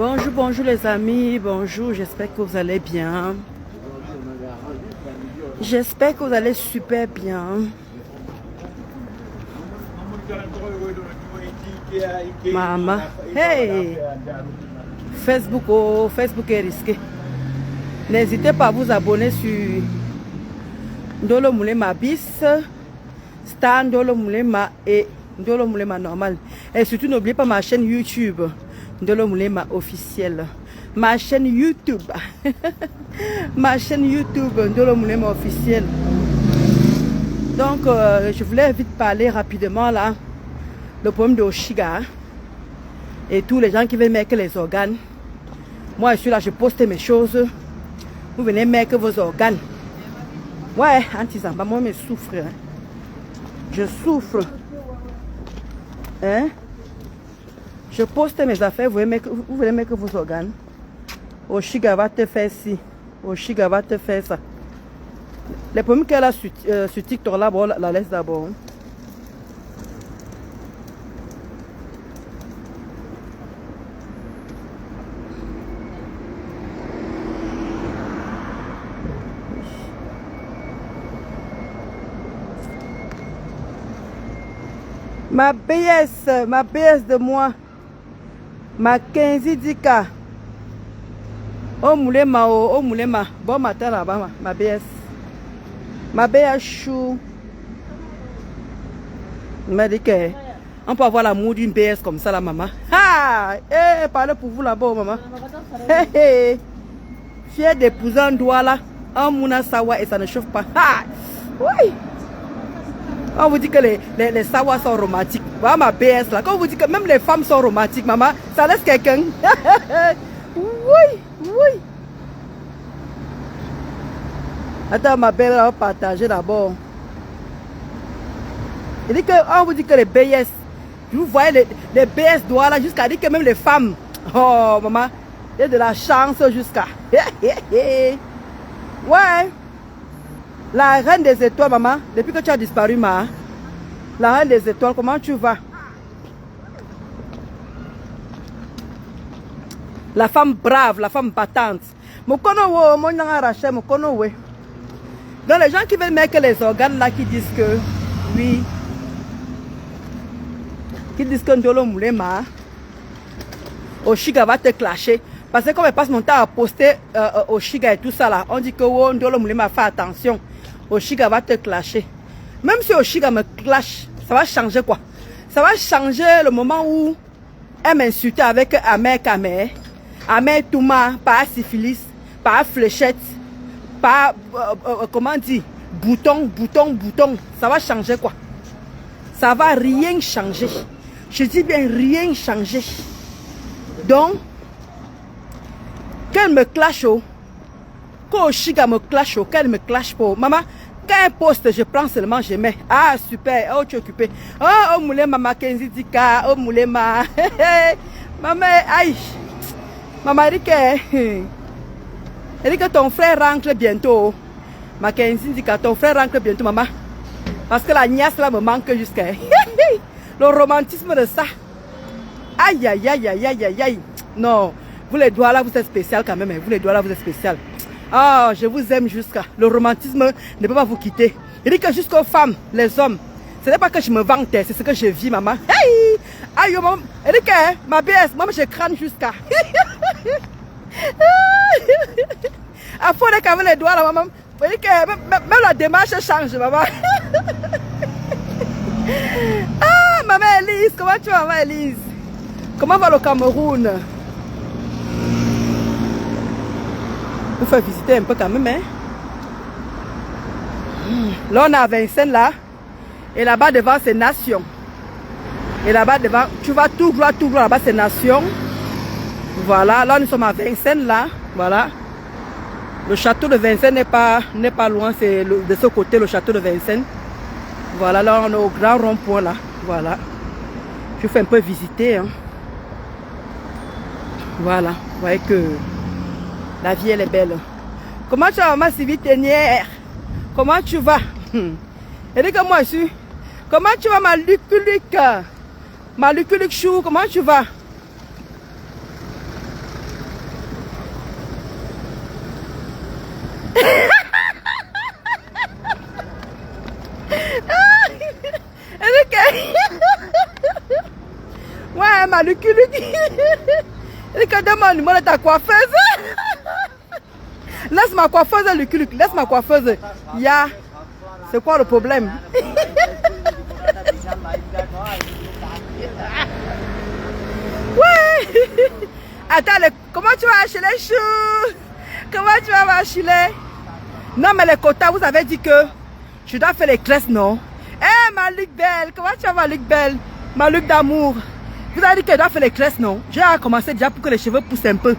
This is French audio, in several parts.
Bonjour, bonjour les amis, bonjour, j'espère que vous allez bien. J'espère que vous allez super bien. Maman, hey! Facebook, oh, Facebook est risqué. N'hésitez pas à vous abonner sur Ndolo Moulema bis, Star Ndolo Moulema et Ndolo Moulema normal. Et surtout n'oubliez pas ma chaîne YouTube, Ndolo Moulema officiel. Ma chaîne YouTube, ma chaîne YouTube Ndolo Moulema officiel. Donc je voulais vite parler rapidement là, le problème de Oshiga et tous les gens qui veulent mettre les organes. Moi je suis là, je poste mes choses. Vous venez mettre vos organes. Ouais, anti-zamba, moi je souffre. Hein. Je souffre. Hein? Je poste mes affaires, vous venez mettre vos organes. Oshiga va te faire ci. Oshiga va te faire ça. Les problèmes qu'elle a sur TikTok là, bon, la laisse d'abord. Hein. Ma BS de moi, ma 15 10K. Oh moulema, bon matin là-bas, ma BS. Ma BS chou. Il m'a dit qu'on peut avoir l'amour d'une BS comme ça, la maman. Ah! Eh, parlez pour vous là-bas, maman. Hé, hé. Fier d'épouser un doigt là, un mouna sawa et ça ne chauffe pas. Ah! Oui! On vous dit que les sawas sont romantiques. Voilà ma BS là. Quand on vous dit que même les femmes sont romantiques, maman, ça laisse quelqu'un. Oui, oui. Attends, ma belle, on va partager d'abord. Il dit que, on vous dit que les BS, vous voyez les BS doigts là, jusqu'à dire que même les femmes. Oh, maman, il y a de la chance jusqu'à. Ouais. La reine des étoiles, maman, depuis que tu as disparu, la reine des étoiles, comment tu vas? La femme brave, la femme battante. Donc les gens qui veulent mettre les organes là, qui disent que, oui, qui disent que Ndolo Moulema, Oshiga va te clasher. Parce que comme elle passe mon temps à poster Oshiga et tout ça là, on dit que oh, Ndolo Moulema, fais attention. Oshiga va te clasher. Même si Oshiga me clash, ça va changer quoi? Ça va changer le moment où elle m'insultait avec Amer Kamer, Amer Touma, par syphilis, par fléchette, par, comment dire, bouton. Ça va changer quoi? Ça va rien changer. Je dis bien rien changer. Donc, qu'elle me clash, quand Oshiga me clash, qu'elle me clash pour maman. Quand elle poste, je prends seulement, je mets. Ah, super. Oh, tu es occupé. Oh, moulema, ma 15 10K. Oh, moulema. Maman, aïe. Maman, elle dit que ton frère rentre bientôt. Ma 15 10K, ton frère rentre bientôt, maman. Parce que la niasse là me manque jusqu'à. Le romantisme de ça. Aïe, aïe, aïe, aïe, aïe, aïe, aïe. Non, vous les doigts là, vous êtes spécial quand même. Vous les doigts là, vous êtes spécial. Ah, je vous aime jusqu'à. Le romantisme ne peut pas vous quitter. Il dit que jusqu'aux femmes, les hommes, ce n'est pas que je me vante, c'est ce que je vis, maman. Hey! Aïe, maman. Il dit que ma BS, moi je crâne jusqu'à. À fond avec les doigts là, maman. Il dit que même la démarche change, maman. Ah, maman Elise, comment tu vas, maman Elise? Comment va le Cameroun? Vous faire visiter un peu quand même, hein. Là, on est à Vincennes, là. Et là-bas, devant, c'est Nation. Et là-bas, devant, tu vas tout droit, là-bas, c'est Nation. Voilà, là, nous sommes à Vincennes, là. Voilà. Le château de Vincennes n'est pas loin, c'est de ce côté, le château de Vincennes. Voilà, là, on est au grand rond-point, là. Voilà. Je fais un peu visiter, hein. Voilà, vous voyez que la vie, elle est belle. Comment tu vas, ma Sylvie Ténière? Comment tu vas? Elle dit que moi, je suis. Comment tu vas, ma Luc-Luc? Ma Luc-Luc Chou, comment tu vas? Ouais, ma Luc. Il dit que demande le numéro de ta coiffeuse. Laisse ma coiffeuse, Luc. Laisse ma coiffeuse. Ya. C'est quoi le problème? Ouais. Attends, comment tu vas acheter les choux? Comment tu vas acheter? Non, mais les quotas, vous avez dit que je dois faire les classes, non? Eh, ma Luc Belle, comment tu vas, ma Luc Belle? Ma Luc d'amour. Vous avez dit que je dois faire les classes, non? J'ai commencé déjà pour que les cheveux poussent un peu.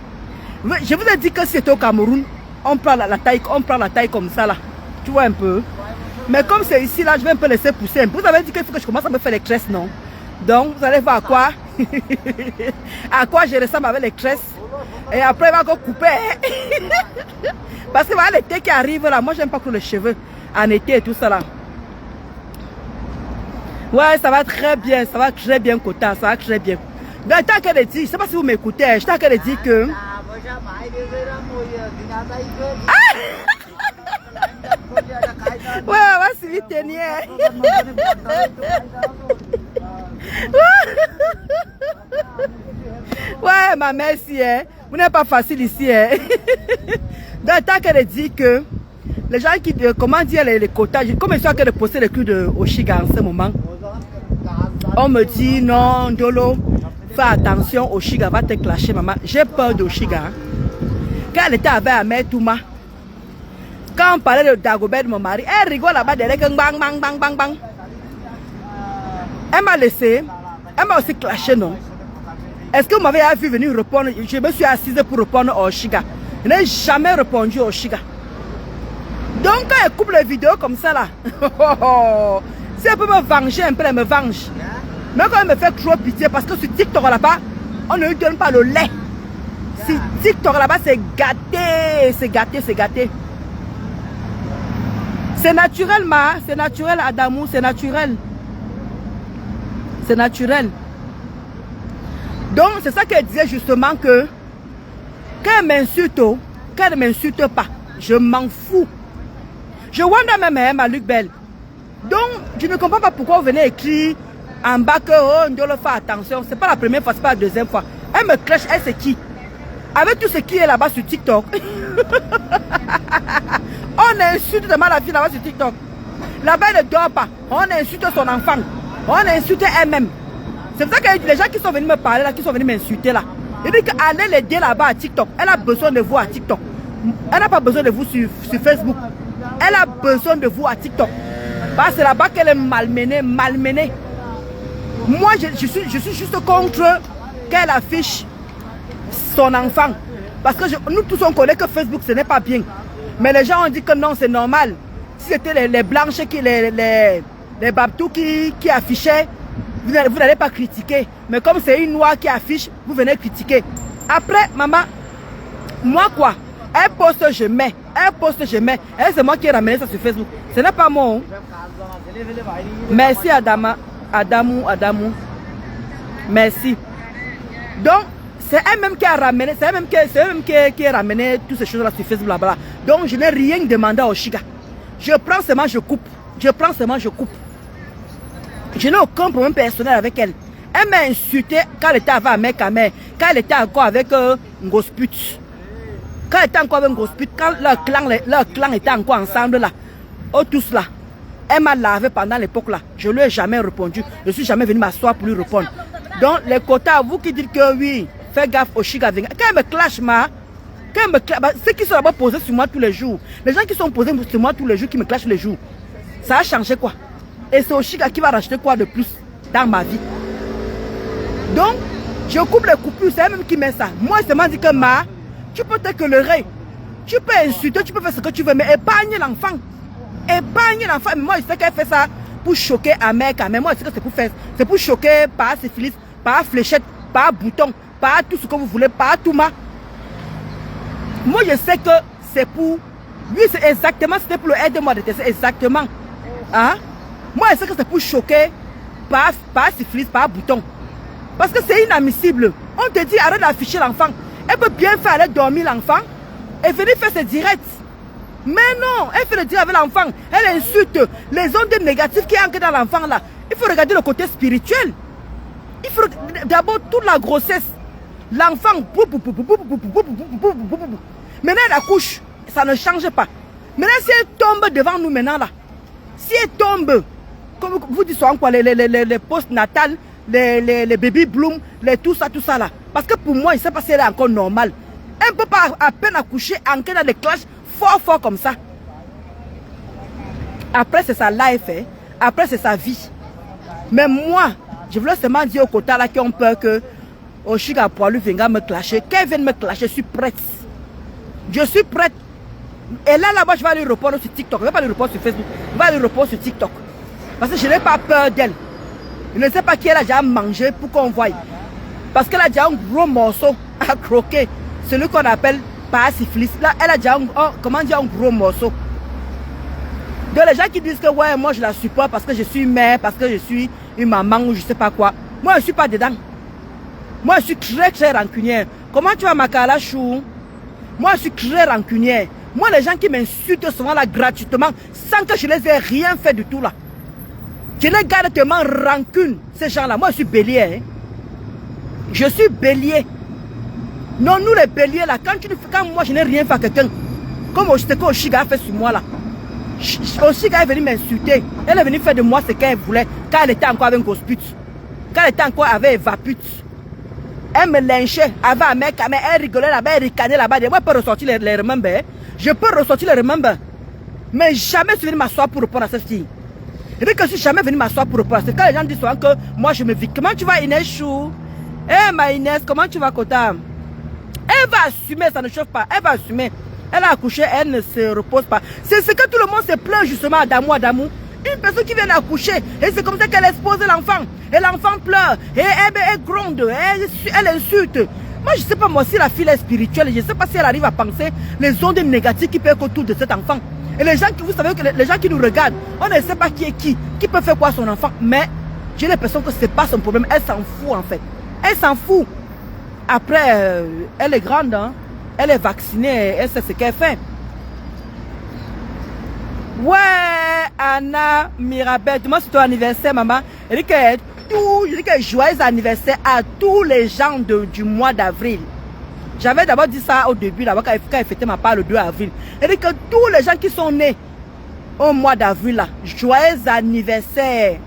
Je vous ai dit que si c'était au Cameroun, on prend la taille comme ça, là. Tu vois un peu? Mais comme c'est ici, là, je vais un peu laisser pousser un peu. Vous avez dit qu'il faut que je commence à me faire les tresses, non? Donc, vous allez voir à quoi? À quoi je ressemble avec les tresses. Et après, il va encore couper. Parce que voilà, l'été qui arrive, là, moi, j'aime pas que les cheveux en été et tout ça, là. Ouais, ça va très bien, Kota, ça va très bien. Donc, tant qu'elle dit, je ne sais pas si vous m'écoutez, je tant qu'elle dit que... Ouais, on va suivre tenir. Ouais, ma mère, si, hein. Vous n'êtes pas facile ici, hein. Donc, tant qu'elle dit que les gens qui, comment dire, les quotas, comme ils sont en train de poster les coups de Oshiga en ce moment, on me dit non, Dolo, fais attention, Oshiga va te clasher, maman. J'ai peur d'Oshiga. Quand elle était avec Ahmed Touma, quand on parlait de Dagobert, mon mari, elle rigole là-bas derrière, bang, bang, bang, bang, bang. Elle m'a laissé, elle m'a aussi clashé, non? Est-ce que vous m'avez vu venir répondre? Je me suis assise pour répondre à Oshiga. Je n'ai jamais répondu à Oshiga. Donc quand elle coupe les vidéos comme ça là, si elle peut me venger un peu, elle me venge. Mais quand elle me fait trop pitié, parce que sur TikTok là-bas, on ne lui donne pas le lait. Sur TikTok là-bas, c'est gâté, c'est gâté, c'est gâté. C'est naturel, c'est naturel, Adamou, c'est naturel. C'est naturel. Donc, c'est ça qu'elle disait justement que quand elle m'insulte, quand elle ne m'insulte pas, je m'en fous. Je wonder même, ma Luc Belle. Donc, je ne comprends pas pourquoi vous venez écrire en bas que oh, on doit faire attention. C'est pas la première fois, c'est pas la deuxième fois. Elle me cloche, elle c'est qui? Avec tout ce qui est là-bas sur TikTok. On insulte tellement la fille là-bas sur TikTok. Là-bas, elle ne dort pas. On insulte son enfant. On insulte elle-même. C'est pour ça que les gens qui sont venus me parler là, qui sont venus m'insulter là, ils disent qu'allez l'aider là-bas à TikTok. Elle a besoin de vous à TikTok. Elle n'a pas besoin de vous sur Facebook. Elle a besoin de vous à TikTok. Parce que c'est là-bas qu'elle est malmenée, malmenée. Moi, je suis juste contre qu'elle affiche son enfant. Parce que nous tous on connaît que Facebook ce n'est pas bien. Mais les gens ont dit que non, c'est normal. Si c'était les blanches, les babtous qui affichaient, vous n'allez pas critiquer. Mais comme c'est une noire qui affiche, vous venez critiquer. Après, maman, moi quoi? Elle poste, je mets. Elle poste, je mets. Elle, c'est moi qui ai ramené ça sur Facebook. Ce n'est pas moi. Hein? Merci Adamou. Merci. Donc, c'est elle-même qui a ramené, c'est elle-même qui a ramené toutes ces choses-là sur Facebook là-bas. Donc, je n'ai rien demandé à Oshiga. Je prends seulement, je coupe. Je prends seulement, je coupe. Je n'ai aucun problème personnel avec elle. Elle m'a insulté quand elle était avec Ahmed, quand elle était encore avec Ngosput. Quand elle était encore avec Ngosput, quand leur clan était encore ensemble là, oh tous là. Elle m'a lavé pendant l'époque là. Je ne lui ai jamais répondu. Je ne suis jamais venu m'asseoir pour lui répondre. Donc, les quotas, vous qui dites que oui, fais gaffe au Oshiga. Quand elle me clash, ceux qui sont là-bas posés sur moi tous les jours, les gens qui sont posés sur moi tous les jours, qui me clashent tous les jours, ça a changé quoi? Et c'est Oshiga qui va racheter quoi de plus dans ma vie? Donc, je coupe les coupures, c'est elle-même qui met ça. Moi, je me dis que tu peux t'écœurer, tu peux insulter, tu peux faire ce que tu veux, mais épargne l'enfant. Épargne l'enfant. Mais moi, je sais qu'elle fait ça pour choquer Ahmed. Mais moi, je sais que c'est pour choquer par syphilis, par fléchette, par bouton, par tout ce que vous voulez, par tout ma. Moi, je sais que c'est pour... Oui, c'est exactement, c'était pour le aide-moi de tester, exactement. Hein? Moi, je sais que c'est pour choquer par syphilis, par bouton. Parce que c'est inadmissible. On te dit, arrête d'afficher l'enfant. Elle peut bien faire aller dormir l'enfant et venir faire ses directs. Mais non, elle fait le direct avec l'enfant. Elle insulte les ondes négatives qui entrent dans l'enfant là. Il faut regarder le côté spirituel. Il faut d'abord toute la grossesse. L'enfant, maintenant elle accouche, ça ne change pas. Maintenant si elle tombe devant nous maintenant là, si elle tombe, comme vous dites souvent quoi, les post-natales, les baby bloom, tout ça là. Parce que pour moi, je ne sais pas si elle est encore normale. Elle ne peut pas à peine accoucher, entrer dans des clashs fort comme ça. Après c'est sa life, hein. Après c'est sa vie. Mais moi, je voulais seulement dire aux quotas là qui ont peur que Oshiga Poilu viendra me clasher. Qu'elle vienne me clasher, je suis prête. Je suis prête. Et là-bas, je vais aller répondre sur TikTok. Je ne vais pas lui répondre sur Facebook. Je vais aller répondre sur TikTok. Parce que je n'ai pas peur d'elle. Je ne sais pas qui elle a déjà mangé pour qu'on voie. Parce qu'elle a déjà un gros morceau à croquer. Celui qu'on appelle parasyphilis. Là, elle a déjà un gros morceau. Donc les gens qui disent que ouais, moi je la supporte parce que je suis mère, parce que je suis une maman ou je sais pas quoi. Moi je ne suis pas dedans. Moi je suis très rancunière. Comment tu vas Makala Chou? Moi je suis très rancunière. Moi les gens qui m'insultent souvent là gratuitement sans que je les ai rien fait du tout là. Je les garde tellement rancune ces gens là. Moi je suis bélier. Hein? Je suis bélier. Non nous les béliers là, quand moi je n'ai rien fait à quelqu'un, comme Oshiga a fait sur moi là. Oshiga est venue m'insulter. Elle est venue faire de moi ce qu'elle voulait quand elle était encore avec Gosput. Quand elle était encore avec Evaput. Elle me lynchait avant elle rigolait là-bas, elle ricanait là-bas. Moi je peux ressortir les remembers. Je peux ressortir les remembers. Mais jamais je suis venu m'asseoir pour répondre à cette fille. Et dès que je suis jamais venu m'asseoir pour répondre, c'est quand les gens disent souvent que moi je me vis. Comment tu vas Inès Chou? Eh ma Inès, comment tu vas Kota? Elle va assumer, ça ne chauffe pas. Elle va assumer. Elle a accouché, elle ne se repose pas. C'est ce que tout le monde se plaint justement à Damou. Une personne qui vient d'accoucher, et c'est comme ça qu'elle expose l'enfant. Et l'enfant pleure, et elle gronde, elle insulte. Moi je ne sais pas moi si la fille est spirituelle, je ne sais pas si elle arrive à penser les ondes négatives qui peuvent être autour de cet enfant. Et les gens qui, vous savez que les gens qui nous regardent, on ne sait pas qui est qui peut faire quoi à son enfant. Mais j'ai l'impression que ce n'est pas son problème, elle s'en fout en fait. Elle s'en fout. Après, elle est grande, hein? Elle est vaccinée, elle sait ce qu'elle fait. Ouais, Anna Mirabel, moi c'est ton anniversaire, maman. Elle dit que joyeux anniversaire à tous les gens du mois d'avril. J'avais d'abord dit ça au début, là-bas, quand elle fêtait ma part le 2 avril. Elle dit que tous les gens qui sont nés au mois d'avril, là, joyeux anniversaire.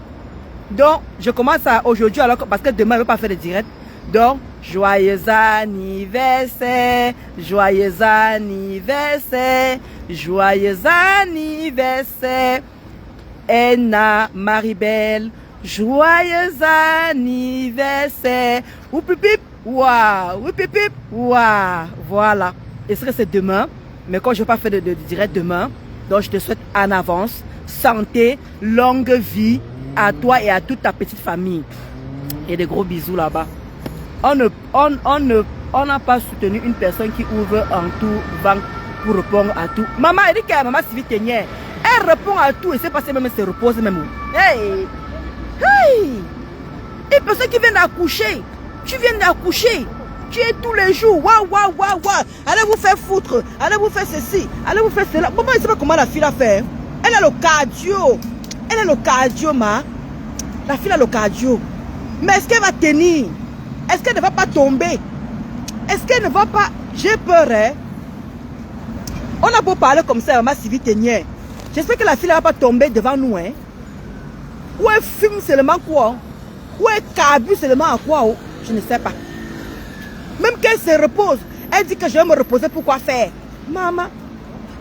Donc, je commence aujourd'hui, alors parce que demain, je ne vais pas faire de direct. Donc, joyeux anniversaire, joyeux anniversaire, joyeux anniversaire, Enna Maribel, joyeux anniversaire. Oupipip, waouh, oupipip, waouh. Voilà. Et ce que c'est demain, mais quand je ne vais pas faire de direct demain, donc je te souhaite en avance santé, longue vie à toi et à toute ta petite famille. Et des gros bisous là-bas. On n'a pas soutenu une personne qui ouvre en tout vent pour répondre à tout. Maman, elle dit que maman Sylvie Ténière, elle répond à tout et c'est passé même, elle se repose même. Hey! Hey! Une personne qui vient d'accoucher, tu viens d'accoucher, tu es tous les jours, waouh, waouh, waouh, waouh, allez vous faire foutre, allez vous faire ceci, allez vous faire cela. Maman, je ne sais pas comment la fille a fait. Elle a le cardio, elle a le cardio, ma. La fille a le cardio. Mais est-ce qu'elle va tenir? Est-ce qu'elle ne va pas tomber? Est-ce qu'elle ne va pas... J'ai peur, hein? On a beau parler comme ça, maman Sylvie Ténière. J'espère que la fille ne va pas tomber devant nous, hein? Ou elle fume seulement quoi? Ou elle carbure seulement à quoi? Je ne sais pas. Même qu'elle se repose, elle dit que je vais me reposer pour quoi faire? Maman,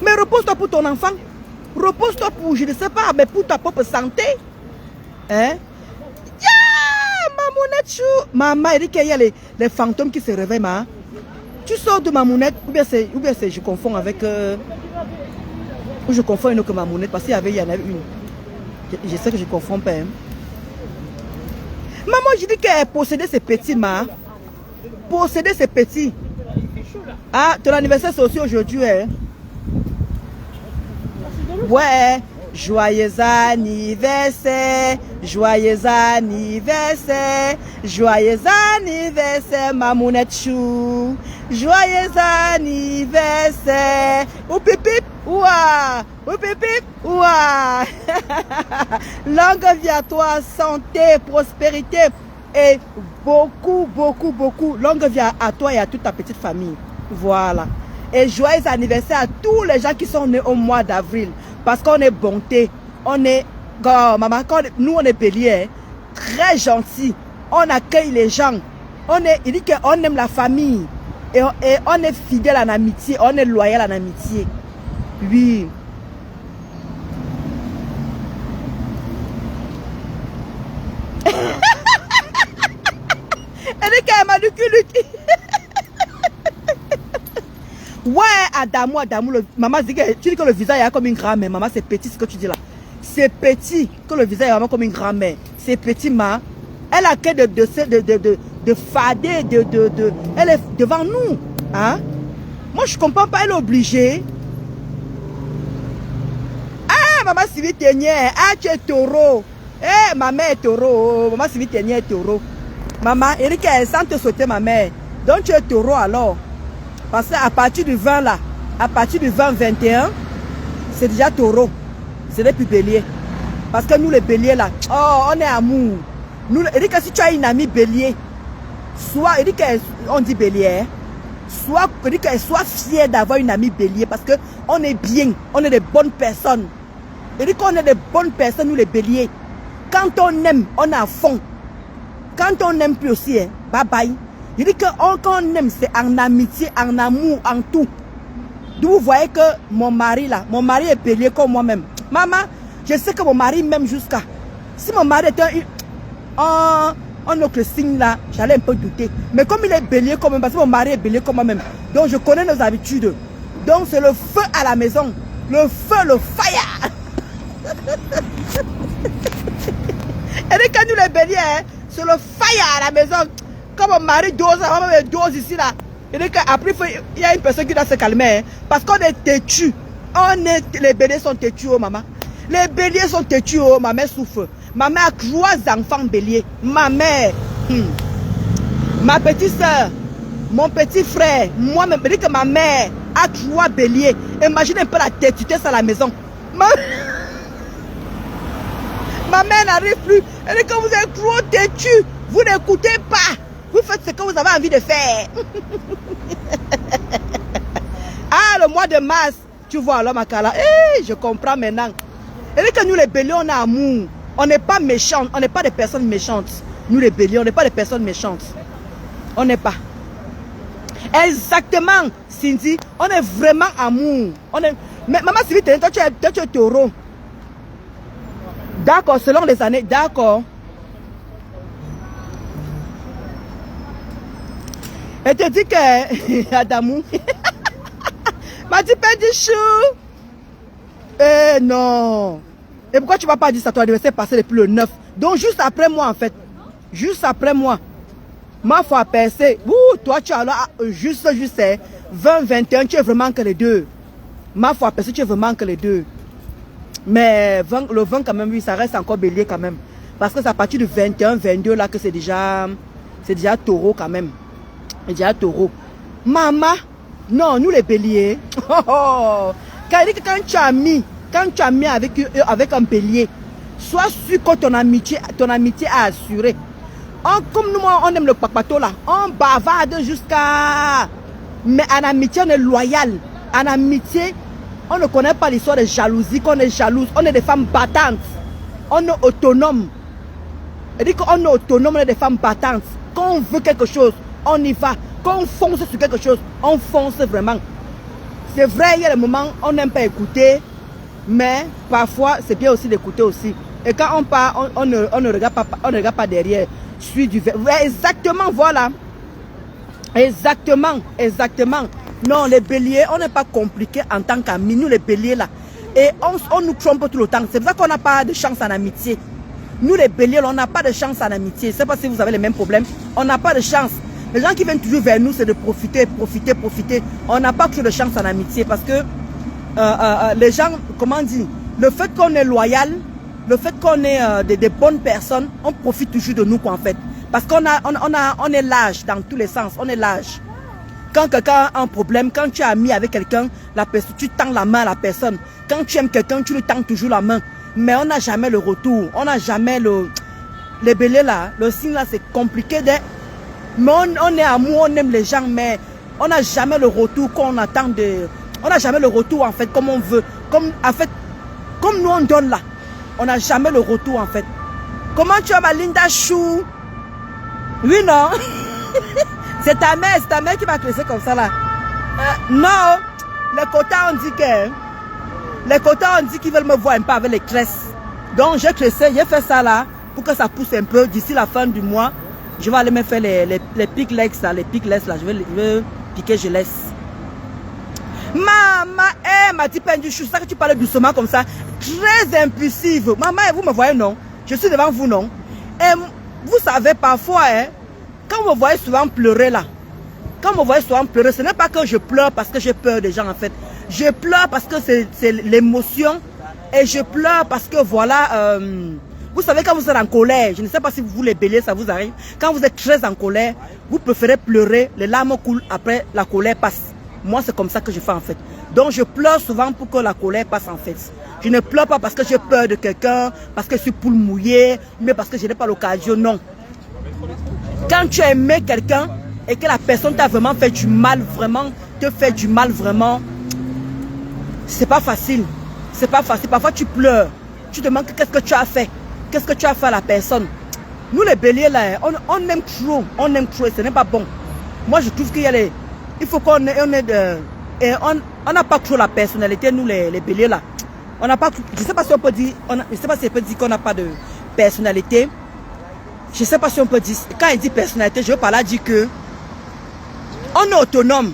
mais repose-toi pour ton enfant. Repose-toi pour, je ne sais pas, mais pour ta propre santé. Hein? Maman, elle dit qu'il y a les fantômes qui se réveillent, ma. Tu sors de Mamounette, ou bien c'est je confonds avec... ou je confonds une autre Mamounette, parce qu'il y en avait une. Je sais que je confonds pas. Hein. Maman, je dis qu'elle possédait ces petits, ma. Possédait ces petits. Ah, ton anniversaire c'est aussi aujourd'hui, hein. Ouais. Joyeux anniversaire, joyeux anniversaire, joyeux anniversaire, Mamounette Chou. Joyeux anniversaire. Oupipip, ouah, oupipip, ouah. Longue vie à toi, santé, prospérité. Et beaucoup, beaucoup, beaucoup. Longue vie à toi et à toute ta petite famille. Voilà. Et joyeux anniversaire à tous les gens qui sont nés au mois d'avril. Parce qu'on est bonté. On est... Oh, maman, nous on est bélier. Hein, très gentil. On accueille les gens. Il dit qu'on aime la famille. Et on est fidèle en amitié. On est loyal en amitié. Oui. Elle dit qu'elle m'a dit que... Ouais, Adamou, maman dit que tu dis que le visage est comme une grand-mère. Maman, c'est petit ce que tu dis là. C'est petit que le visage est vraiment comme une grand-mère. C'est petit, ma. Elle a que de fader, elle est devant nous. Hein? Moi, je comprends pas, elle est obligée. Ah, maman Sylvie Ténière, ah, tu es taureau. Eh, ma mère est taureau. Maman Sylvie Ténière est taureau. Maman, Eric, elle sent te sauter, ma mère. Donc, tu es taureau alors. Parce qu'à partir du 20 là, à partir du 20-21, c'est déjà taureau. C'est des plus béliers. Parce que nous, les béliers là, oh, on est amour. Nous, il dit que si tu as une amie bélier, soit, il dit qu'on dit bélier, soit, il dit qu'elle soit fière d'avoir une amie bélier parce qu'on est bien, on est des bonnes personnes. Il dit qu'on est des bonnes personnes, nous les béliers. Quand on aime, on est à fond. Quand on n'aime plus aussi, hein, bye bye. Il dit que quand on aime, c'est en amitié, en amour, en tout. D'où vous voyez que mon mari là, mon mari est bélier comme moi-même. Maman, je sais que mon mari m'aime jusqu'à... Si mon mari était un autre signe là, j'allais un peu douter. Mais comme il est bélier comme moi, parce que mon mari est bélier comme moi-même, donc je connais nos habitudes. Donc c'est le feu à la maison. Le feu, le fire. Et dès que nous les béliers, hein, c'est le fire à la maison. Comme mon mari dose, maman dose ici là. Et dès qu'après, il y a une personne qui doit se calmer. Hein, parce qu'on est têtu. Les béliers sont têtus, oh maman. Les béliers sont têtus, oh, ma mère souffre. Ma mère a 3 enfants béliers. Ma mère, ma petite soeur, mon petit frère, moi-même, je dis que ma mère a 3 béliers. Imaginez un peu la têtitude à la maison. Ma mère n'arrive plus. Elle dit que vous êtes trop têtu. Vous n'écoutez pas. Vous faites ce que vous avez envie de faire. Ah, le mois de mars. Tu vois alors, Makala. Je comprends maintenant. Elle dit que nous, les béliers, on a amour. On n'est pas méchants. On n'est pas des personnes méchantes. Nous, les béliers, on n'est pas des personnes méchantes. On n'est pas. Exactement, Cindy. On est vraiment amour. Mais maman, Sylvie, toi, tu es taureau. D'accord, selon les années. D'accord. Elle te dit que... Adamou. M'a dit pas du chou. Eh non. Et pourquoi tu ne vas pas dire ça? Ton anniversaire est passé depuis le 9. Donc juste après moi en fait. Juste après moi. Ma foi percée. Ouh, toi tu as là juste 20, 21, tu es vraiment que les deux. Ma foi percée, tu es vraiment que les deux. Mais le 20 quand même, oui, ça reste encore bélier quand même. Parce que c'est à partir du 21, 22 là que c'est déjà taureau quand même. C'est déjà taureau. Maman, non, nous les béliers. Quand tu as mis avec un bélier, sois sûr que ton amitié a assuré. Comme nous, on aime le papato là, on bavarde jusqu'à... Mais en amitié, on est loyal. En amitié, on ne connaît pas l'histoire de jalousie, qu'on est jalouse. On est des femmes battantes. On est autonomes. Elle dit qu'on est autonome, on est des femmes battantes. Quand on veut quelque chose, on y va. Quand on fonce sur quelque chose, on fonce vraiment. C'est vrai, il y a des moments où on n'aime pas écouter, mais parfois, c'est bien aussi d'écouter aussi. Et quand on part, on ne regarde pas derrière. Suis du verre. Ouais, exactement, voilà. Exactement, exactement. Non, les béliers, on n'est pas compliqué en tant qu'amis. Nous, les béliers, là. Et on nous trompe tout le temps. C'est pour ça qu'on n'a pas de chance en amitié. Nous, les béliers, on n'a pas de chance en amitié. Je ne sais pas si vous avez les mêmes problèmes. On n'a pas de chance. Les gens qui viennent toujours vers nous, c'est de profiter, profiter, profiter. On n'a pas que de chance en amitié parce que les gens, comment dire, le fait qu'on est loyal, le fait qu'on est des bonnes personnes, on profite toujours de nous, quoi, en fait. Parce qu'on est lâche dans tous les sens, on est lâche. Quand quelqu'un a un problème, quand tu es ami avec quelqu'un, tu tends la main à la personne. Quand tu aimes quelqu'un, tu lui tends toujours la main. Mais on n'a jamais le retour, on n'a jamais les béliers là, le signe là, c'est compliqué. Mais on est amour, on aime les gens, mais on n'a jamais le retour qu'on attend de... On n'a jamais le retour en fait comme on veut. Comme nous on donne là. On n'a jamais le retour en fait. Comment tu as ma Linda Chou? Oui, non? C'est ta mère qui va classer comme ça là. Non, les quotas on dit qu'ils veulent me voir un peu avec les tresses. Donc j'ai fait ça là pour que ça pousse un peu. D'ici la fin du mois, je vais aller me faire les pick-legs là, je vais piquer, je laisse. Maman, m'a dit Pendu, je sais que tu parles doucement comme ça, très impulsive. Maman, vous me voyez non? Je suis devant vous non? Et vous savez parfois, quand vous me voyez souvent pleurer là, ce n'est pas que je pleure parce que j'ai peur des gens en fait. Je pleure parce que c'est l'émotion et je pleure parce que voilà, vous savez quand vous êtes en colère, je ne sais pas si vous les béliers ça vous arrive, quand vous êtes très en colère, vous préférez pleurer, les larmes coulent après la colère passe. Moi c'est comme ça que je fais en fait. Donc je pleure souvent pour que la colère passe en fait. Je ne pleure pas parce que j'ai peur de quelqu'un, parce que je suis poule mouillée, mais parce que je n'ai pas l'occasion, non. Quand tu as aimé quelqu'un et que la personne t'a vraiment fait du mal, c'est pas facile. C'est pas facile. Parfois tu pleures. Tu te demandes qu'est-ce que tu as fait. Qu'est-ce que tu as fait à la personne. Nous les béliers là, on aime trop. On aime trop et ce n'est pas bon. Moi je trouve qu'il y a les... Il faut qu'on ait... On n'a pas trop la personnalité, nous les béliers là. On n'a pas... Je ne sais pas si on peut dire... Je sais pas si on peut dire qu'on n'a pas de personnalité. Je ne sais pas si on peut dire... Quand il dit personnalité, je veux par là dire que... On est autonome.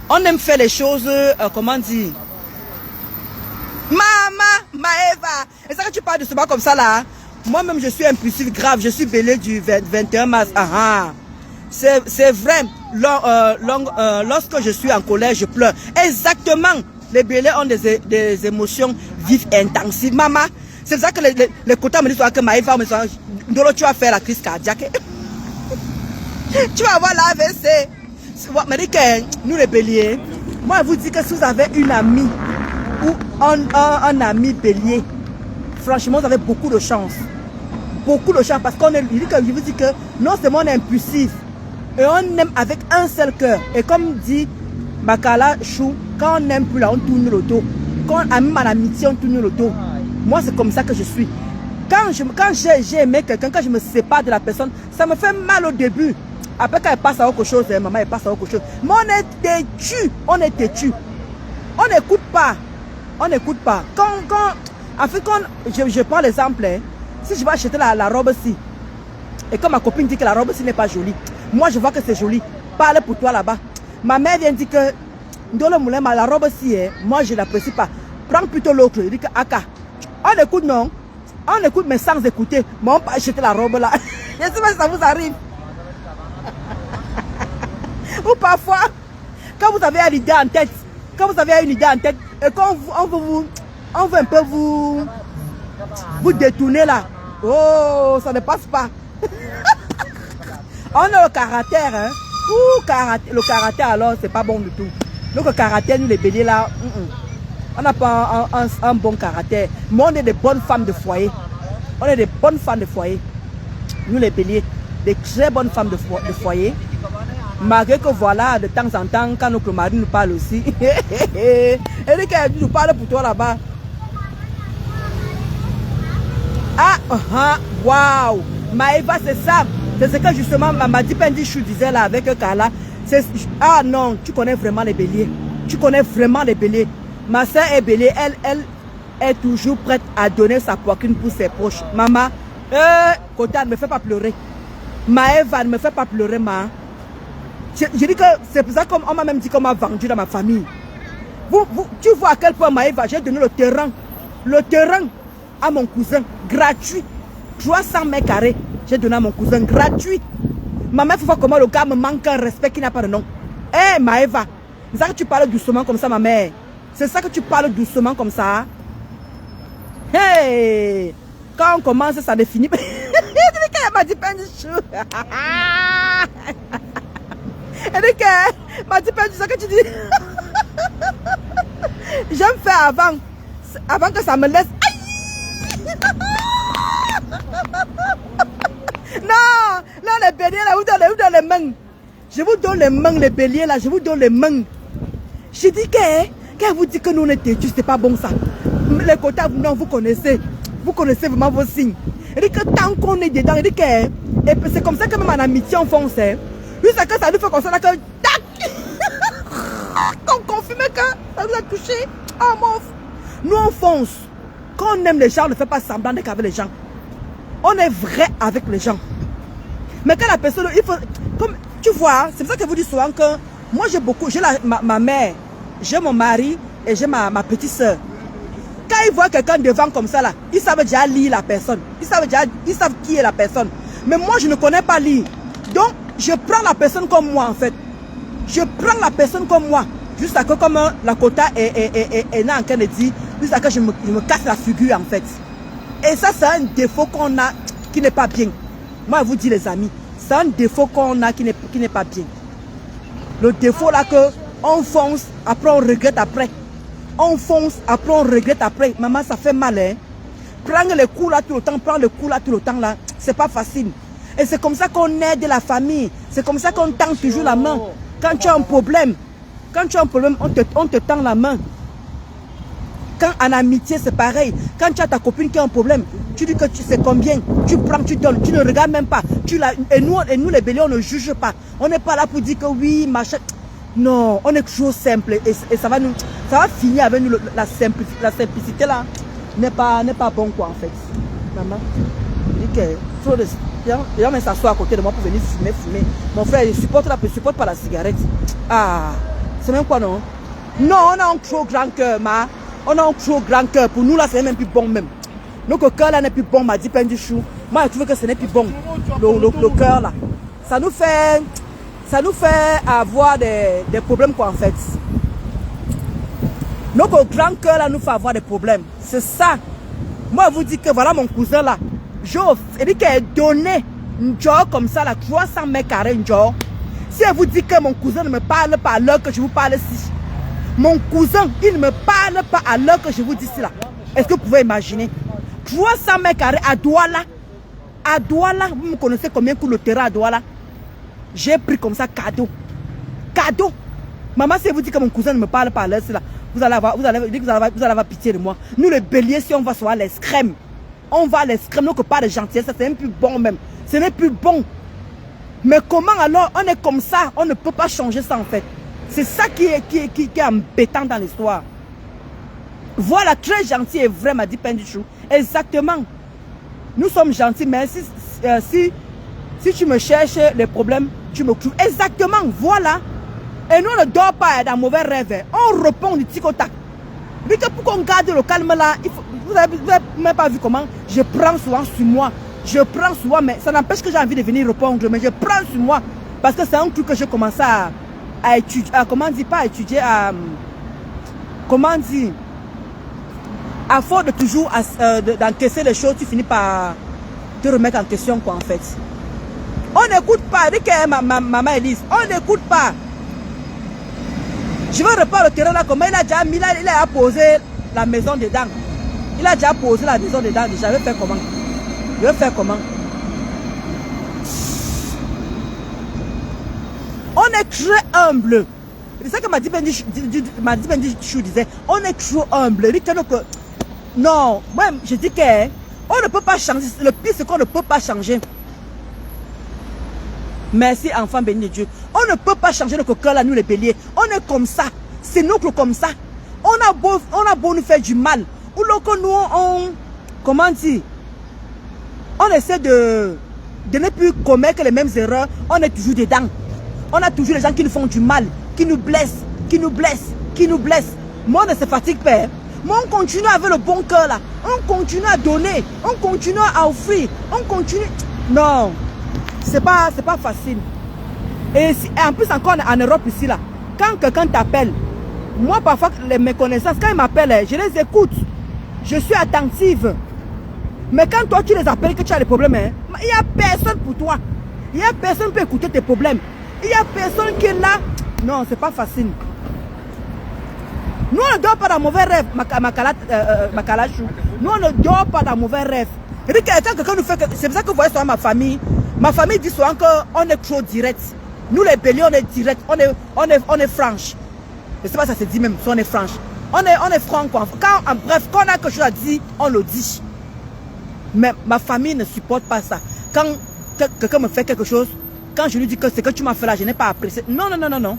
On aime faire les choses... comment dire... Maëva, et ça que tu parles de ce bas comme ça là. Moi-même je suis impulsif grave. Je suis bélier du 21 mars. C'est vrai. Lorsque je suis en colère, je pleure. Exactement. Les béliers ont des émotions vives et intensives. Maman, c'est ça que les quotas me disent que Maëva, tu vas faire la crise cardiaque. Tu vas avoir l'AVC. Nous les béliers, moi je vous dis que si vous avez une amie ou un ami bélier, franchement vous avez beaucoup de chance. Beaucoup de chance parce qu'on est, je vous dis que non seulement on est impulsif et on aime avec un seul cœur. Et comme dit Makala Chou, quand on n'aime plus là, on tourne le dos. Quand on aime en amitié, on tourne le dos. Moi c'est comme ça que je suis. Quand j'ai aimé quelqu'un, quand je me sépare de la personne, ça me fait mal au début. Après quand elle passe à autre chose, maman elle passe à autre chose. Mais on est têtu, on n'écoute pas. On n'écoute pas. En fait, quand je prends l'exemple, si je vais acheter la robe-ci, et quand ma copine dit que la robe-ci n'est pas jolie, moi je vois que c'est joli, parle pour toi là-bas. Ma mère vient dire que dans le moulin, la robe-ci, moi je ne l'apprécie pas. Prends plutôt l'autre. Il dit que Aka, on écoute non, on écoute mais sans écouter. Mais on peut acheter la robe là. Je ne sais pas si ça vous arrive. Ou parfois, quand vous avez une idée en tête, et quand on veut un peu vous détourner là, oh, ça ne passe pas. On a le caractère, hein. Le caractère alors, c'est pas bon du tout. Donc le caractère, nous les béliers là, on n'a pas un bon caractère. Mais on est des bonnes femmes de foyer. Nous les béliers, des très bonnes femmes de foyer. Malgré que voilà, de temps en temps, quand notre mari nous parle aussi, elle nous parle pour toi là-bas. Waouh! Maëva, c'est ça. C'est ce que justement Mamadi Pendichou disait là avec Carla. Ah non, tu connais vraiment les béliers. Ma soeur est bélier, elle est toujours prête à donner sa poitrine pour ses proches. Maman, Kota, ne me fais pas pleurer. Maëva, ne me fais pas pleurer, ma. Je dis que c'est pour ça qu'on m'a même dit qu'on m'a vendu dans ma famille. Tu vois à quel point Maëva, j'ai donné le terrain à mon cousin, gratuit. 300 mètres carrés, j'ai donné à mon cousin, gratuit. Maman, il faut voir comment le gars me manque un respect qui n'a pas de nom. Hé Maëva, c'est ça que tu parles doucement comme ça, ma mère. C'est ça que tu parles doucement comme ça. Hey, quand on commence, ça définit. Elle m'a dit Pendichou. Elle dit que m'a dit Pendichou, c'est ça que tu dis. J'aime faire avant que ça me laisse. les mains. Je vous donne les mains, les béliers là, je vous donne les mains. Je dis qu'elle vous dit que nous on est têtus, c'est pas bon ça. Les quotas, non, vous connaissez vraiment vos signes. Elle dit que tant qu'on est dedans, elle dit que c'est comme ça que même en amitié on fonce. Jusqu'à que ça nous fait comme ça, là, que tac. Qu'on confirme que ça nous a touché. Oh mon. Nous on fonce. Quand on aime les gens, on ne fait pas semblant d'être avec les gens. On est vrai avec les gens. Mais quand la personne, il faut, comme tu vois, c'est pour ça que je vous dis souvent que moi j'ai beaucoup, j'ai ma mère, j'ai mon mari et j'ai ma petite soeur. Quand ils voient quelqu'un devant comme ça là, ils savent déjà lire la personne. Ils savent qui est la personne. Mais moi je ne connais pas lire. Donc je prends la personne comme moi en fait. Je prends la personne comme moi. Jusqu'à que comme la quota est en train de dire, jusqu'à que je me casse la figure en fait. Et ça c'est un défaut qu'on a qui n'est pas bien. Moi je vous dis les amis, c'est un défaut qu'on a qui n'est pas bien. Le défaut là que on fonce, après on regrette après. On fonce, après on regrette après. Maman ça fait mal hein. Prendre les coups là tout le temps, prendre le coup là tout le temps là, c'est pas facile. Et c'est comme ça qu'on aide la famille. C'est comme ça qu'on tend toujours la main. Quand tu as un problème, on te tend la main. Quand en amitié, c'est pareil. Quand tu as ta copine qui a un problème, tu dis que tu sais combien, tu prends, tu donnes, tu ne regardes même pas. Et nous les béliers, on ne juge pas. On n'est pas là pour dire que oui, machin. Non, on est toujours simple. Et ça va finir avec nous. La simplicité là n'est pas bon quoi en fait. Maman, dit que les gens s'assoient à côté de moi pour venir fumer. Mon frère, il supporte pas la cigarette. Ah, c'est même quoi non? Non, on a un trop grand cœur, ma. On a un trop grand cœur. Pour nous là, c'est même plus bon même. Notre cœur là n'est plus bon, m'a dit Pendichou. Moi, je trouve que ce n'est plus bon. Le cœur là. Ça nous fait avoir des problèmes quoi en fait. Notre grand cœur là nous fait avoir des problèmes. C'est ça. Moi, je vous dis que voilà mon cousin là. Il dit qu'elle a donné un job comme ça là, 300 mètres carrés un job. Si elle vous dit que mon cousin ne me parle pas à l'heure que je vous parle ici. Mon cousin, il ne me parle pas à l'heure que je vous dis cela. Est-ce que vous pouvez imaginer? 300 mètres carrés à Douala. À Douala, vous me connaissez combien coûte le terrain à Douala? J'ai pris comme ça cadeau. Cadeau. Maman, si elle vous dit que mon cousin ne me parle pas à l'heure cela, vous allez avoir pitié de moi. Nous les béliers, si on va sur l'escrime, on va à l'escrime, donc pas de gentillesse, c'est même plus bon même. Ce n'est plus bon. Mais comment alors on est comme ça? On ne peut pas changer ça en fait. C'est ça qui est embêtant dans l'histoire. Voilà, très gentil et vrai, m'a dit Pendichou. Exactement. Nous sommes gentils, mais si tu me cherches les problèmes, tu me trouves. Exactement, voilà. Et nous, on ne dort pas dans mauvais rêve. On répond du tic au tac. Mais que pour qu'on garde le calme là, vous n'avez même pas vu comment je prends souvent sur moi. Je prends souvent, mais ça n'empêche que j'ai envie de venir répondre. Mais je prends sur moi. Parce que c'est un truc que j'ai commencé à étudier, comment dire, pas à étudier, comment dire, à force de toujours d'encaisser les choses, tu finis par te remettre en question quoi en fait. On n'écoute pas, dit que maman Elise, on n'écoute pas. Je vais reprendre le terrain là, comment il a déjà mis là, il a posé la maison dedans. Il a déjà posé la maison dedans, déjà, je vais faire comment? Je vais faire comment? On est très humble. C'est ça que m'a dit Bendichou disait. On est trop humble. Non, moi je dis qu'on ne peut pas changer. Le pire c'est qu'on ne peut pas changer. Merci enfant béni de Dieu. On ne peut pas changer notre cœur là, nous les béliers. On est comme ça. C'est nous comme ça. On a beau nous faire du mal. Ou lorsque nous comment dire? On essaie de ne plus commettre les mêmes erreurs. On est toujours dedans. On a toujours les gens qui nous font du mal, qui nous blessent, qui nous blessent, qui nous blessent. Moi, on ne se fatigue pas. Moi, on continue avec le bon cœur là. On continue à donner. On continue à offrir. On continue. Non, c'est pas facile. Et en plus, encore en Europe ici là, quand quelqu'un t'appelle, moi, parfois, mes connaissances, quand ils m'appellent, je les écoute. Je suis attentive. Mais quand toi, tu les appelles, que tu as des problèmes, il n'y a personne pour toi. Il n'y a personne pour écouter tes problèmes. Il n'y a personne qui est là. Non, c'est pas facile. Nous, on ne dort pas dans mauvais rêve, Makalachou. Nous, on ne dort pas dans mauvais rêve. Et quand quelqu'un nous fait... C'est pour ça que vous voyez sur ma famille, Ma famille dit souvent qu'on est trop direct. Nous les béliers, on est direct, on est franche. Je ne sais pas si ça se dit même si on est franche. On est franc quoi. Bref, quand on a quelque chose à dire, on le dit. Mais ma famille ne supporte pas ça. Quand quelqu'un me fait quelque chose, quand je lui dis que ce que tu m'as fait là, je n'ai pas apprécié. Non, non, non, non, non.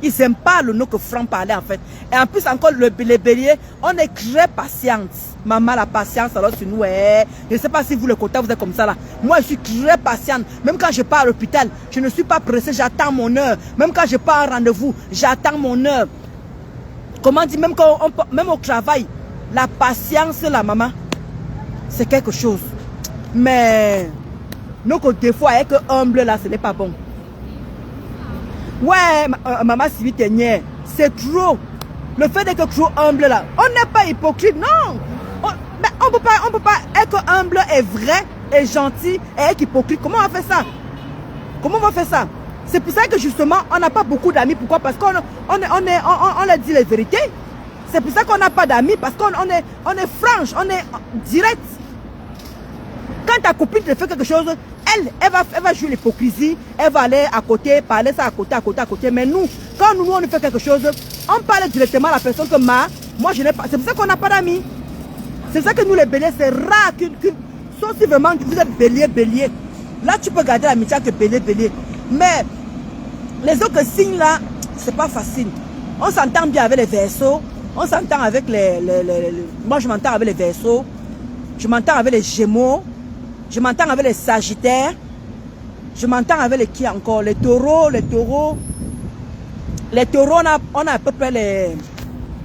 Ils n'aiment pas le nom que franc parlait en fait. Et en plus encore, les béliers, on est très patiente. Maman, la patience, alors c'est nous. Je ne sais pas si vous le côté, vous êtes comme ça là. Moi, je suis très patiente. Même quand je pars à l'hôpital, je ne suis pas pressée, j'attends mon heure. Même quand je pars en rendez-vous, j'attends mon heure. Comment dire, même au travail, la patience, la maman, c'est quelque chose. Mais, nous, des fois, être humble là, ce n'est pas bon. Ouais, maman Sylvie Ténière, c'est trop. Le fait d'être trop humble là, on n'est pas hypocrite, non. Mais on peut pas être humble et vrai et gentil et être hypocrite. Comment on va faire ça? Comment on va faire ça? C'est pour ça que justement, on n'a pas beaucoup d'amis. Pourquoi? Parce qu'on leur dit les vérités. C'est pour ça qu'on n'a pas d'amis, parce qu'on est franche, on est direct. Quand ta copine te fait quelque chose, elle va jouer l'hypocrisie, elle va aller à côté, parler ça à côté. Mais nous, quand nous on fait quelque chose, on parle directement à la personne que moi je n'ai pas. C'est pour ça qu'on n'a pas d'amis. C'est pour ça que nous les béliers, c'est rare sauf si vraiment vous êtes bélier. Là tu peux garder l'amitié avec bélier. Mais les autres signes là, c'est pas facile. On s'entend bien avec les Verseaux, on s'entend avec moi je m'entends avec les Verseaux, je m'entends avec les Gémeaux. Je m'entends avec les Sagittaires. Je m'entends avec les qui encore? Les Taureaux. Les Taureaux, on a à peu près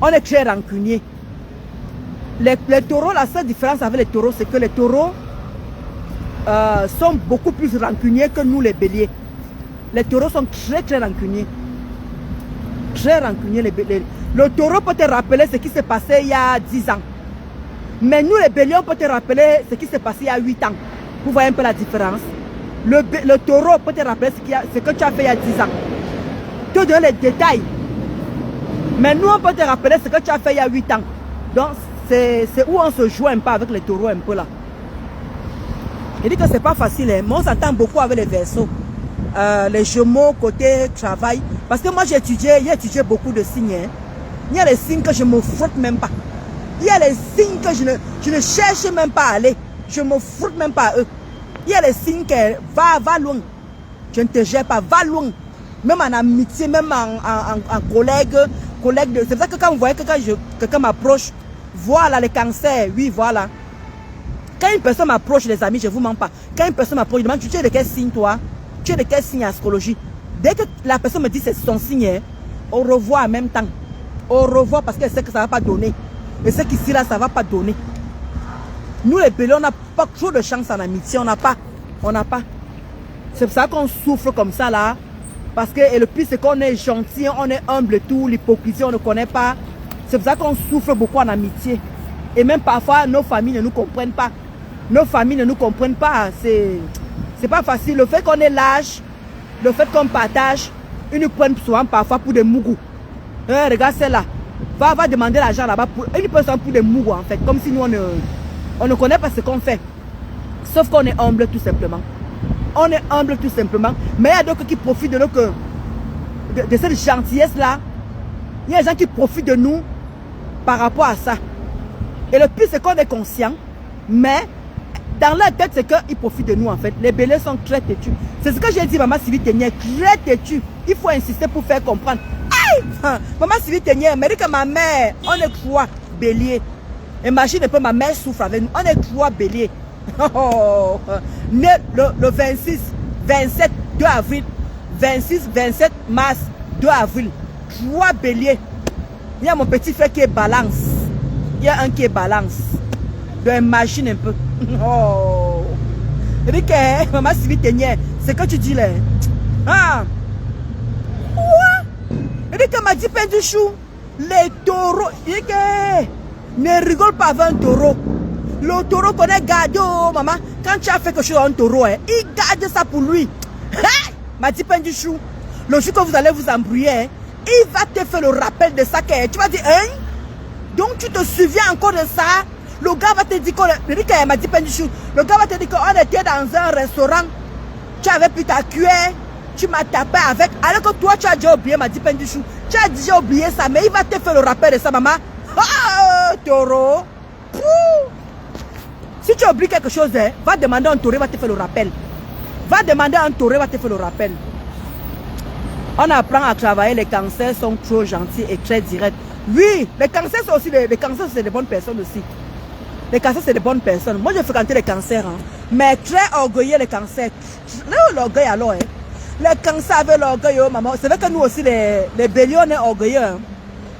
on est très rancuniers. Les Taureaux, la seule différence avec les Taureaux, c'est que les Taureaux sont beaucoup plus rancuniers que nous les Béliers. Les Taureaux sont très très rancuniers. Très rancuniers les Béliers. Le Taureau peut te rappeler ce qui s'est passé il y a 10 ans. Mais nous les Béliers, on peut te rappeler ce qui s'est passé il y a 8 ans. Vous voyez un peu la différence. Le Taureau peut te rappeler ce que tu as fait il y a 10 ans. Te donner les détails. Mais nous, on peut te rappeler ce que tu as fait il y a 8 ans. Donc, c'est où on se joue un peu avec les Taureaux un peu là. Je dis que c'est pas facile, hein, mais on s'entend beaucoup avec les Verseaux. Les Gémeaux, côté travail. Parce que moi, j'ai étudié beaucoup de signes. Hein. Il y a les signes que je ne me frotte même pas. Il y a les signes que je ne cherche même pas à aller. Je ne me frotte même pas à eux. Il y a les signes que va loin. Je ne te gère pas, va loin. Même en amitié, même en collègue. C'est pour ça que quand vous voyez que quand quelqu'un m'approche, voilà les cancers, oui, voilà. Quand une personne m'approche, les amis, je ne vous mens pas. Quand une personne m'approche, je demande, tu es de quel signe toi? Tu es de quel signe astrologie? Dès que la personne me dit c'est son signe, au revoir en même temps. Au revoir parce qu'elle sait que ça ne va pas donner. Et ce qu'ici là, ça ne va pas donner. Nous les Béliers, on n'a pas trop de chance en amitié. On n'a pas. C'est pour ça qu'on souffre comme ça là. Parce que et le pire c'est qu'on est gentil, on est humble et tout. L'hypocrisie, on ne connaît pas. C'est pour ça qu'on souffre beaucoup en amitié. Et même parfois, nos familles ne nous comprennent pas. Nos familles ne nous comprennent pas. C'est pas facile. Le fait qu'on ait l'âge, le fait qu'on partage, ils nous prennent souvent parfois pour des mougous. Regarde celle-là. Va demander l'argent là-bas. Ils prennent souvent pour des mougous en fait. Comme si nous, on ne connaît pas ce qu'on fait. Sauf qu'on est humble tout simplement. On est humble tout simplement. Mais il y a d'autres qui profitent de cette gentillesse-là. Il y a des gens qui profitent de nous par rapport à ça. Et le pire, c'est qu'on est conscient. Mais dans leur tête, c'est qu'ils profitent de nous en fait. Les Béliers sont très têtus. C'est ce que j'ai dit, maman Sylvie Ténière, très têtu. Il faut insister pour faire comprendre. Aïe! Maman Sylvie Ténière, mais dit que ma mère, on est 3 Béliers. Imagine un peu, ma mère souffre avec nous. On est 3 Béliers. Né le 26, 27, 2 avril. 26, 27 mars, 2 avril. 3 Béliers. Il y a mon petit frère qui est balance. Il y a un qui est balance. Donc imagine un peu. Oh. Je dis que maman Sylvie Ténière, c'est que tu dis là. Ah. Quoi? Je dis que m'a dit pain du chou. Les taureaux. Je dis que ne rigole pas avec un taureau. Le taureau connaît garder, oh maman. Quand tu as fait quelque chose à un taureau, hein, il garde ça pour lui. M'a dit pain du chou. Le jour que vous allez vous embrouiller, hein, il va te faire le rappel de ça. Tu vas dire, hein? Donc tu te souviens encore de ça? Le gars va te dire qu'on m'a dit pain du chou. Le gars va te dire qu'on était dans un restaurant. Tu avais pris ta cuillère, tu m'as tapé avec. Alors que toi, tu as déjà oublié ma Dipendichou. Tu as déjà oublié ça, mais il va te faire le rappel de ça, maman. Oh, taureau. Si tu oublies quelque chose, hein, va demander à un taureau, va te faire le rappel. Va demander à un taureau, va te faire le rappel. On apprend à travailler, les cancers sont trop gentils et très directs. Oui, les cancers sont aussi les cancers, c'est des bonnes personnes aussi. Les cancers, c'est des bonnes personnes. Moi, j'ai fréquenté les cancers, hein, mais très orgueilleux, les cancers. L'orgueil alors, hein. Les cancers avec l'orgueil, oh, maman. C'est vrai que nous aussi, les béliers, on est orgueilleux. Hein.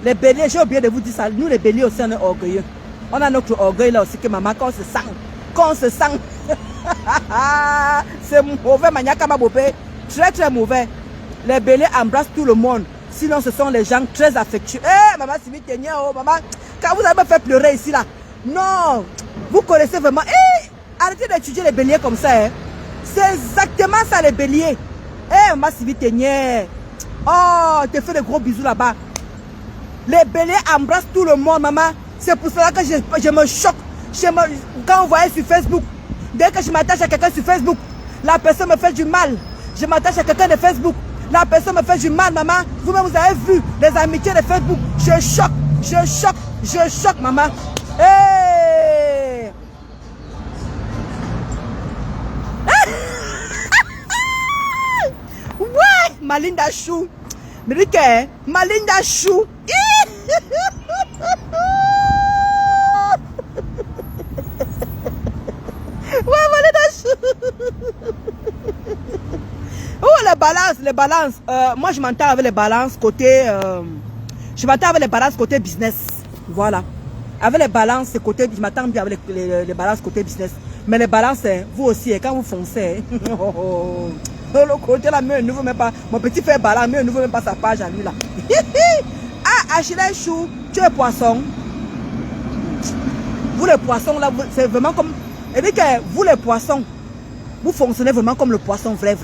Les béliers, j'ai oublié de vous dire ça. Nous, les béliers aussi, on est orgueilleux. On a notre orgueil là aussi, que maman, quand on se sent, c'est mauvais, maniaka bopé. Très, très mauvais. Les béliers embrassent tout le monde. Sinon, ce sont les gens très affectueux. Eh, maman, si vite, oh, maman, quand vous avez fait pleurer ici, là. Non, vous connaissez vraiment. Eh, arrêtez d'étudier les béliers comme ça. Hein. C'est exactement ça, les béliers. Eh, maman, si vite, oh, te fais de gros bisous là-bas. Les béliers embrassent tout le monde, maman. C'est pour cela que je me choque. Quand on voyait sur Facebook, dès que je m'attache à quelqu'un sur Facebook, la personne me fait du mal. Je m'attache à quelqu'un de Facebook. La personne me fait du mal, maman. Vous-même, vous avez vu les amitiés de Facebook. Je choque, maman. Hey! Ouais, Malinda Chou. Mais dis que Malinda Chou. Ouais, Malinda Chou. Oh, les balances. Moi, je m'entends avec les balances côté... je m'entends avec les balances côté business. Voilà. Avec les balances, côté... Je m'attends bien avec les balances côté business. Mais les balances, vous aussi, quand vous foncez... le côté là, mieux ne veut même pas... Mon petit frère balance, mieux ne veut même pas sa page à lui là. Ah, Achille Chou, tu es poisson. Vous les poissons là, c'est vraiment comme... Et dit que vous les poissons, vous fonctionnez vraiment comme le poisson vrai.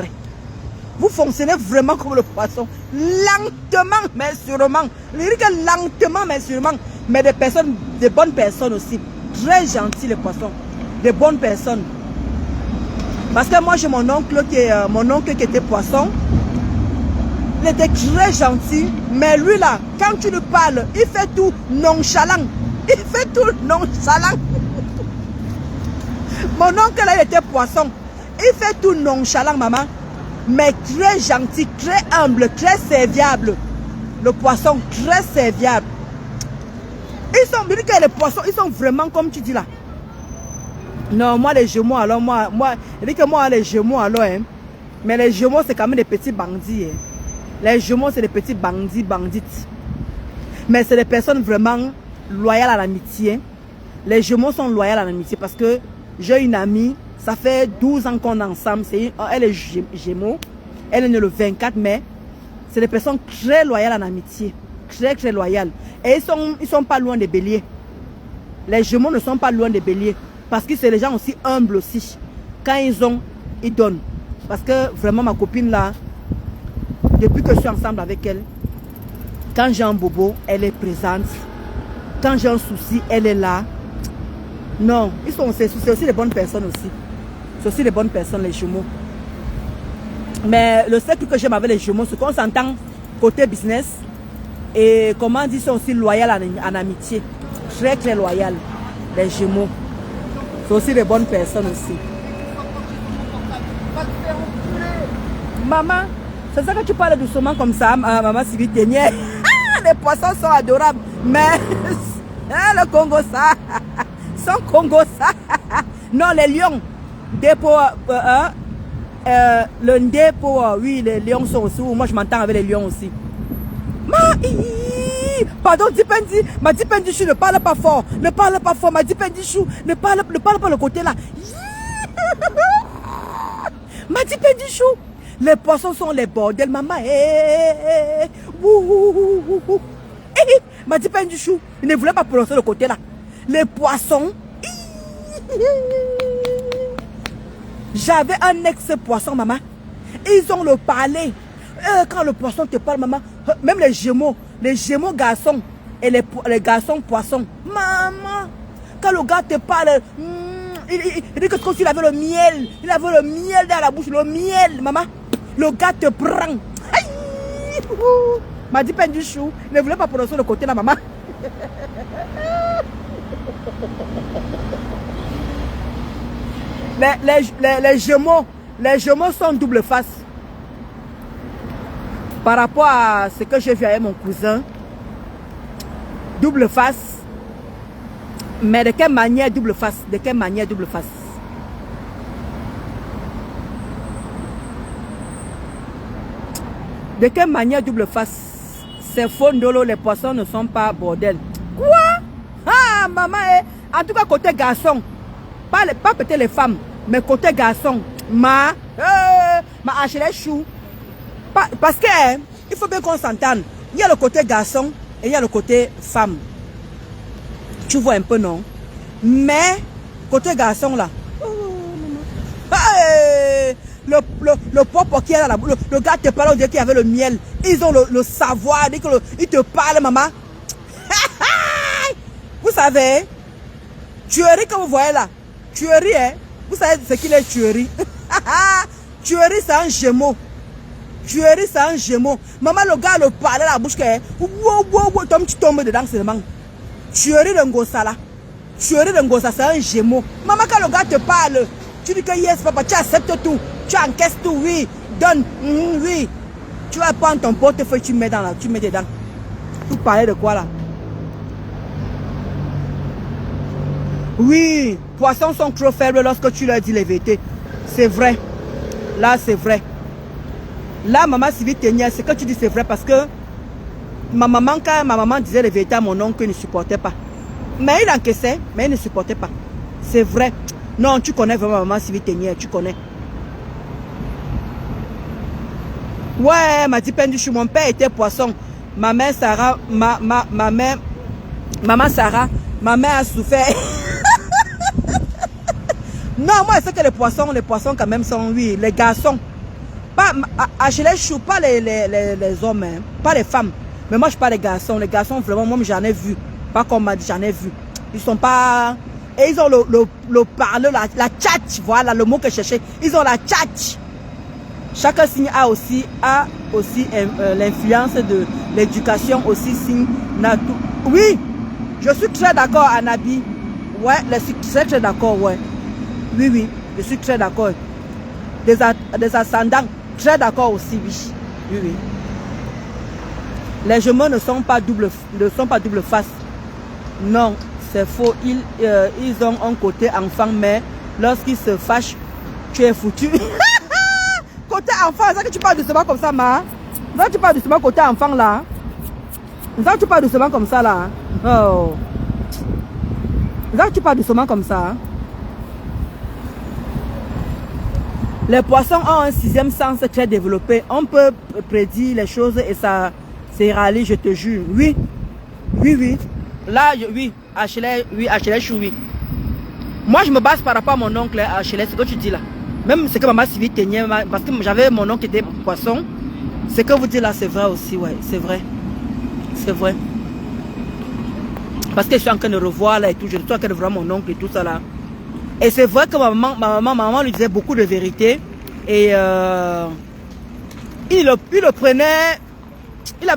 Vous fonctionnez vraiment comme le poisson. Lentement, mais sûrement. Il dit que lentement, mais sûrement. Mais des personnes, des bonnes personnes aussi. Très gentils les poissons. Des bonnes personnes. Parce que moi j'ai mon oncle qui était poisson. Il était très gentil. Mais lui là, quand tu lui parles, il fait tout nonchalant. Il fait tout nonchalant. Mon oncle là, il était poisson. Il fait tout nonchalant, maman. Mais très gentil, très humble, très serviable. Le poisson, très serviable. Les poissons, ils sont vraiment comme tu dis là. Non, moi les Gémeaux, alors il dit que moi les Gémeaux, alors, hein, mais les Gémeaux, c'est quand même des petits bandits. Hein. Les Gémeaux, c'est des petits bandits, bandites. Mais c'est des personnes vraiment loyales à l'amitié. Les Gémeaux sont loyales à l'amitié parce que j'ai une amie, ça fait 12 ans qu'on est ensemble. Elle est Gémeaux, elle est née le 24 mai. C'est des personnes très loyales en amitié. Très, très loyales. Et ils sont pas loin des béliers. Les Gémeaux ne sont pas loin des béliers. Parce que c'est les gens aussi humbles aussi. Quand ils ont, ils donnent. Parce que vraiment ma copine là, depuis que je suis ensemble avec elle, quand j'ai un bobo, elle est présente. Quand j'ai un souci, elle est là. Non, c'est aussi des bonnes personnes aussi. C'est aussi des bonnes personnes les Gémeaux. Mais le seul truc que j'aime avec les Gémeaux, c'est qu'on s'entend côté business. Et comment on dit, ils sont aussi loyaux en amitié. Très très loyaux, les Gémeaux. C'est aussi des bonnes personnes aussi. Maman, c'est ça que tu parles doucement comme ça, maman Sylvie Ténier. Les poissons sont adorables. Mais le Congo ça. Sans Congo ça. Non, les lions. Le ndé pour... oui, les lions sont aussi. Moi, je m'entends avec les lions aussi. Pardon, Dipendi. Ma Dipendi Chou, ne parle pas fort. Ne parle pas fort. Ma Dipendi Chou, ne parle pas le côté là. Ma Dipendi Chou. Les poissons sont les bordels, maman. Ma Dipendi Chou, il ne voulait pas prononcer le côté là. Les poissons. J'avais un ex-poisson, maman. Ils ont le parler. Quand le poisson te parle, maman, même les Gémeaux garçons et les garçons poissons, maman, quand le gars te parle, il dit que comme s'il avait le miel. Il avait le miel dans la bouche. Le miel, maman. Le gars te prend. Aïe! M'a dit peine du chou. Il ne voulait pas prononcer le côté là, maman. Les jumeaux sont double face. Par rapport à ce que j'ai vu avec mon cousin. Double face. Mais de quelle manière double face? De quelle manière double face? De quelle manière double face? C'est faux, Ndolo, les poissons ne sont pas bordel. Quoi? Ah, maman, en tout cas, côté garçon, pas peut-être les femmes, mais côté garçon, ma haché les choux. Parce que, il faut bien qu'on s'entende. Il y a le côté garçon et il y a le côté femme. Tu vois un peu, non? Mais, côté garçon, là, le pop qui est là, le gars te parle, on dirait qu'il y avait le miel. Ils ont le savoir, ils te parlent, maman. Vous savez, tuerie que vous voyez là, tuerie, hein? Vous savez ce qu'il est tuerie? Tuerie, c'est un gémeau. Tuerie, c'est un gémeau. Maman, le gars le parlait la bouche, wow, tu tombes dedans seulement. Tuerie de Ngosa là. Tuerie de Ngosa, c'est un gémeau. Maman, quand le gars te parle, tu dis que yes, papa, tu acceptes tout. Tu encaisses tout, oui. Donne, oui. Tu vas prendre ton portefeuille, tu mets dedans. Vous parlez de quoi là? Oui, poissons sont trop faibles lorsque tu leur dis les vérités. C'est vrai. Là, c'est vrai. Là, maman Sylvie Ténière, ce que tu dis, c'est vrai parce que quand ma maman disait les vérités à mon oncle, il ne supportait pas. Mais il encaissait, mais il ne supportait pas. C'est vrai. Non, tu connais vraiment maman Sylvie Ténière, tu connais. Ouais, m'a dit Penduchu, mon père était poisson. Ma mère Sarah, maman Sarah, ma mère a souffert. Non, moi, je sais que les poissons quand même sont, oui, les garçons. Pas, chez les choux, pas les hommes, hein, pas les femmes. Mais moi, je parle des garçons. Les garçons, vraiment, moi, j'en ai vu. Pas comme m'a dit, j'en ai vu. Ils sont pas... Et ils ont le parler, la tchatch, voilà le mot que je cherchais. Ils ont la tchatch. Chaque signe a aussi l'influence de l'éducation, aussi signe. Oui, je suis très d'accord, Anabi. Ouais, je suis très d'accord, ouais. Oui, je suis très d'accord. Des ascendants, très d'accord aussi, oui. Oui. Les jumeaux ne sont pas double face. Non, c'est faux. Ils ont un côté enfant, mais lorsqu'ils se fâchent, tu es foutu. Côté enfant, c'est que tu parles doucement comme ça, ma. Non, tu parles doucement côté enfant là. Non, tu parles doucement comme ça là. Oh. Non, tu parles doucement comme ça. Les poissons ont un sixième sens très développé. On peut prédire les choses et ça se réalise, je te jure. Oui. Là, oui, HLH, chou, oui. Moi, je me base par rapport à mon oncle HLH, ce que tu dis là. Même ce que maman Sylvie Ténière, parce que j'avais mon oncle qui était poisson. Ce que vous dites là, c'est vrai aussi, ouais, c'est vrai. C'est vrai. Parce que je suis en train de revoir là et tout, je suis en train de voir mon oncle et tout ça là. Et c'est vrai que ma maman lui disait beaucoup de vérité. Et il le prenait. Il a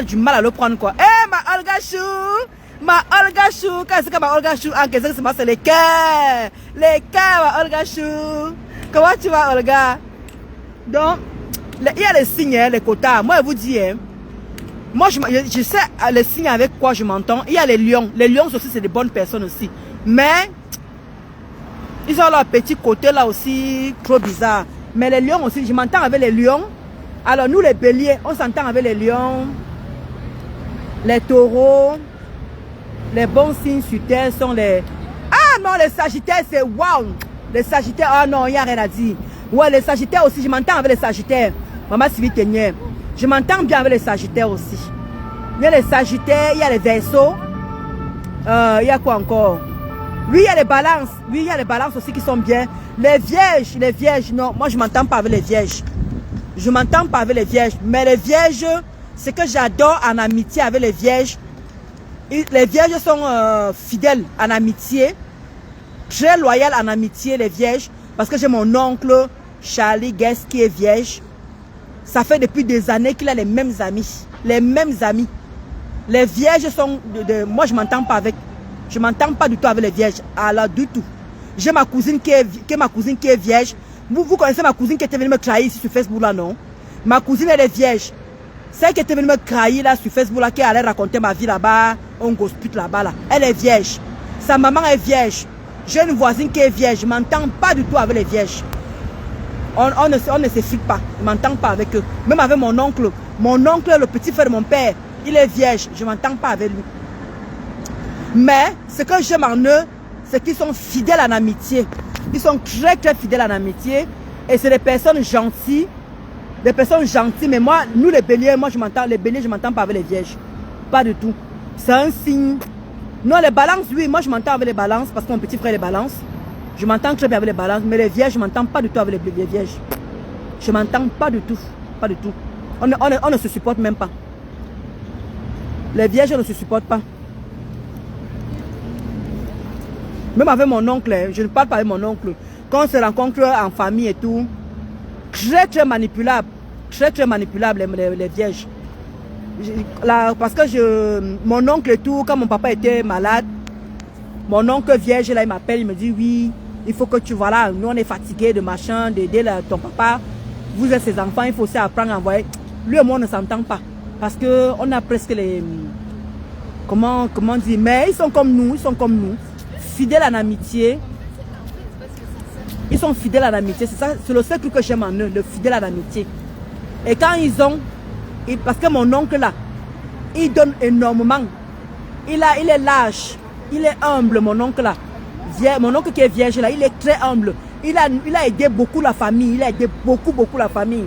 du mal à le prendre quoi. Eh ma Olga Chou, qu'est-ce que ma Olga Chou? En qu'est-ce que c'est les cœurs. Les cœurs, ma Olga Chou. Comment tu vas, Olga? Donc, il y a les signes, les quotas. Moi, je vous dis, moi, je sais les signes avec quoi je m'entends. Il y a les lions. Les lions aussi, c'est des bonnes personnes aussi. Mais, ils ont leur petit côté là aussi, trop bizarre. Mais les lions aussi, je m'entends avec les lions. Alors, nous, les béliers, on s'entend avec les lions. Les taureaux. Les bons signes sur terre sont les... Ah non, les sagittaires, c'est waouh. Les sagittaires, ah non, il n'y a rien à dire. Ouais, les sagittaires aussi, je m'entends avec les sagittaires. Maman Sylvie Ténière. Je m'entends bien avec les sagittaires aussi. Il y a les sagittaires, il y a les verseaux. Il y a quoi encore? Oui, il y a les balances. Oui, il y a les balances aussi qui sont bien. Les vierges, non. Moi, je ne m'entends pas avec les vierges. Je ne m'entends pas avec les vierges. Mais les vierges, ce que j'adore en amitié avec les vierges, les vierges sont fidèles en amitié. très loyales en amitié, les vierges, parce que j'ai mon oncle Charlie Guest qui est vierge. Ça fait depuis des années qu'il a les mêmes amis. Les mêmes amis. Les vierges sont... moi, je ne m'entends pas avec... Je ne m'entends pas du tout avec les vierges. Alors, du tout. J'ai ma cousine qui est vierge. Vous connaissez ma cousine qui était venue me trahir ici sur Facebook là, non? Ma cousine, elle est vierge. Celle qui était venue me trahir là sur Facebook là, qui allait raconter ma vie là-bas, on gospute là-bas là. Elle est vierge. Sa maman est vierge. J'ai une voisine qui est vierge. Je ne m'entends pas du tout avec les vierges. On ne s'effrique pas. Je ne m'entends pas avec eux. Même avec mon oncle. Mon oncle, le petit frère de mon père, il est vierge. Je ne m'entends pas avec lui. Mais ce que j'aime en eux, c'est qu'ils sont fidèles en amitié. Ils sont très très fidèles en amitié. Et c'est des personnes gentilles. Des personnes gentilles. Mais moi, nous les béliers, moi je m'entends. Les béliers, je ne m'entends pas avec les vierges. Pas du tout. C'est un signe. Non, les balances, oui, moi je m'entends avec les balances parce que mon petit frère les balance. Je m'entends très bien avec les balances, mais les vierges, je ne m'entends pas du tout avec les vierges. Je ne m'entends pas du tout. Pas du tout. On ne se supporte même pas. Les vierges, on ne se supporte pas. Même avec mon oncle, je ne parle pas avec mon oncle. Quand on se rencontre en famille et tout, très très manipulable. Très très manipulable les vierges. Parce que mon oncle et tout, quand mon papa était malade, mon oncle vierge, là, il m'appelle, il me dit oui, il faut que tu vois là, nous on est fatigués de machin, d'aider ton papa. Vous êtes ses enfants, il faut aussi apprendre à envoyer. Lui et moi on ne s'entend pas. Parce qu'on a presque les... Comment dire? Mais ils sont comme nous, fidèles en amitié. Ils sont fidèles en amitié, c'est le seul truc que j'aime en eux, le fidèle en amitié. Et quand ils ont... Parce que mon oncle là, il donne énormément. Il est lâche, il est humble, mon oncle là. Mon oncle qui est vierge là, il est très humble. Il a aidé beaucoup la famille, il a aidé beaucoup la famille.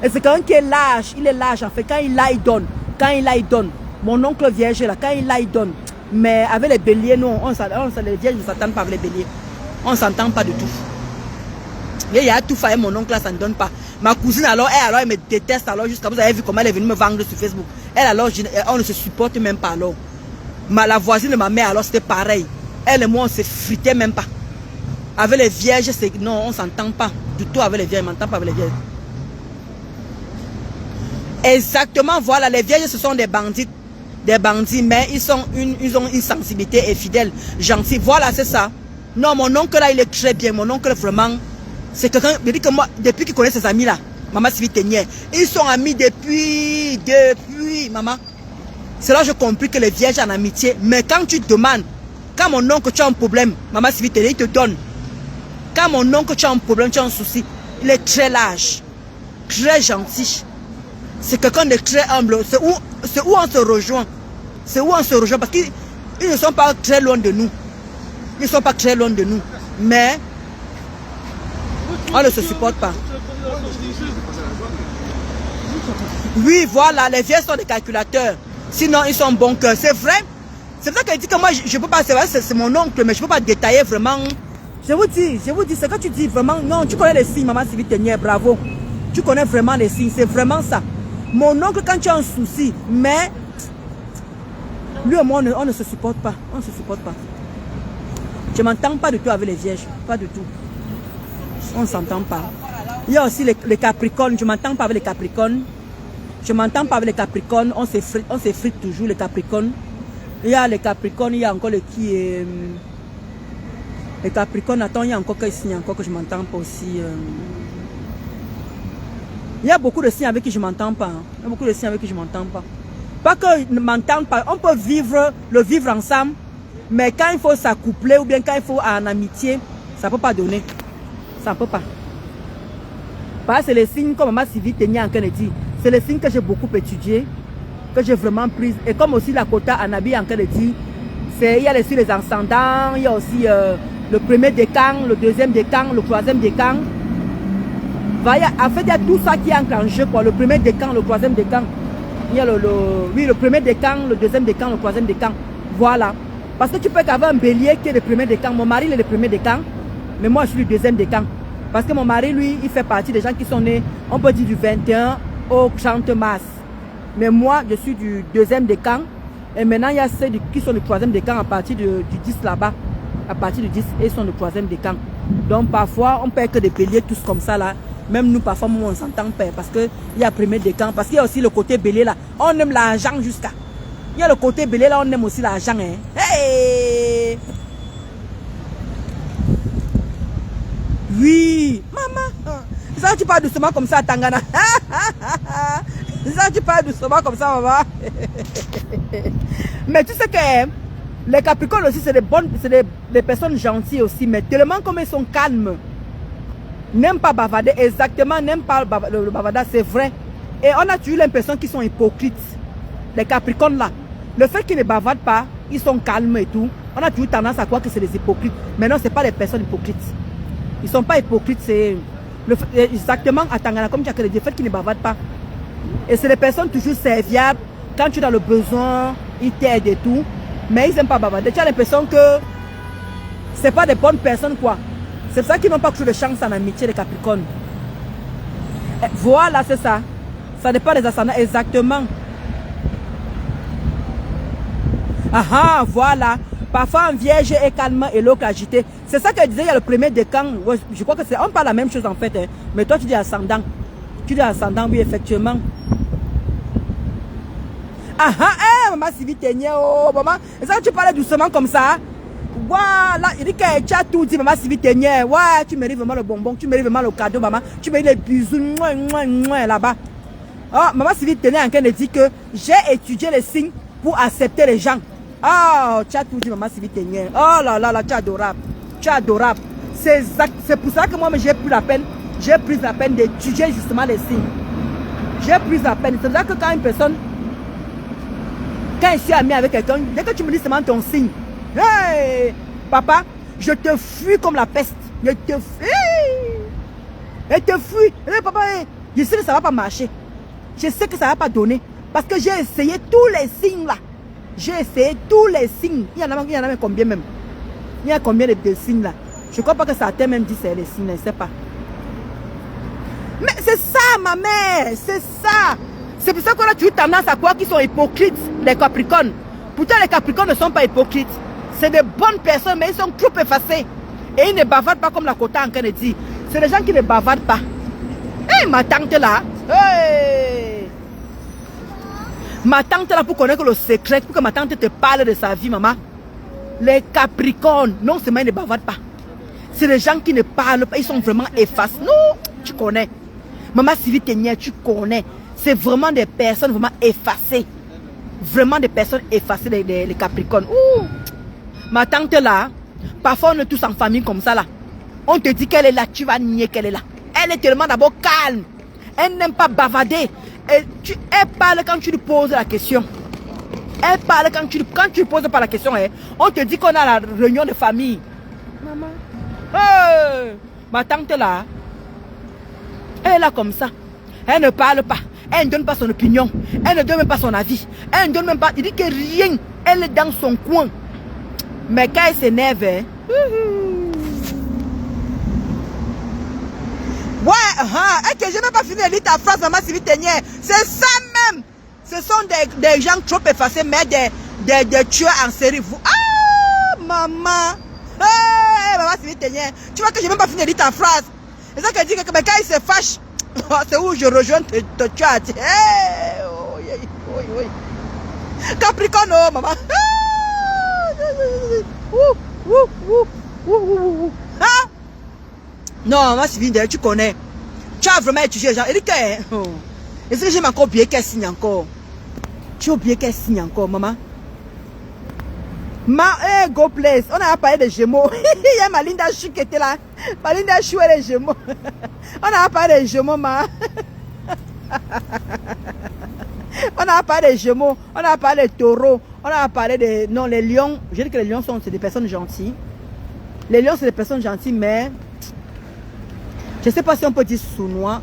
Et c'est quelqu'un qui est lâche, il est lâche en fait. Quand il a, il donne. Quand il a, il donne. Mon oncle vierge là, quand il a, il donne. Mais avec les béliers, non, les vierges ne s'entendent pas avec les béliers. On ne s'entend pas du tout. Il y a tout fait, mon oncle là, ça ne donne pas. Ma cousine alors, elle me déteste alors, jusqu'à vous avez vu comment elle est venue me vendre sur Facebook. Elle alors, on ne se supporte même pas alors. La voisine de ma mère alors, c'était pareil. Elle et moi, on se fritait même pas. Avec les vierges, non, on ne s'entend pas. Du tout avec les vierges, on ne s'entend pas avec les vierges. Exactement, voilà, les vierges, ce sont des bandits. Des bandits, mais ils ont une sensibilité et fidèle, gentils. Voilà, c'est ça. Non, mon oncle là, il est très bien. Mon oncle, vraiment, c'est quelqu'un, je dis que moi, depuis qu'il connaît ses amis là, maman Sylvie Ténière, ils sont amis depuis, maman. C'est là que j'ai compris que les vierges en amitié. Mais quand tu demandes, quand mon oncle, tu as un problème, maman Sylvie Ténière, il te donne. Quand mon oncle, tu as un problème, tu as un souci, il est très large, très gentil. C'est quelqu'un de très humble. C'est où on se rejoint. C'est où on se rejoint parce qu'ils ne sont pas très loin de nous. Ils ne sont pas très loin de nous. Mais on ne se supporte pas. Oui, voilà, les vieux sont des calculateurs. Sinon, ils sont bons cœurs. C'est vrai. C'est vrai qu'elle dit que moi, je ne peux pas, c'est vrai, c'est mon oncle, mais je ne peux pas détailler vraiment. Je vous dis, ce que tu dis vraiment, non, tu connais les signes, maman Sylvie Ténière, bravo. Tu connais vraiment les signes, c'est vraiment ça. Mon oncle, quand tu as un souci, mais lui et moi, on ne se supporte pas. On ne se supporte pas. Je ne m'entends pas du tout avec les vierges. Pas du tout. On ne s'entend pas. Il y a aussi les capricornes. Je ne m'entends pas avec les capricornes. Je ne m'entends pas avec les capricornes. On s'effrite toujours, les capricornes. Il y a les capricornes, il y a encore les qui est... Les capricornes, attends, il y a encore quel signe encore que je ne m'entends pas aussi. Il y a beaucoup de signes avec qui je ne m'entends pas. Il y a beaucoup de signes avec qui je ne m'entends pas. Pas que je ne m'entends pas. On peut vivre ensemble. Mais quand il faut s'accoupler ou bien quand il faut en amitié, ça ne peut pas donner. Ça ne peut pas. Parce que c'est les signes comme Maman Sylvie Ténière en Kennedy. C'est les signes que j'ai beaucoup étudiés. Que j'ai vraiment pris. Et comme aussi la quota Anabi en Kennedy. Il y a aussi les ascendants. Il y a aussi le premier décan, le deuxième décan, le troisième décan. En fait, il y a tout ça qui est enclenché, quoi. Le premier décan, le troisième décan. Il y a le premier décan, le deuxième décan, le troisième décan. Voilà. Parce que tu peux avoir un bélier qui est le premier décan. Mon mari, il est le premier décan. Mais moi, je suis le deuxième décan. Parce que mon mari, lui, il fait partie des gens qui sont nés, on peut dire, du 21 au 30 mars. Mais moi, je suis du deuxième décan. Et maintenant, il y a ceux qui sont du troisième décan à partir du 10 là-bas. à partir du 10 et ils sont le 3e décan. Donc parfois, on perd que des béliers tous comme ça là. Même nous, parfois, on s'entend perdre parce qu'il y a premier décan. Parce qu'il y a aussi le côté bélier là. On aime l'argent jusqu'à. Il y a le côté bélier là, on aime aussi l'argent. Hein. Hey! Oui, maman. Ça, tu parles doucement comme ça à Tangana. Ça, tu parles doucement comme ça, maman. Mais tu sais que les Capricornes aussi, c'est des personnes gentilles aussi. Mais tellement comme ils sont calmes. N'aiment pas bavarder, exactement, n'aiment pas le bavardage, c'est vrai. Et on a toujours l'impression qu'ils sont hypocrites. Les Capricornes là. Le fait qu'ils ne bavardent pas, ils sont calmes et tout. On a toujours tendance à croire que c'est des hypocrites. Mais non, ce n'est pas des personnes hypocrites. Ils ne sont pas hypocrites, c'est exactement à Tangana, comme tu as dit, le fait qu'ils ne bavardent pas. Et c'est des personnes toujours serviables. Quand tu es dans le besoin, ils t'aident et tout. Mais ils n'aiment pas bavarder. Tu as l'impression que ce n'est pas des bonnes personnes, quoi. C'est pour ça qu'ils n'ont pas toujours de chance en amitié, les Capricornes. Et voilà, c'est ça. Ça dépend des ascendants, exactement. Ah ah, voilà. Parfois, un vierge est calme et l'autre agité. C'est ça que disait, il y a le premier décan. Ouais, je crois que c'est, on parle la même chose en fait. Hein. Mais toi, tu dis ascendant. Tu dis ascendant, oui, effectivement. Ah ah, maman Sylvie Ténier, oh, maman. Et ça, tu parlais doucement comme ça. Voilà, il dit que tu as tout dit, maman Sylvie Ténier. Ouais, tu mérites vraiment le bonbon, tu mérites vraiment le cadeau, maman. Tu mérites les bisous, là-bas. Oh, maman Sylvie Ténier en train de dire que j'ai étudié les signes pour accepter les gens. Oh, tu as tout dit, maman Sylvie Ténier. Oh là là là, tu es adorable. Tu es adorable. C'est pour ça que moi, j'ai pris la peine d'étudier justement les signes. J'ai pris la peine. C'est pour ça que quand une personne, quand je suis amie avec quelqu'un, dès que tu me dis seulement ton signe, hey, papa, je te fuis comme la peste. Je te fuis. Je te fuis. Hey, papa, hey, je sais que ça ne va pas marcher. Je sais que ça ne va pas donner. Parce que j'ai essayé tous les signes là. J'ai essayé tous les signes. Il y en a même combien même? Il y a combien de signes là? Je ne crois pas que ça t'a même dit c'est les signes, je ne sais pas. Mais c'est ça, ma mère, c'est ça. C'est pour ça qu'on a toujours tendance à croire qu'ils sont hypocrites, les Capricornes. Pourtant, les Capricornes ne sont pas hypocrites. C'est des bonnes personnes, mais ils sont trop effacés. Et ils ne bavardent pas comme la Kota en train de dire. C'est des gens qui ne bavardent pas. Hé, hey, ma tante là. Hey. Ma tante là, pour connaître le secret, pour que ma tante te parle de sa vie, maman. Les Capricornes, non seulement ils ne bavardent pas. C'est des gens qui ne parlent pas, ils sont vraiment effacés. Non, tu connais. Maman Sylvie Ténier, tu connais. C'est vraiment des personnes vraiment effacées. Vraiment des personnes effacées, les Capricornes. Ouh. Ma tante là, parfois on est tous en famille comme ça là. On te dit qu'elle est là, tu vas nier qu'elle est là. Elle est tellement d'abord calme. Elle n'aime pas bavarder. Elle parle quand tu lui poses la question. Elle parle quand tu lui poses pas la question. Hein, on te dit qu'on a la réunion de famille. Maman. Hey, ma tante là, elle est là comme ça. Elle ne parle pas. Elle ne donne pas son opinion. Elle ne donne même pas son avis. Elle ne donne même pas. Il dit que rien. Elle est dans son coin. Mais quand elle s'énerve, hein, ouais, est-ce que je n'ai pas fini de lire ta phrase, maman Sylvie Ténier? C'est ça même. Ce sont des gens trop effacés, mais des tueurs en série. Ah, maman. Hey, maman Sylvie Ténier. Tu vois que je n'ai même pas fini de lire ta phrase. C'est ça que je dis que quand il se fâche, c'est où je rejoins te tuer. Hey, oh, oui, oui. Capricorne, oh, maman. Hein? Non, maman Sylvie, tu connais. Tu as vraiment étudié les gens. Est-ce que j'ai encore oublié qu'elle signe encore? Tu as oublié qu'elle signe encore, maman? Hey, go place. On a parlé des Gémeaux. Il y a Malinda Chou qui était là. Malinda Chou et les Gémeaux. On a parlé des Gémeaux, maman. On a parlé des Gémeaux. On a parlé des Taureaux. On a parlé des... Non, les lions. Je dis que les lions c'est des personnes gentilles. Les lions, c'est des personnes gentilles, mais... Je ne sais pas si on peut dire sournois.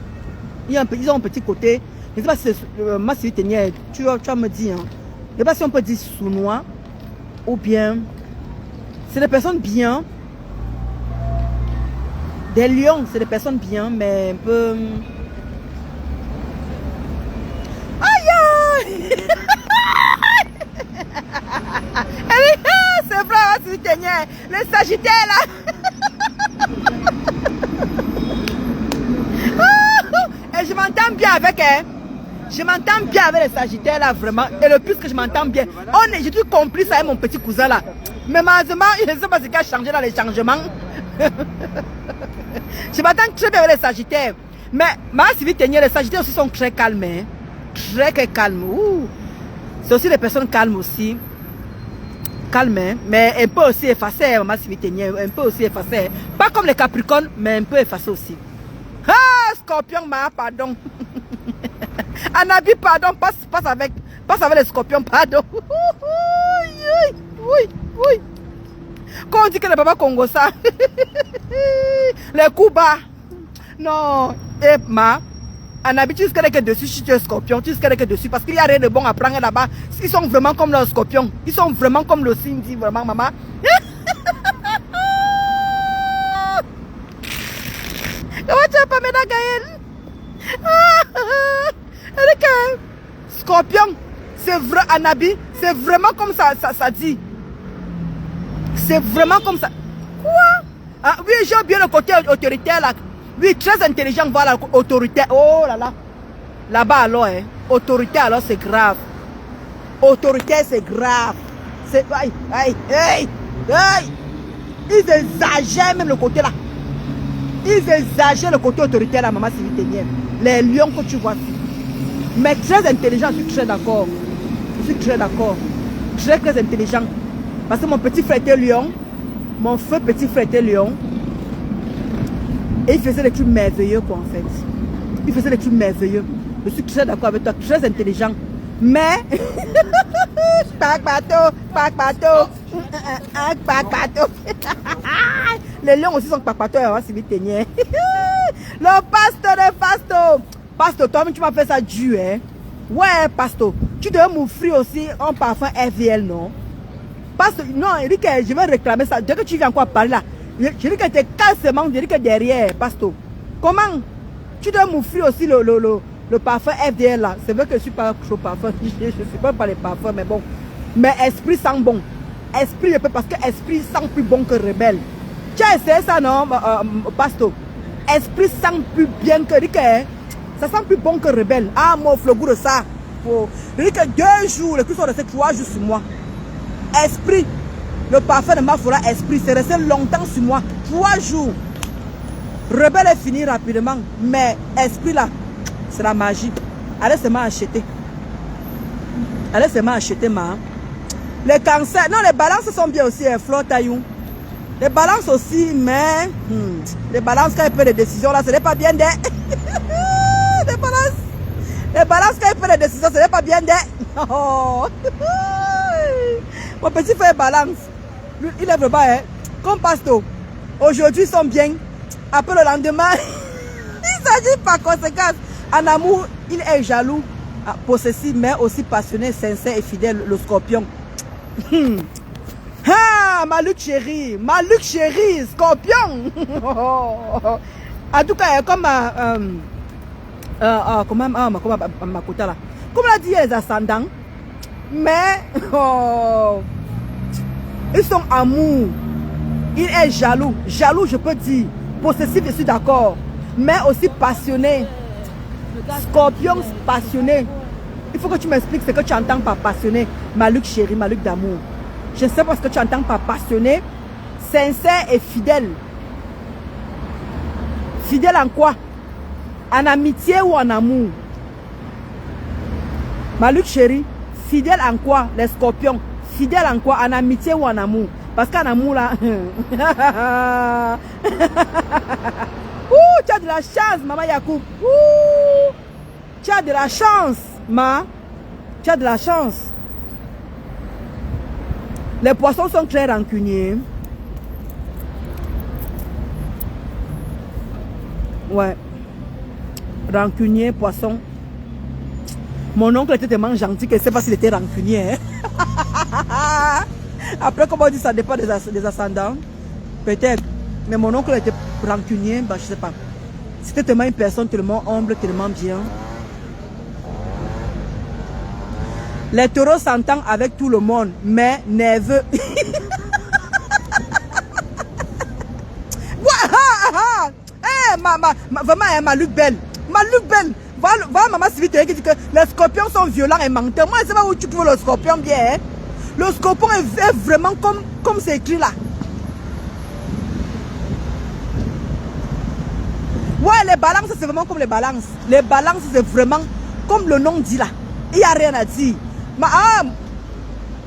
Ils ont un petit côté. Je ne sais pas si c'est... Ma Sylvie Ténier, tu vas me dire. Hein. Je ne sais pas si on peut dire sournois. Ou bien... C'est des personnes bien. Des lions, c'est des personnes bien, mais un peu... Aïe! C'est vrai, Le Sagittaire là. Et je m'entends bien avec elle. Je m'entends bien avec les Sagittaires là, vraiment. Et le plus que je m'entends bien, j'ai tout complice avec mon petit cousin là. Mais malheureusement, il ne sait pas ce qui a changé dans les changements. Je m'attends très bien avec les Sagittaires. Mais les Sagittaires aussi sont très calmes. Hein? Très calmes. C'est aussi des personnes calmes aussi. Calmes, hein? Mais un peu aussi effacées, un peu aussi effacées. Pas comme les Capricornes, mais un peu effacées aussi. Ah, Scorpion, pardon. Anabi, pardon, passe avec les Scorpions, pardon. Oui. Quand on dit que le papa Congo ça, les coups bas. Non, et Anabi, tu sais que dessus, si tu es Scorpion, tu sais que dessus, parce qu'il n'y a rien de bon à prendre là-bas. Ils sont vraiment comme le Scorpion. Ils sont vraiment comme le signe, dit vraiment, maman. Comment tu vas pas mettre Gaël? Scorpion, c'est vrai, Anabi, c'est vraiment comme ça dit. C'est vraiment comme ça. Quoi? Ah, oui, j'ai bien le côté autoritaire là. Oui, très intelligent, voilà, autoritaire. Oh là là. Là-bas alors, hein. Autoritaire alors, c'est grave. Autoritaire, c'est grave. C'est. Aïe. Ils exagèrent même le côté là. Ils exagèrent le côté autoritaire là, maman, c'est vite. Les lions que tu vois. Mais très intelligent, je suis très d'accord. Je suis très d'accord. Très intelligent. Parce que mon petit frère était lion. Mon feu petit frère était lion. Et il faisait des trucs merveilleux quoi en fait. Il faisait des trucs merveilleux. Je suis très d'accord avec toi. Très intelligent. Mais... bateau. Les lions aussi sont papato. C'est vite. Le pasto. Pasto, toi tu m'as fait ça dur, hein? Ouais, Pasto. Tu devais m'offrir aussi un parfum FVL, non? Pasto, non, il dit que je vais réclamer ça. Dès que tu viens encore parler là, je dis que tu es cassement, je dis que derrière, Pasto. Comment? Tu devais m'offrir aussi le parfum FVL là. C'est vrai que je ne suis pas trop parfum. Je ne suis pas les parfums, mais bon. Mais esprit sent bon. Esprit, je peux parce que esprit sent plus bon que rebelle. Tu as essayé ça, non, Pasto? Esprit sent plus bien que ça sent plus bon que rebelle. Ah, moi, le goût de ça. Je dis que 2 jours, les coups sont restés 3 jours sur moi. Esprit. Le parfum de ma fora esprit, c'est resté longtemps sur moi. 3 jours. Rebelle est fini rapidement. Mais esprit là, c'est la magie. Allez seulement acheter. Allez seulement acheter, ma. Les cancers. Non, les balances sont bien aussi, Flore Taillou. Les balances aussi, mais. Les balances, quand ils prennent des décisions là, ce n'est pas bien des. Les balances, quand il prend des décisions, ce n'est pas bien des. Oh. Mon petit frère balance. Lui, il est vraiment, hein. Comme Pasto. Aujourd'hui, ils sont bien. Après le lendemain, il s'agit par conséquence. En amour, il est jaloux, possessif, mais aussi passionné, sincère et fidèle, le Scorpion. Ah, Malouk chérie, Scorpion. En tout cas, comme Makota là. Comme l'a dit les ascendants, mais ils sont amour. Il est jaloux, je peux dire. Possessif, je suis d'accord. Mais aussi passionné. Scorpion passionné. Il faut que tu m'expliques ce que tu entends par passionné. Malouk chérie, Malouk d'amour. Je ne sais pas ce que tu entends par passionné. Sincère et fidèle. Fidèle en quoi? En amitié ou en amour? Malouk chérie, fidèle en quoi? Les Scorpions. Fidèle en quoi? En amitié ou en amour? Parce qu'en amour là... tu as de la chance, maman Yacoub. Tu as de la chance, ma. Tu as de la chance. Les poissons sont très rancuniers. Ouais. Rancunier, poisson. Mon oncle était tellement gentil que je ne sais pas s'il était rancunier. Hein? Après, comment on dit, ça dépend des ascendants. Peut-être. Mais mon oncle était rancunier, bah, je ne sais pas. C'était tellement une personne tellement humble, tellement bien. Les taureaux s'entendent avec tout le monde, mais nerveux. vraiment, ma Luc Belle. Ma Luc Belle. Voilà maman Sylvie qui dit que les scorpions sont violents et menteurs. Moi, je ne sais pas où tu trouves le scorpion bien. Hein? Le scorpion est vraiment comme c'est écrit là. Ouais, les balances, c'est vraiment comme les balances. Les balances, c'est vraiment comme le nom dit là. Il n'y a rien à dire.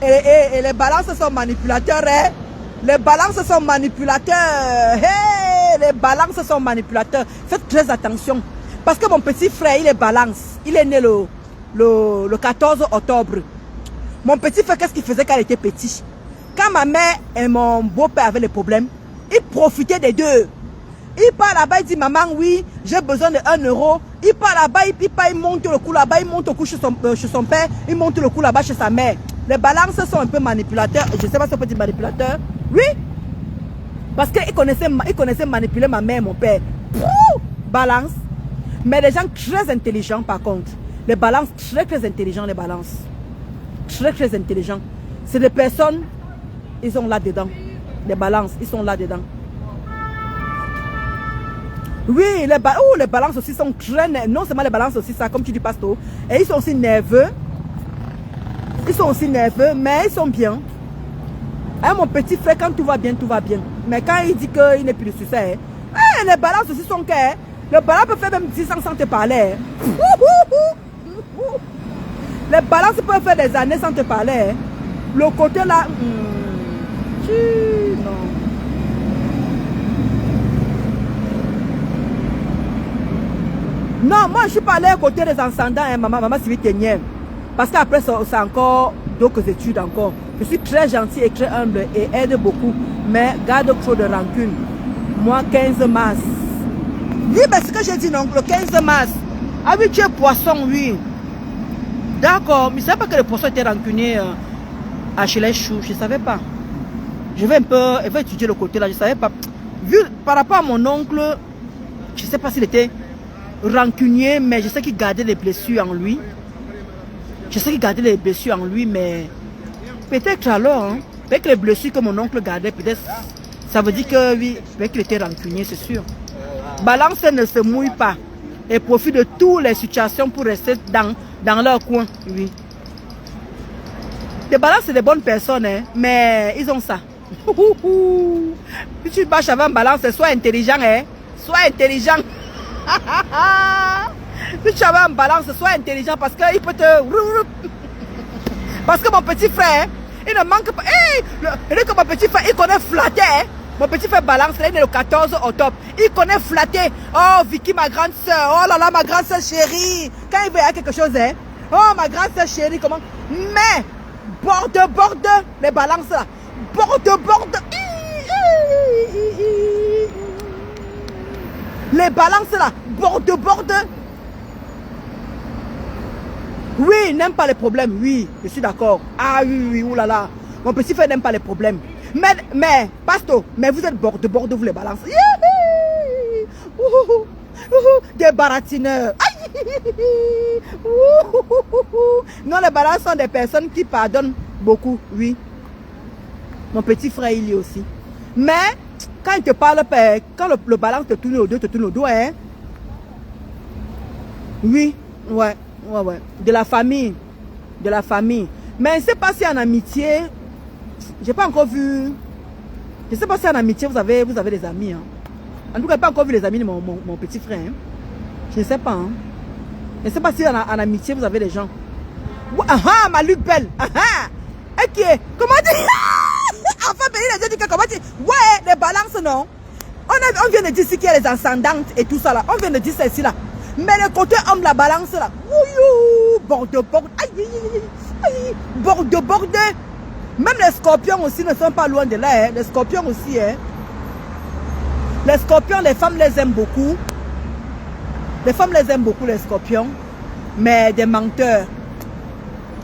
Et les balances sont manipulateurs. Hein? Les balances sont manipulateurs. Hey, les balances sont manipulateurs. Faites très attention. Parce que mon petit frère, il est balance. Il est né le 14 octobre. Mon petit frère, qu'est-ce qu'il faisait quand il était petit? Quand ma mère et mon beau-père avaient des problèmes, il profitait des deux. Il part là-bas, il dit, maman, oui, j'ai besoin de 1 euro. Il part là-bas, il monte le coup là-bas, il monte le coup chez son père, il monte le coup là-bas chez sa mère. Les balances sont un peu manipulateurs. Je ne sais pas si on peut dire manipulateur. Oui. Parce qu'il connaissait manipuler ma mère et mon père. Balance. Mais les gens très intelligents, par contre. Les balances, très intelligents, les balances. Très intelligents. C'est des personnes, ils sont là-dedans. Les balances, ils sont là-dedans. Oui, les balances aussi sont très... Non seulement les balances aussi, ça, comme tu dis, Pasto. Et ils sont aussi nerveux. Ils sont aussi nerveux, mais ils sont bien. Hein, mon petit frère, quand tout va bien, tout va bien. Mais quand il dit qu'il n'est plus de succès, hein, les balances aussi sont clairs. Le balance peut faire même 10 ans sans te parler. Les balances peuvent faire des années sans te parler. Le côté là... non. Non, moi je suis pas allé à côté des ascendants, hein, maman Sylvie Ténière. Parce qu'après c'est encore d'autres études encore. Je suis très gentil et très humble et aide beaucoup. Mais garde trop de rancune. Moi 15 mars. Oui, mais ce que j'ai dit, non, le 15 mars. Ah oui, tu es poisson, oui. D'accord, mais je ne savais pas que le poisson était rancunier à chez les choux. Je ne savais pas. Je vais un peu étudier le côté là, je ne savais pas. Vu par rapport à mon oncle, je ne sais pas s'il était rancunier, mais je sais qu'il gardait les blessures en lui. Je sais qu'il gardait les blessures en lui, mais peut-être alors, hein, avec les blessures que mon oncle gardait, peut-être ça veut dire que oui, qu'il était rancunier, c'est sûr. Balance ne se mouille pas et profite de toutes les situations pour rester dans leur coin. Oui. Les balances, c'est des bonnes personnes, hein, mais ils ont ça. Si tu bâches avant balance, sois intelligent, hein. Sois intelligent. Si tu avais un balance, sois intelligent parce qu'il peut te... Parce que mon petit frère, il ne manque pas... Hey, mon petit frère, il connaît flatter, hein. Mon petit frère balance, il est né le 14 octobre. Il connaît flatter. Oh, Vicky, ma grande soeur. Oh là là, ma grande soeur chérie. Quand il veut y quelque chose, hein. Oh, ma grande soeur chérie, comment. Mais, borde, les balances là. Borde. Les balances là. Borde. Oui, il n'aime pas les problèmes. Oui, je suis d'accord. Ah oui, oulala. Mon petit frère n'aime pas les problèmes. Mais, Pasto, mais vous êtes borde, vous les balances. Des baratineurs. Non, les balances sont des personnes qui pardonnent beaucoup, oui. Mon petit frère, il y est aussi. Mais, quand il te parle, quand le balance te tourne au dos, hein. Oui, ouais. De la famille. Mais je ne sais pas si en amitié... J'ai pas encore vu. Je ne sais pas si en amitié vous avez des amis. Hein. En tout cas, je n'ai pas encore vu les amis de mon petit frère. Hein. Je ne sais pas. Hein. Je ne sais pas si en amitié vous avez des gens. Ah, ma Luc Belle. Ok. Comment dire? Enfin, les dit que comment dire? Ouais, les balances, non. On vient de dire ici qu'il y a les ascendantes et tout ça là. On vient de dire ça ici là. Mais le côté homme, la balance là. Borde. Aïe. Borde. Même les scorpions aussi ne sont pas loin de là. Hein. Les scorpions aussi. Hein. Les scorpions, les femmes les aiment beaucoup. Les femmes les aiment beaucoup, les scorpions. Mais des menteurs.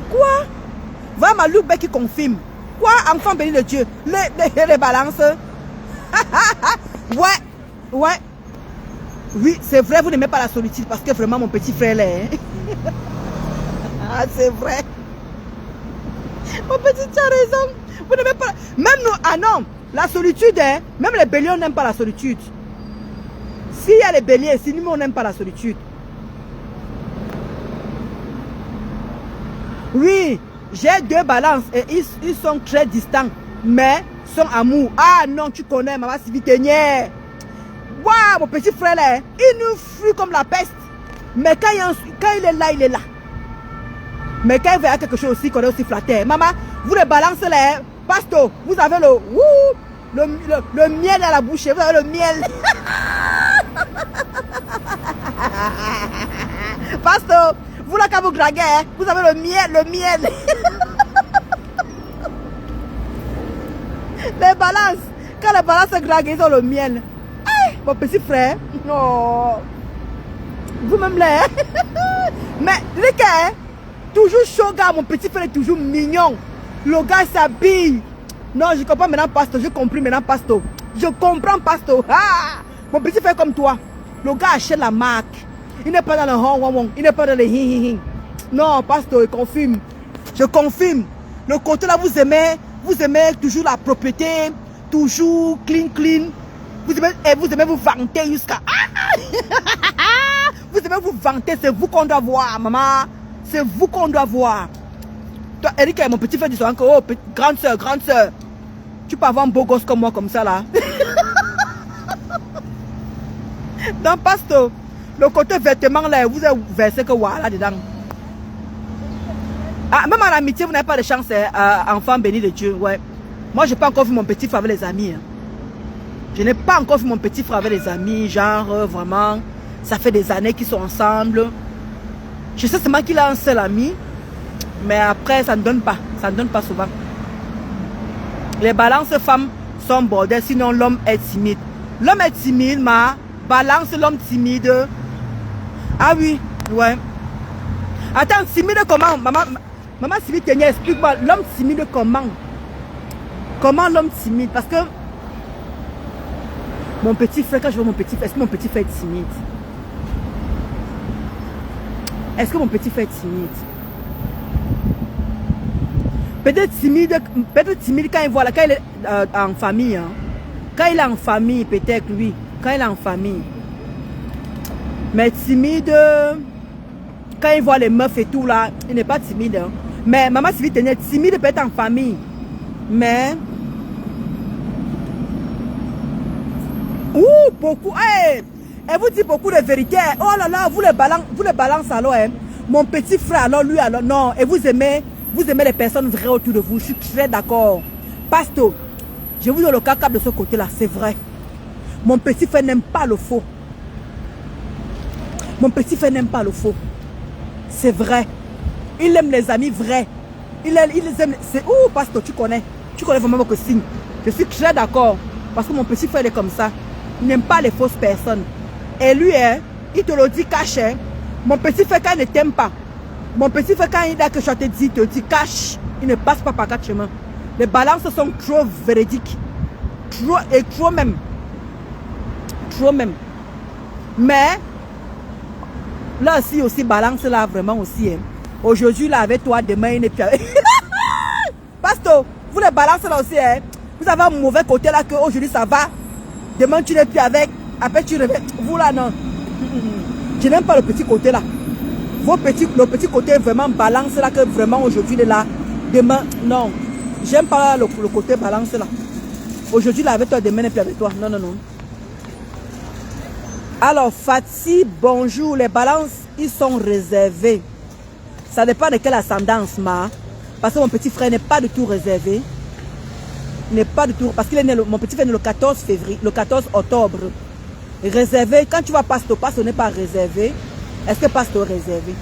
Quoi? Voilà ma Luc qui confirme. Quoi? Enfant béni de Dieu. Les balances. Ouais. Oui, c'est vrai, vous n'aimez pas la solitude parce que vraiment mon petit frère là. Hein. Ah, c'est vrai. Mon petit, tu as raison. Vous n'aimez pas. Même nous, ah non, la solitude, hein, même les bélions n'aiment pas la solitude. S'il y a les béliers, si nous, on n'aime pas la solitude. Oui, j'ai 2 balances et ils sont très distants, mais sont amour. Ah non, tu connais, maman Sivitenière. Waouh, mon petit frère là, il nous fuit comme la peste. Mais quand il est là, il est là. Mais quand il veut quelque chose aussi, qu'on est aussi flatté. Maman, vous les balancez là, Pasto, vous avez le miel à la bouche, vous avez le miel. Pasto, vous là quand vous draguez, vous avez le miel. Les balances, quand les balances draguent, ils ont le miel. Hey, mon petit frère, non. Vous-même là, mais le gars, toujours chaud gars, mon petit frère est toujours mignon. Le gars s'habille. Non, je comprends maintenant Pasto, je comprends maintenant Pasto. Je comprends Pasto. Ah, mon petit frère comme toi, le gars achète la marque. Il n'est pas dans le hong, il n'est pas dans le hi. Non, Pasto, il confirme. Je confirme. Le côté là, vous aimez toujours la propriété, toujours clean. Vous aimez vous vanter jusqu'à... Vous aimez vous vanter, c'est vous qu'on doit voir, maman. C'est vous qu'on doit voir. Toi, Eric, mon petit frère dit souvent que, oh, grande soeur, tu peux avoir un beau gosse comme moi, comme ça, là. Dans Pasto, le côté vêtement, là, vous avez versé que voilà, dedans. Ah, même en amitié, vous n'avez pas de chance, enfant béni de Dieu, ouais. Moi, je n'ai pas encore vu mon petit frère avec les amis. Hein. Je n'ai pas encore vu mon petit frère avec les amis, genre, vraiment, ça fait des années qu'ils sont ensemble. Je sais seulement qu'il a un seul ami, mais après, ça ne donne pas souvent. Les balances femmes sont bordées, sinon l'homme est timide. L'homme est timide, ma balance l'homme timide. Ah oui, ouais. Attends, timide comment? Maman timide, explique-moi, l'homme timide comment? Comment l'homme timide? Parce que mon petit frère, quand je vois mon petit frère, est-ce que mon petit frère est timide? Est-ce que mon petit frère est timide? Peut-être timide quand il voit là, quand il est en famille. Hein. Quand il est en famille, peut-être oui. Quand il est en famille. Mais timide, quand il voit les meufs et tout là, il n'est pas timide. Hein. Mais maman Sylvie tenait timide peut-être en famille. Mais... Ouh, beaucoup. Hey, elle vous dit beaucoup de vérité. Oh là là, vous les balancez alors. Hein. Mon petit frère, alors lui, alors non. Et vous aimez les personnes vraies autour de vous. Je suis très d'accord. Pasto, je vous donne le caca de ce côté-là, c'est vrai. Mon petit frère n'aime pas le faux. Mon petit frère n'aime pas le faux. C'est vrai. Il aime les amis vrais. Il les aime. C'est où, Pasto, tu connais vraiment mon signe. Je suis très d'accord. Parce que mon petit frère est comme ça. Il n'aime pas les fausses personnes. Et lui, hein, il te le dit caché. Mon petit frère, quand il ne t'aime pas, mon petit frère, quand il a quelque chose à te dire, il te dit cache. Il ne passe pas par 4 chemins. Les balances sont trop véridiques. Trop même. Trop même. Mais, là aussi, balance là, vraiment aussi. Hein. Aujourd'hui, là, avec toi, demain, il n'est plus avec. Pasto, vous les balances là aussi, hein. Vous avez un mauvais côté là, que aujourd'hui ça va. Demain, tu n'es plus avec. Après, tu reviens. Vous là, non. Je n'aime pas le petit côté là. Le petit côté vraiment balance là, que vraiment aujourd'hui il est là. Demain, non. J'aime pas le côté balance là. Aujourd'hui, là, avec toi, demain, il n'est plus avec toi. Non, non, non. Alors, Fatih, bonjour. Les balances, ils sont réservés. Ça dépend de quelle ascendance, ma. Parce que mon petit frère n'est pas du tout réservé. N'est pas du tout. Parce qu'il est né, mon petit frère est né le 14 février, le 14 octobre. Réservé. Quand tu vois Pasto n'est pas réservé. Est-ce que Pasto est réservé?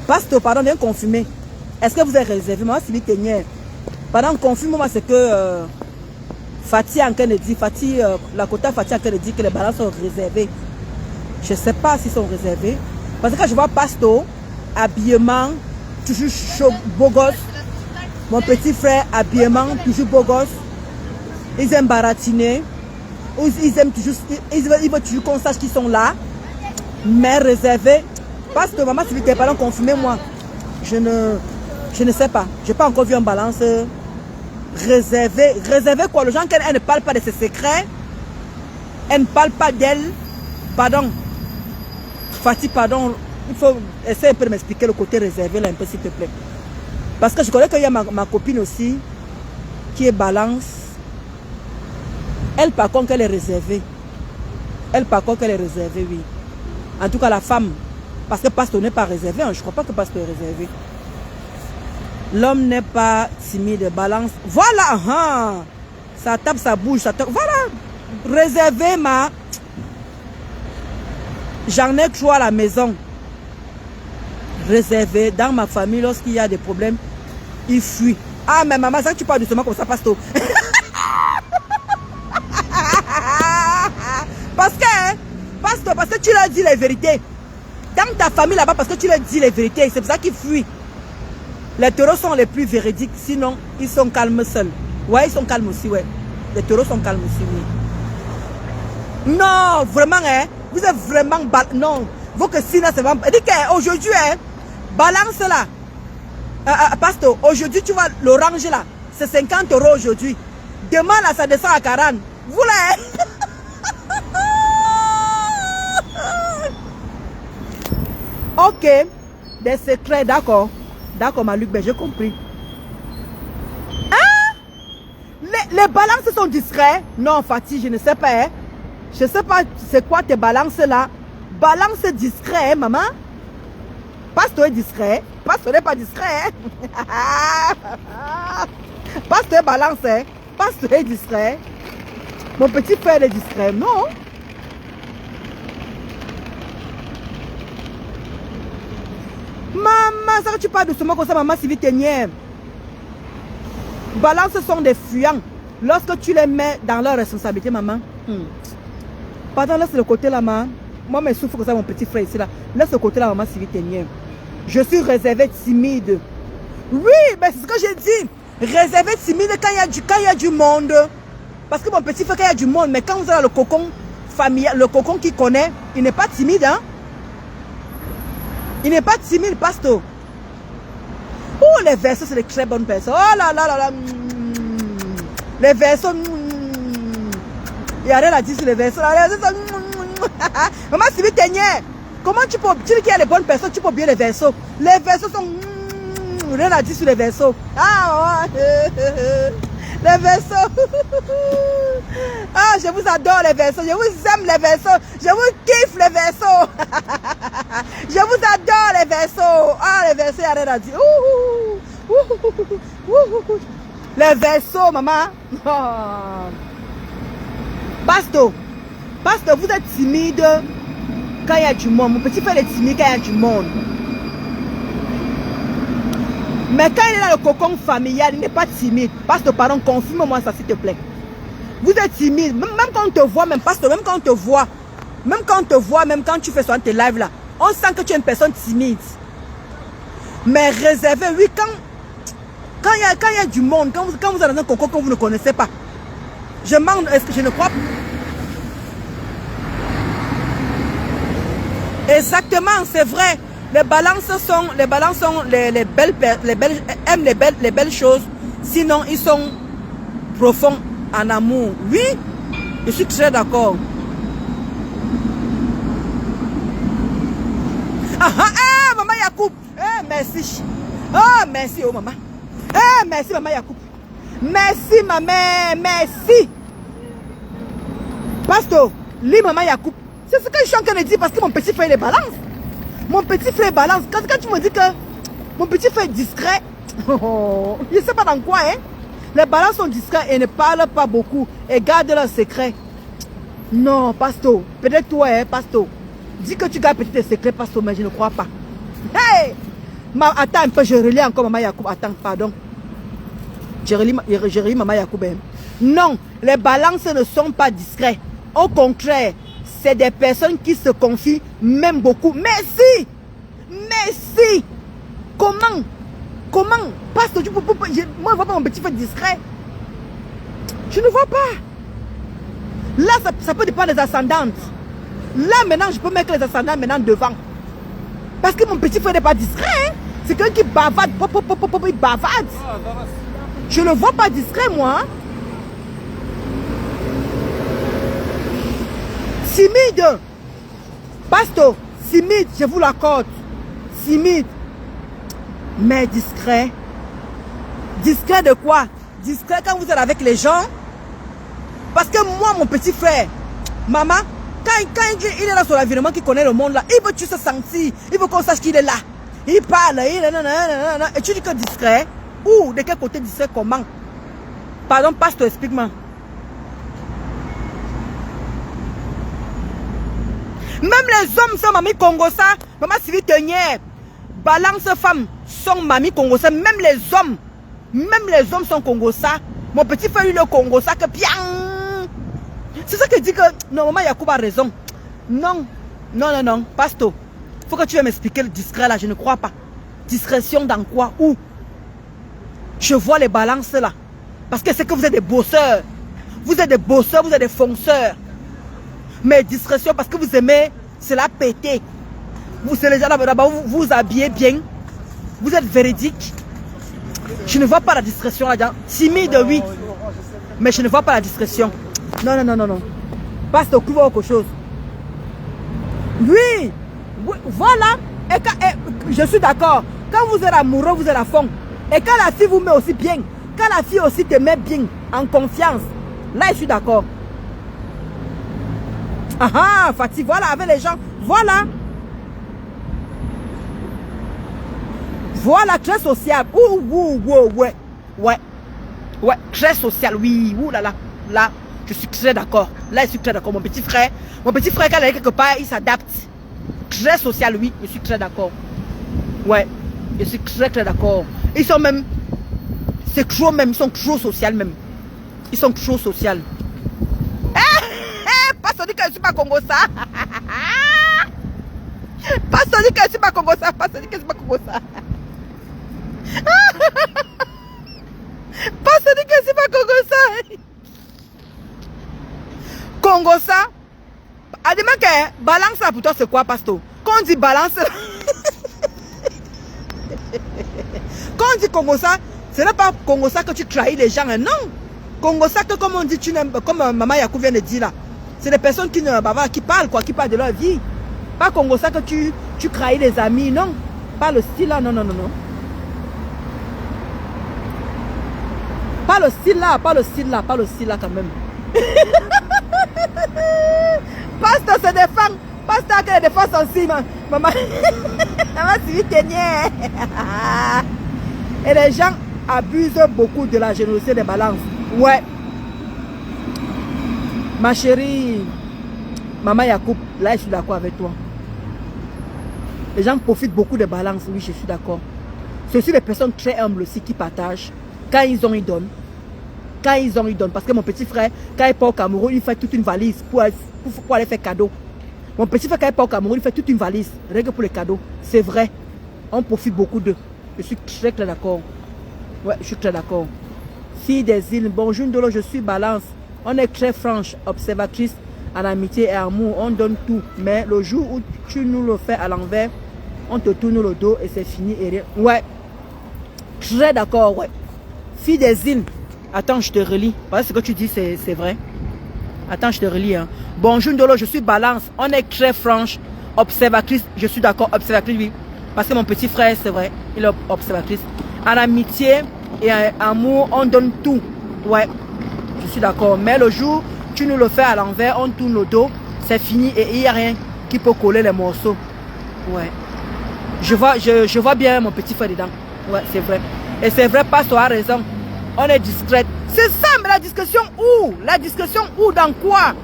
Pasto, pardon, viens confirmer. Est-ce que vous êtes réservé? Moi, c'est l'Iténière. Pardon, confirme-moi ce que Fatih en train de dire. La quota Fatih en train de dire que les balances sont réservées. Je ne sais pas s'ils sont réservés. Parce que quand je vois Pasto, habillement, toujours chaud, beau gosse. Mon petit frère, habillement, toujours beau gosse. Ils aiment baratiner. Ils aiment toujours, ils veulent toujours qu'on sache qu'ils sont là. Mais réservés. Parce que maman, si vous n'êtes pas confirmez-moi. Je ne sais pas. Je n'ai pas encore vu un balance réservé. Réservé quoi? Le gens, elle ne parle pas de ses secrets. Elle ne parle pas d'elle. Pardon. Fatih, pardon. Il faut essayer un peu de m'expliquer le côté réservé là un peu s'il te plaît. Parce que je connais qu'il y a ma copine aussi qui est balance. Elle par contre elle est réservée. Elle par contre elle est réservée, oui. En tout cas la femme. Parce que pasteur n'est pas réservé. Hein. Je ne crois pas que pasteur est réservé. L'homme n'est pas timide. Balance. Voilà. Hein. Ça tape, ça bouge. Ça tape. Voilà. Réservé ma... J'en ai 3 à la maison. Réservé. Dans ma famille, lorsqu'il y a des problèmes, il fuit. Ah, mais maman, ça tu parles doucement comme ça, pasteur. Parce que tu leur dis les vérités. Dans ta famille là-bas, parce que tu leur dis les vérités, c'est pour ça qu'ils fuient. Les taureaux sont les plus véridiques, sinon ils sont calmes seuls. Ouais, ils sont calmes aussi, ouais. Les taureaux sont calmes aussi, oui. Non, vraiment, hein. Vous êtes vraiment... Non, vous que sinon c'est vraiment... Dis qu'aujourd'hui, hein, balance là. Pasteur, aujourd'hui tu vois l'orange là, c'est 50 € aujourd'hui. Demain là, ça descend à 40. Vous là, hein? Ok, des secrets, d'accord. D'accord, ma Luc, ben j'ai compris. Hein? Les balances sont discrets? Non, Fatih, je ne sais pas. Hein? Je ne sais pas c'est quoi tes balances là. Balance discret, hein, maman? Pasteur est discret. Pasteur n'est pas discret. Hein? Pasteur balance. Hein? Pasteur est discret. Mon petit frère est discret. Non. Maman, ça que tu parles doucement comme ça, maman, si vite t'es. Balance sont des fuyants. Lorsque tu les mets dans leur responsabilité, maman. Pardon, laisse le côté là, maman. Moi, je souffre comme ça, mon petit frère ici là. Laisse le côté là, maman, si vite t'es. Je suis réservée, timide. Oui, mais c'est ce que j'ai dit. Réservée, timide quand il y a du monde. Parce que mon petit frère, quand il y a du monde, mais quand vous avez le cocon familial, le cocon qui connaît, il n'est pas timide, hein. Il n'est pas timide, pasteur. Oh, les versos, c'est des très bonnes personnes. Oh là là là là. Les versos. Il n'y a rien à dire sur les versos. Maman, si vite t'es. Comment tu peux dire qu'il y a les bonnes personnes, tu peux bien les versos. Les versos sont... rien à dire sur les versos. Ah, les versos. Ah, je vous adore les versos. Je vous aime les versos. Je vous kiffe les versos. Je vous adore les versos. Ah, les versos, il n'y a rien à dire. Les versos, maman. Oh. Pasteur, vous êtes timide quand il y a du monde. Mon petit frère est timide quand il y a du monde. Mais quand il est dans le cocon familial, il n'est pas timide. Pasteur, pardon, confirme-moi ça, s'il te plaît. Vous êtes timide. Même quand on te voit, même pasteur, même quand on te voit, même quand tu fais sur tes lives là, on sent que tu es une personne timide. Mais réservé, oui, quand il y a du monde, quand vous êtes dans un cocon que vous ne connaissez pas, je demande, est-ce que je ne crois pas? Exactement, c'est vrai. Les balances aiment les belles choses. Sinon, ils sont profonds en amour. Oui, je suis très d'accord. Maman Yacoub. Merci. Oh, merci, oh maman. Merci, maman Yacoub. Merci, maman. Merci. Pasteur, lis maman Yacoub. C'est ce que je suis en train de dire parce que mon petit frère les balance. Mon petit frère balance. Quand tu me dis que mon petit frère est discret, je ne sais pas dans quoi, hein. Les balances sont discrets et ne parlent pas beaucoup et gardent leurs secrets. Non, pasteur. Peut-être toi, hein, pasteur. Dis que tu gardes peut-être tes secrets, pasteur, mais je ne crois pas. Hey! Attends un peu, je relis encore maman Yacoub. Attends, pardon. Je relis maman Yacoub. Hein. Non, les balances ne sont pas discrets. Au contraire, c'est des personnes qui se confient même beaucoup. Merci! Merci! Comment? Pasteur, moi je ne vois pas mon petit frère discret. Je ne vois pas. Là, ça peut dépendre des ascendantes. Là, maintenant, je peux mettre les ascendants maintenant devant. Parce que mon petit frère n'est pas discret. Hein? C'est quelqu'un qui bavarde. Il bavarde. Je ne le vois pas discret, moi. Hein? Timide. Pasteur, timide, je vous l'accorde. Timide. Mais discret. Discret de quoi? Discret quand vous êtes avec les gens. Parce que moi, mon petit frère, maman, quand il est là sur l'environnement, qui connaît le monde là, il veut tu se sentir, il veut qu'on sache qu'il est là. Il parle, et tu dis que discret. Où? De quel côté discret? Comment? Pardon, pasteur, explique-moi. Même les hommes sont mamie Congosa, maman Sylvie Tenière, balance femme, sont mamie Congosa, même les hommes sont Congosa. Mon petit frère, il est Congosa, que bien. C'est ça que dit que, non, maman Yacouba a raison. Non, pasteur, faut que tu viennes m'expliquer le discret là, je ne crois pas. Discrétion dans quoi? Où? Je vois les balances là. Parce que c'est que vous êtes des bosseurs. Vous êtes des bosseurs, vous êtes des fonceurs. Mais discrétion parce que vous aimez cela péter. Vous, c'est les gens là-bas, vous habillez bien. Vous êtes véridique. Je ne vois pas la discrétion là-dedans. Timide, oui. Mais je ne vois pas la discrétion. Non. Passe au couvert autre chose. Oui, voilà. Et je suis d'accord. Quand vous êtes amoureux, vous êtes à fond. Et quand la fille vous met aussi bien, quand la fille aussi te met bien, en confiance, là je suis d'accord. Ah, Fatih, voilà, avec les gens, voilà. Voilà, très social. Ouais, très social, oui, là, je suis très d'accord. Là, je suis très d'accord. Mon petit frère, quand il est quelque part, il s'adapte. Très social, oui, je suis très d'accord. Ouais, je suis très d'accord. Ils sont même, c'est trop même, ils sont trop social même. Ils sont trop social. Pasteur dit que je ne suis pas Congo ça. Pasteur dit que je ne suis pas Congo ça. Pasteur dit que je ne suis pas Congo ça. Pasteur dit que je ne suis pas Congo ça. Congo ça. Ademais que balance là pour toi c'est quoi, pasteur? Quand on dit balance, quand on dit Congo ça, ce n'est pas Congo ça que tu trahis les gens, non. Congo ça que comme on dit, tu n'aimes, comme maman Yakou vient de dire là. C'est des personnes qui parlent quoi, qui parlent de leur vie. Pas Congo ça que tu trahis les amis, non. Pas le style là, non. Pas le style là quand même. Pasteur se défend. Pasteur qui les défend sensible. Maman, Sylvie Tenière. Et les gens abusent beaucoup de la générosité des balances. Ouais. Ma chérie, maman Yacoub, là je suis d'accord avec toi. Les gens profitent beaucoup des balances, oui je suis d'accord. C'est aussi des personnes très humbles aussi qui partagent. Quand ils ont, ils donnent. Quand ils ont, ils donnent. Parce que mon petit frère, quand il part au Cameroun, il fait toute une valise pour aller faire cadeau. Mon petit frère, quand il part au Cameroun, il fait toute une valise. Rien pour les cadeaux. C'est vrai. On profite beaucoup d'eux. Je suis très d'accord. Ouais, je suis très d'accord. Fille des îles, bonjour Ndolo, je suis balance. On est très franche, observatrice, en amitié et amour. On donne tout. Mais le jour où tu nous le fais à l'envers, on te tourne le dos et c'est fini et rien. Ouais. Très d'accord, ouais. Fille des îles. Attends, je te relis. Voilà ce que tu dis, c'est vrai. Attends, je te relis. Hein. Bonjour Ndolo, je suis balance. On est très franche, observatrice. Je suis d'accord, observatrice, oui. Parce que mon petit frère, c'est vrai, il est observatrice. En amitié et en amour, on donne tout. Ouais, je suis d'accord. Mais le jour, tu nous le fais à l'envers, on tourne le dos, c'est fini et il n'y a rien qui peut coller les morceaux. Ouais. Je vois bien mon petit frère dedans. Ouais, c'est vrai. Et c'est vrai, Pasteur a raison. On est discrète. C'est ça, mais la discrétion où? La discrétion où? Dans quoi?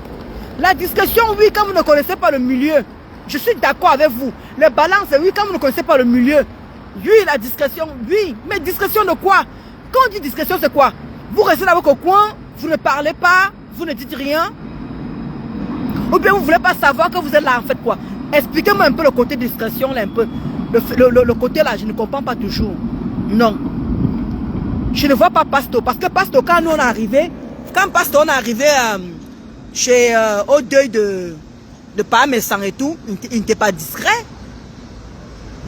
La discrétion, oui, quand vous ne connaissez pas le milieu. Je suis d'accord avec vous. Les balances, oui, quand vous ne connaissez pas le milieu. Oui, la discrétion, oui. Mais discrétion de quoi? Quand on dit discrétion, c'est quoi? Vous restez dans votre coin, vous ne parlez pas, vous ne dites rien. Ou bien vous ne voulez pas savoir que vous êtes là, en fait, quoi? Expliquez-moi un peu le côté discrétion, là, un peu. Le côté là, je ne comprends pas toujours. Non. Je ne vois pas Pasteur. Parce que Pasteur, quand nous on est arrivé, quand Pasteur on est arrivé au deuil de Parmesan et tout, il n'était pas discret.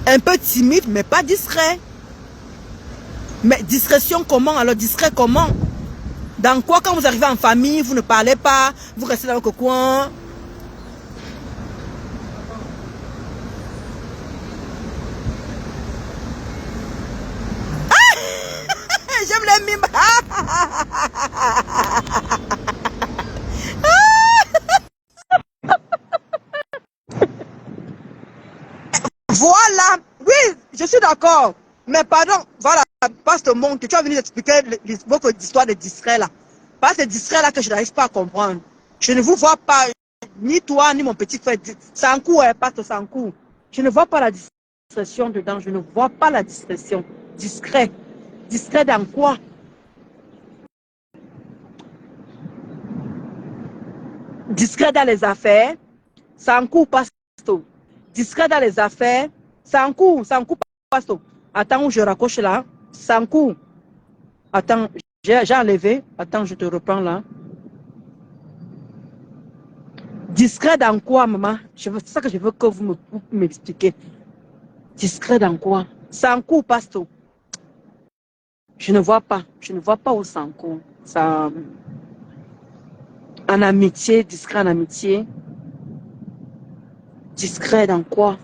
Un peu timide, mais pas discret. Mais discrétion comment? Alors discret comment? Dans quoi? Quand vous arrivez en famille, vous ne parlez pas, vous restez dans votre coin. Voilà, oui, je suis d'accord. Mais pardon, voilà, passe le monde, tu vas venir expliquer votre histoire de distrait là. Pas ces distraits là que je n'arrive pas à comprendre. Je ne vous vois pas, ni toi, ni mon petit frère. C'est un coup, passe c'est un coup. Je ne vois pas la discrétion dedans, je ne vois pas la discrétion. Discret. Discret dans quoi? Discret dans les affaires, c'est un coup, passe. Discret dans les affaires, c'est un coup, passe. Attends où je raccroche là, c'est un coup. Attends, j'ai enlevé. Attends, je te reprends là. Discret dans quoi, maman? C'est ça que je veux que vous m'expliquez. Discret dans quoi? Sans coup, pasto. Je ne vois pas. Je ne vois pas où sans coup. Ça, en amitié, discret en amitié. Discret dans quoi?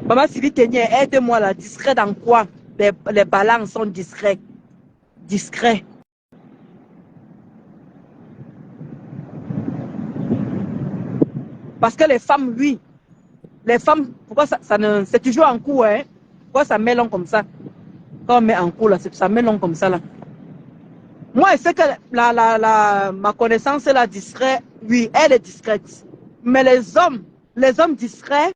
Maman Sylvie Tenier, aide-moi là. Discret dans quoi? Les balances sont discrets. Discret. Parce que les femmes, oui. Les femmes, pourquoi ça ne. C'est toujours en coup, hein? Pourquoi ça met long comme ça? Quand on met en coup là, ça met long comme ça là. Moi, je sais que ma connaissance est la discrète. Oui, elle est discrète. Mais les hommes discrets,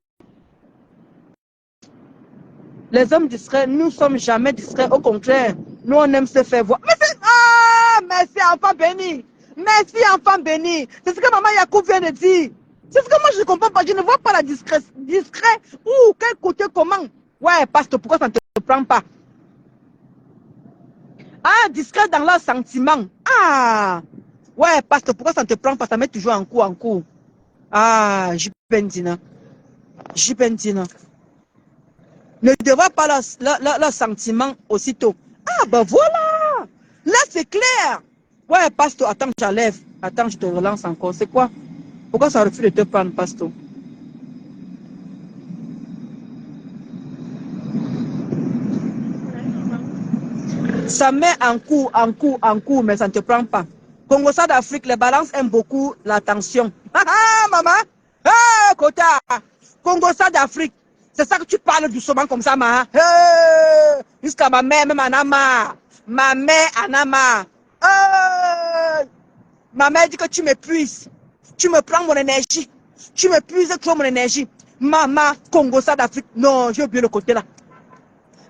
nous ne sommes jamais discrets. Au contraire, nous, on aime se faire voir. Mais c'est... Ah, merci, enfant béni. Merci, enfant béni. C'est ce que maman Yacoub vient de dire. C'est ce que moi, je ne comprends pas. Je ne vois pas la discret. Discret où, quel côté, comment. Ouais, pasteur, pourquoi ça ne te prend pas? Ah, discret dans leurs sentiments. Ah, ouais, pasteur, pourquoi ça ne te prend pas? Ça met toujours en cours, en cours. Ah, Jipendina. Jipendina. Ne dévoile pas leurs sentiments aussitôt. Ah, ben voilà. Là, c'est clair. Ouais, pasteur, attends, j'enlève. Attends, je te relance encore. C'est quoi? Pourquoi ça refuse de te prendre, pasteur? Ça met en cours, mais ça ne te prend pas. Congo South d'Afrique, les balances aiment beaucoup l'attention. Ah, ah, maman. Ah, Kota. Congo South d'Afrique. C'est ça que tu parles doucement comme ça, ma. Hey, jusqu'à ma mère, même en a marre. Ma mère en a marre. Hey, ma mère dit que tu m'épuises. Tu me prends mon énergie. Tu m'épuises trop mon énergie. Maman, Congo South d'Afrique. Non, j'ai oublié le côté là.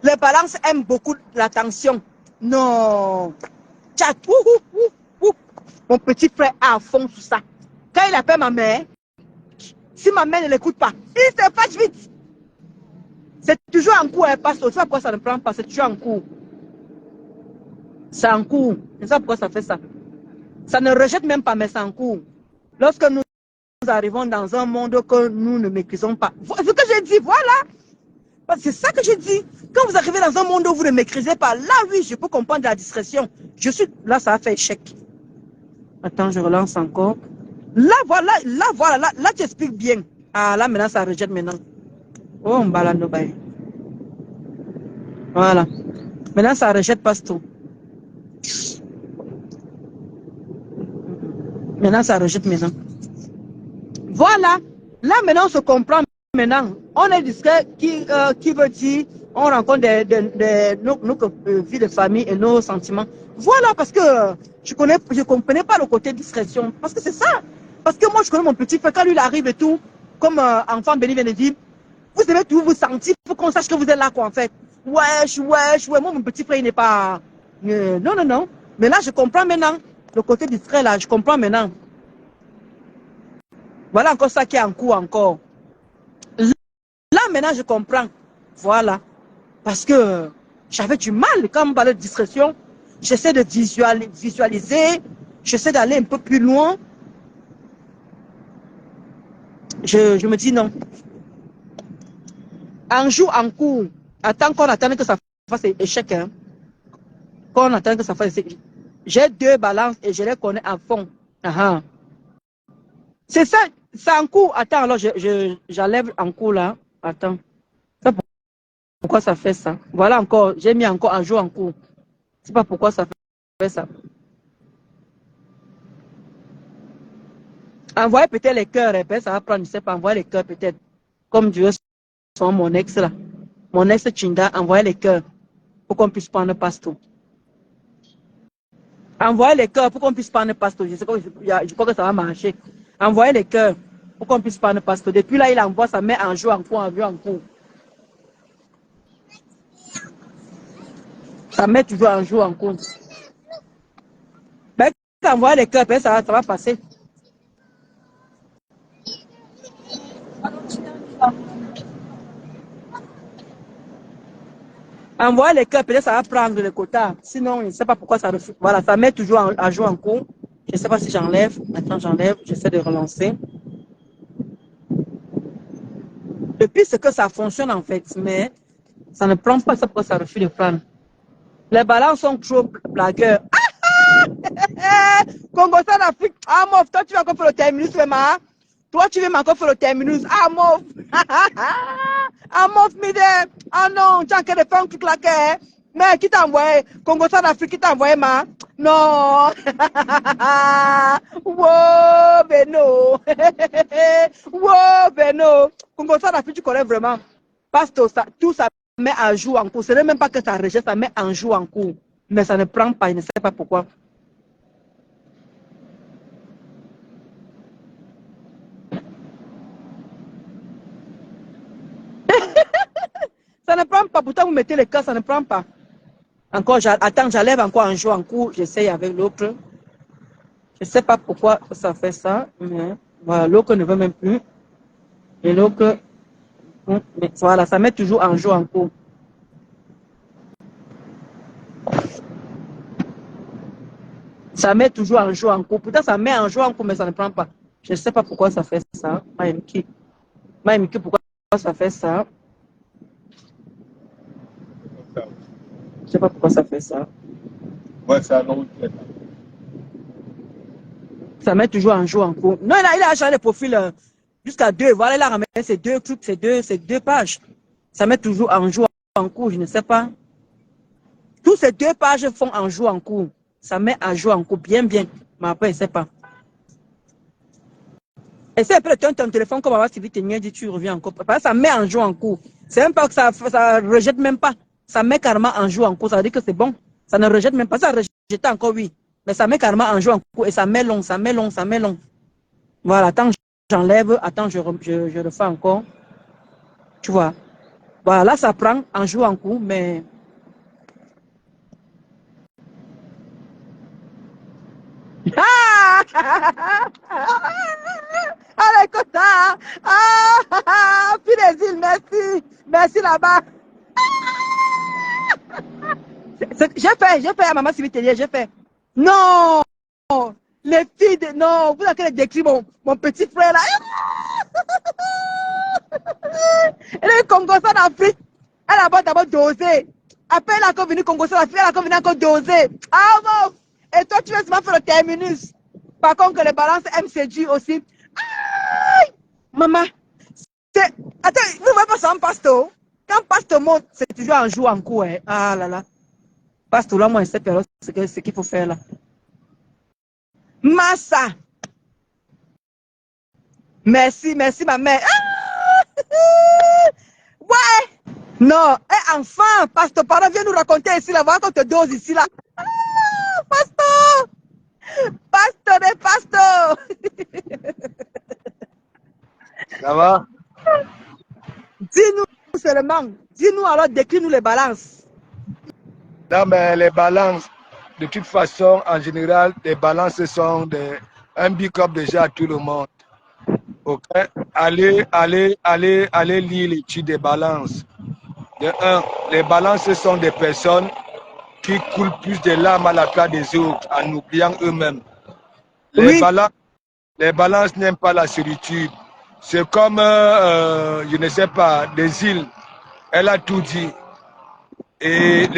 Les balances aiment beaucoup l'attention. Non. Tchat, mon petit frère est à fond sur ça. Quand il appelle ma mère, si ma mère ne l'écoute pas, il se fâche vite. C'est toujours en cours, elle passe. Tu sais pourquoi ça ne prend pas, c'est toujours en cours. C'est en cours. Je sais pourquoi ça fait ça. Ça ne rejette même pas, mais c'est en cours. Lorsque nous arrivons dans un monde que nous ne maîtrisons pas. C'est ce que j'ai dit, voilà. C'est ça que je dis. Quand vous arrivez dans un monde où vous ne maîtrisez pas, là, oui, je peux comprendre la discrétion. Je suis... Là, ça a fait échec. Attends, je relance encore. Là, voilà, là, tu expliques bien. Ah, là, maintenant, ça rejette maintenant. Oh, on balade nos bails. Voilà. Maintenant, ça rejette pas tout. Maintenant, ça rejette maintenant. Voilà. Là, maintenant, on se comprend maintenant. On est discret qui veut dire on rencontre nos vies de famille et nos sentiments. Voilà, parce que je ne comprenais pas le côté discrétion. Parce que c'est ça. Parce que moi, je connais mon petit frère. Quand lui, il arrive et tout, comme enfant béni vient de dire, vous devez tout vous sentir pour qu'on sache que vous êtes là, quoi, en fait. Wesh. Moi, mon petit frère, il n'est pas... non. Mais là, je comprends maintenant. Le côté discret, là, je comprends maintenant. Voilà encore ça qui est en cours encore. Là, maintenant, je comprends. Voilà. Parce que j'avais du mal quand on parlait de discrétion. J'essaie de visualiser. J'essaie d'aller un peu plus loin. Je me dis non. Un jour en cours, attends qu'on attende que ça fasse échec. Hein. Qu'on attende que ça fasse échec. J'ai 2 balances et je les connais à fond. C'est ça, c'est en cours. Attends, alors j'enlève en cours là. Attends. pourquoi ça fait ça. Voilà encore, j'ai mis encore un jour en cours. Je ne sais pas pourquoi ça fait ça. Envoyez peut-être les cœurs, ça va prendre, je ne sais pas, envoyez les cœurs peut-être. Comme Dieu soit mon ex là. Mon ex Chinda, envoyez les cœurs pour qu'on puisse prendre pasto. Envoyez les cœurs pour qu'on puisse prendre pasto. Je crois que ça va marcher. Envoyez les cœurs pour qu'on puisse prendre pasto. Depuis là, il envoie, ça met en jour en cours, en vue en cours. Ça met toujours en jour en cours. Ben, envoyez les cœurs, ben, ça va passer. Envoyez les cœurs, peut-être ça va prendre le quota. Sinon, je ne sais pas pourquoi ça refuse. Voilà, ça met toujours à jour en cours. Je ne sais pas si j'enlève. Maintenant, j'enlève. J'essaie de relancer. Le pire, c'est que ça fonctionne en fait, mais ça ne prend pas ça pourquoi ça refuse de prendre. Les balances sont trop blagueurs. Congo Afrique. Ah, mof, toi, tu vas encore faire le terminus, vraiment. Toi, tu veux encore faire le terminus. Ah, mof. Ah, mof, mide. Ah, non, tu as encore de faire un truc là. Mais qui t'a envoyé? Congo Afrique, qui t'a envoyé, ma? Non. Wow, Beno. Wow, Beno. Congo Afrique, tu connais vraiment. Parce que ça, tout ça met en jour en cours. Ce n'est même pas que ça rejette, ça met en jour en cours. Mais ça ne prend pas, je ne sais pas pourquoi. Ça ne prend pas. Pourtant, vous mettez le cas, ça ne prend pas. Encore, attends, j'enlève encore un jour en cours. J'essaye avec l'autre. Je ne sais pas pourquoi ça fait ça. Mais voilà, l'autre ne veut même plus. Et l'autre, voilà, ça met toujours un jour en cours. Ça met toujours un jour en cours. Pourtant, ça met un jour en cours, mais ça ne prend pas. Je ne sais pas pourquoi ça fait ça. Maïmiki, pourquoi ça fait ça? Je ne sais pas pourquoi ça fait ça. Ouais, ça non. Ça met toujours un jour en cours. Non, il a changé le profil jusqu'à 2. Voilà, il a ramené ces deux trucs, ces deux pages. Ça met toujours un jour en cours, je ne sais pas. Tous ces 2 pages font un jour en cours. Ça met un jour en cours, bien. Mais après, je ne sais pas. Essaye un peu de ton téléphone, comme si vite dit, tu reviens encore. Parce que ça met un jour en cours. C'est même pas que ça rejette même pas. Ça met carrément un jour en cours. Ça veut dire que c'est bon. Ça ne rejette même pas. Ça rejette encore, oui. Mais ça met carrément un jour en cours. Et ça met long. Voilà, attends, j'enlève. Attends, je refais encore. Tu vois. Voilà, là, ça prend un jour en cours, mais... Ah! Allez, Kota! Ah! Puis les îles, merci! Merci là-bas! J'ai fait à Maman Cimetière, j'ai fait. Non! Les filles de... Non, vous avez décrit mon petit frère là. Elle est Congo Afrique. Elle a d'abord dosé. Après, elle a encore venu Congo Afrique, elle a encore venu encore doser. Ah bon! Et toi, tu veux seulement faire le terminus. Par contre, les balances MCG aussi. Aïe! Maman, attends, vous ne voyez pas ça en pasto? Quand pasto monte, c'est toujours un jour en cours. Hein. Ah là là. Pasto, là, moi, je sais pas ce qu'il faut faire là. Massa! Merci, ma mère. Ah! Ouais! Non, et enfin, pasteur, pardon, viens nous raconter ici, là, voilà qu'on te dose ici, là. Ah, pasteur! Pasteur! Ça va? Dis-nous seulement, dis-nous alors, décris-nous les balances. Non, mais les balances, de toute façon, en général, les balances sont un big up déjà à tout le monde. Ok? Allez lire l'étude des balances. De un, les balances sont des personnes qui coulent plus de larmes à la place des autres en oubliant eux-mêmes. Les balances n'aiment pas la solitude. C'est comme, je ne sais pas, des îles. Elle a tout dit. Et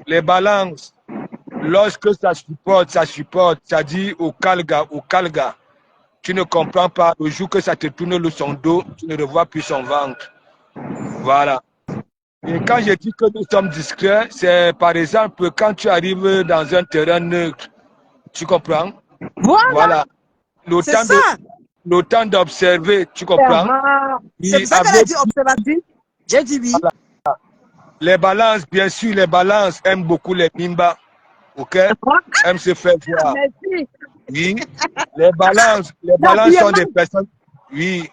les balances, lorsque ça supporte, ça dit au calga. Tu ne comprends pas, le jour que ça te tourne son dos, tu ne revois plus son ventre. Voilà. Et quand je dis que nous sommes discrets, c'est par exemple quand tu arrives dans un terrain neutre, tu comprends? Voilà, Voilà. Le c'est temps ça. de, le temps d'observer, tu comprends? C'est Oui, pour ça qu'elle a avec dit observatrice. J'ai dit oui. les balances, bien sûr, les balances aiment beaucoup les Bimba. OK? Aiment se faire voir. Merci. Oui. Les balances sont des personnes. Oui.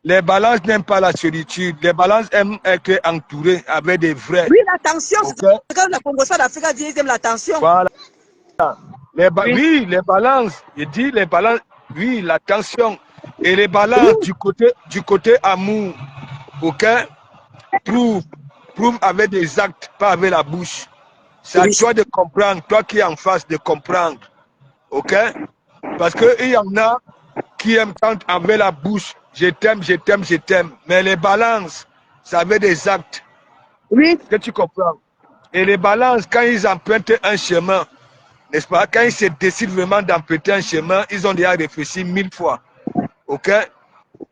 Les balances n'aiment pas la solitude. Les balances aiment être entourées avec des vrais. Oui, l'attention, c'est OK? comme la Congo-Soit d'Afrique a dit, ils aiment l'attention. Voilà. Oui. Oui, les balances. Je dis les balances. Oui, l'attention. Et les balances du côté amour. OK? Prouve. Prouve avec des actes, pas avec la bouche. C'est à Oui. toi de comprendre, toi qui es en face, de comprendre. OK? Parce qu'il y en a qui aiment tant avec la bouche. Je t'aime, je t'aime, je t'aime. Mais les balances, ça avait des actes. Oui. Que tu comprends? Et les balances, quand ils empruntent un chemin, n'est-ce pas? Quand ils se décident vraiment d'emprunter un chemin, ils ont déjà réfléchi 1000 fois. OK?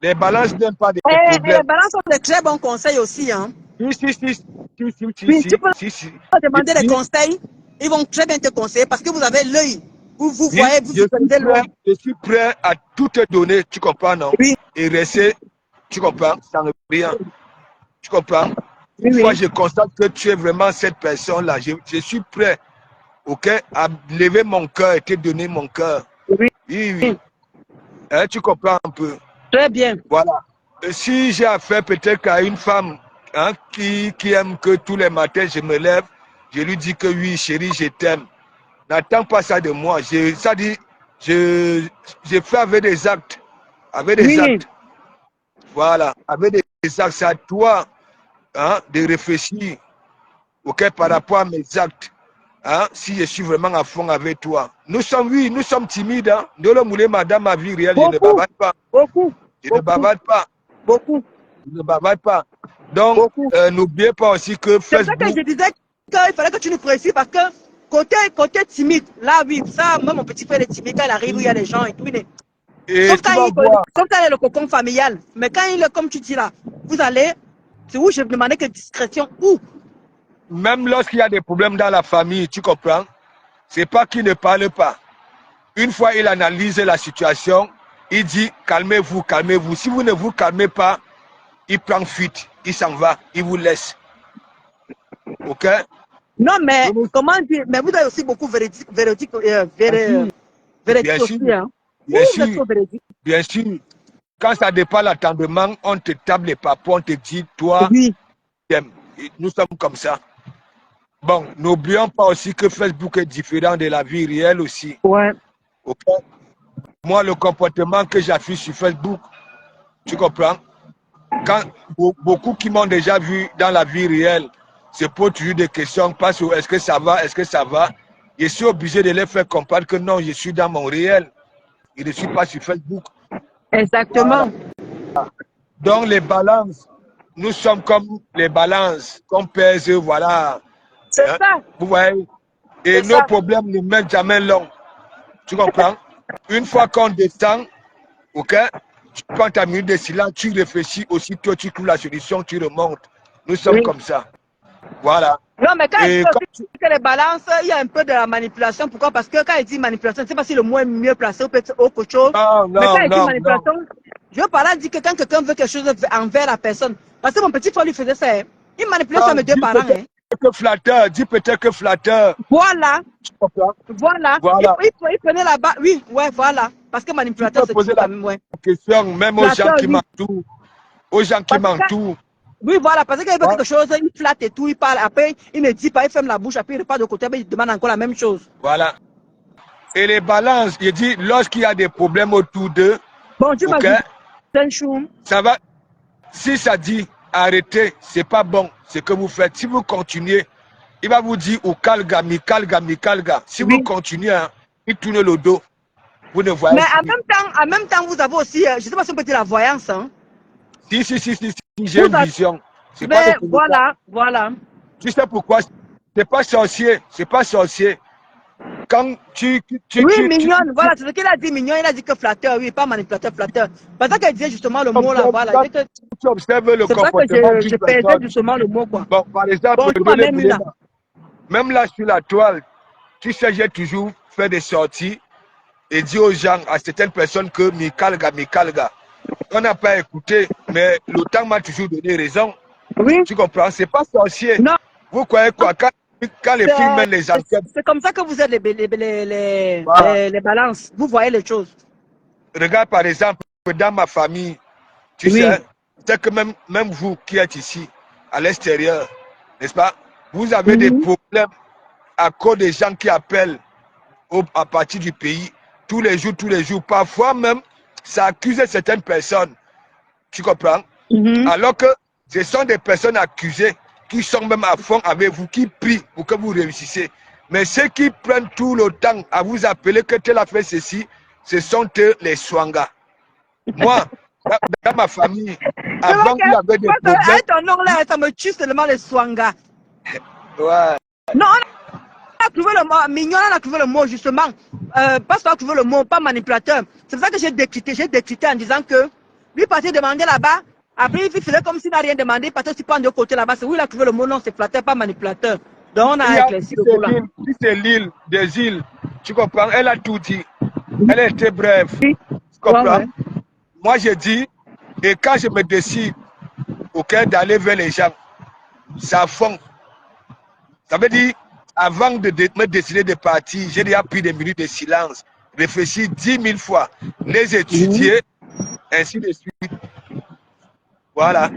Les balances n'aiment pas des Et les problèmes. balances ont de très bons conseils aussi. Hein. Si, si, si, si, si, si, Oui, tu peux si, si. Je demander des dis, conseils. Ils vont très bien te conseiller parce que vous avez l'œil. Vous oui, voyez, vous visualisez loin. je suis prêt à tout te donner, tu comprends, non? Oui, Et rester, tu comprends, sans rien. Tu comprends? oui, Une fois oui. je constate que tu es vraiment cette personne-là, je suis prêt, ok, à lever mon cœur et te donner mon cœur. Oui, Oui, oui. Hein, tu comprends un peu? très bien. Voilà. Et si j'ai affaire peut-être à une femme hein, qui aime que tous les matins je me lève, je lui dis que oui, chérie, je t'aime. N'attends pas ça de moi. Ça dit, je fais avec des actes. Avec des Oui. actes. Voilà. Avec des actes, c'est à toi hein, de réfléchir ok, par rapport à mes actes. Hein, si je suis vraiment à fond avec toi. Nous sommes timides. Hein. Nous le moulé, madame, ma vie réelle, je ne Beaucoup, bavarde pas. beaucoup, Je ne beaucoup, bavarde pas. beaucoup, Je ne bavarde pas. Donc, beaucoup. n'oubliez pas aussi que C'est pour ça que Facebook. je disais qu'il fallait que tu nous précises parce que côté timide, là oui, ça, moi mon petit frère est timide, quand il arrive, il y a des gens et tout. Et Sauf tu quand vas voir, il est le cocon familial. Mais quand il est, comme tu dis là, vous allez, c'est où je me demandais que discrétion, où? même lorsqu'il y a des problèmes dans la famille, tu comprends, c'est pas qu'il ne parle pas. Une fois il analyse la situation, il dit calmez-vous, calmez-vous. Si vous ne vous calmez pas, il prend fuite, il s'en va, il vous laisse. Ok? Non, mais comment dire, mais vous avez aussi beaucoup véridique Bien sûr, aussi, hein. Ouh, bien vous êtes sûr, trop véridique. bien sûr. Quand ça dépend l'attendement, on te tape les papas, on te dit, toi, Oui. t'aimes. Nous sommes comme ça. Bon, n'oublions pas aussi que Facebook est différent de la vie réelle aussi. Ouais. Okay? Moi, le comportement que j'affiche sur Facebook, tu comprends? Quand beaucoup qui m'ont déjà vu dans la vie réelle se posent toujours des questions, pas sur est-ce que ça va, est-ce que ça va. Je suis obligé de les faire comprendre que non, je suis dans mon réel. Je ne suis pas sur Facebook. Voilà. Exactement. Donc les balances, nous sommes comme les balances qu'on pèse, voilà. C'est Hein? ça. Vous voyez? Et C'est nos ça. problèmes ne mènent jamais long. Tu comprends? Une fois qu'on descend, ok? Tu prends ta minute de silence, tu réfléchis aussitôt, tu trouves la solution, tu remontes. Nous sommes Oui. comme ça. Voilà. Non, mais quand il dit Et aussi que les balances, il y a un peu de la manipulation. Pourquoi? Parce que quand il dit manipulation, je ne sais pas si le mot est mieux placé ou peut-être autre chose. non, Mais quand non, il dit non, non. manipulation, je veux par là dire que quand quelqu'un veut quelque chose envers la personne, parce que mon petit frère lui faisait ça, hein. Il manipulait ça Non, mes deux dis parents. peut-être Hein. que flatteur, dis peut-être que flatteur. Voilà, Tu comprends? voilà. Voilà. Il prenait la bas. Oui, ouais, voilà. Parce que Tu manipulateur, peux c'est poser toujours la quand même, ouais. question même aux gens Flatteur, qui oui. m'entourent. Aux gens qui Parce que m'entourent. oui, voilà, parce qu'il veut Voilà. quelque chose, il flatte et tout, il parle, après, il ne dit pas, il ferme la bouche, après, il repart de côté, mais il demande encore la même chose. Voilà. Et les balances, je dis, lorsqu'il y a des problèmes autour d'eux, Bon, Dieu m'a ok, dit, c'est un chou. ça va. Si ça dit arrêtez, c'est pas bon ce que vous faites. Si vous continuez, il va vous dire ou calgami, calgami, calga. Si vous Oui. continuez, hein, il tourne le dos. Vous ne voyez Mais plus. en même temps, vous avez aussi, je ne sais pas si on peut dire la voyance. Hein. Si, j'ai Vous une avez, vision. C'est pas mais que je le vois. voilà, voilà. Tu sais pourquoi? C'est pas sorcier, c'est pas sorcier. quand Oui, mignonne, voilà, c'est ce qu'il a dit, mignon, il a dit que flatteur, oui, pas manipulateur, flatteur. Parce que disait justement le mot là, voilà. tu observes le C'est pour ça que comportement je d'une pesais personne. justement le mot, quoi. Bon, par exemple, Bonjour à même là. même là sur la toile, tu sais, j'ai toujours fait des sorties et dit aux gens, à certaines personnes que Mikalga. On n'a pas écouté, mais le temps m'a toujours donné raison. Oui. Tu comprends? C'est pas sorcier. Non. Vous croyez quoi? Quand les filles mènent les enquêtes. C'est comme ça que vous êtes les balances. Vous voyez les choses. Regarde par exemple, dans ma famille, tu sais, c'est que même vous qui êtes ici, à l'extérieur, n'est-ce pas? Vous avez des problèmes à cause des gens qui appellent à partir du pays tous les jours. Parfois même, ça accuse certaines personnes. Tu comprends? Alors que ce sont des personnes accusées qui sont même à fond avec vous, qui prient pour que vous réussissiez. Mais ceux qui prennent tout le temps à vous appeler que tel a fait ceci, ce sont eux les Swanga. Moi, dans ma famille, avant qu'il y avait des problèmes... Ton nom là, ça me tue seulement les Swanga. Ouais. Non, on a trouvé le mot, mignon, on a trouvé le mot justement. Parce qu'on a trouvé le mot, pas manipulateur. C'est pour ça que j'ai décrypté en disant que lui partait demander là-bas. Après, il faisait comme s'il n'a rien demandé, parce que tu prends de côté là-bas. C'est où il a trouvé le mot, non, c'est flatteur, pas manipulateur. Donc on a éclairci le coup là. C'est l'île des îles, tu comprends? Elle a tout dit. Elle était brève. Tu comprends? Ouais. Moi, j'ai dit, et quand je me décide d'aller vers les gens, ça fond. Ça veut dire, avant de me décider de partir, j'ai déjà pris des minutes de silence, réfléchi 10 000 fois, les étudier, ainsi de suite. Voilà.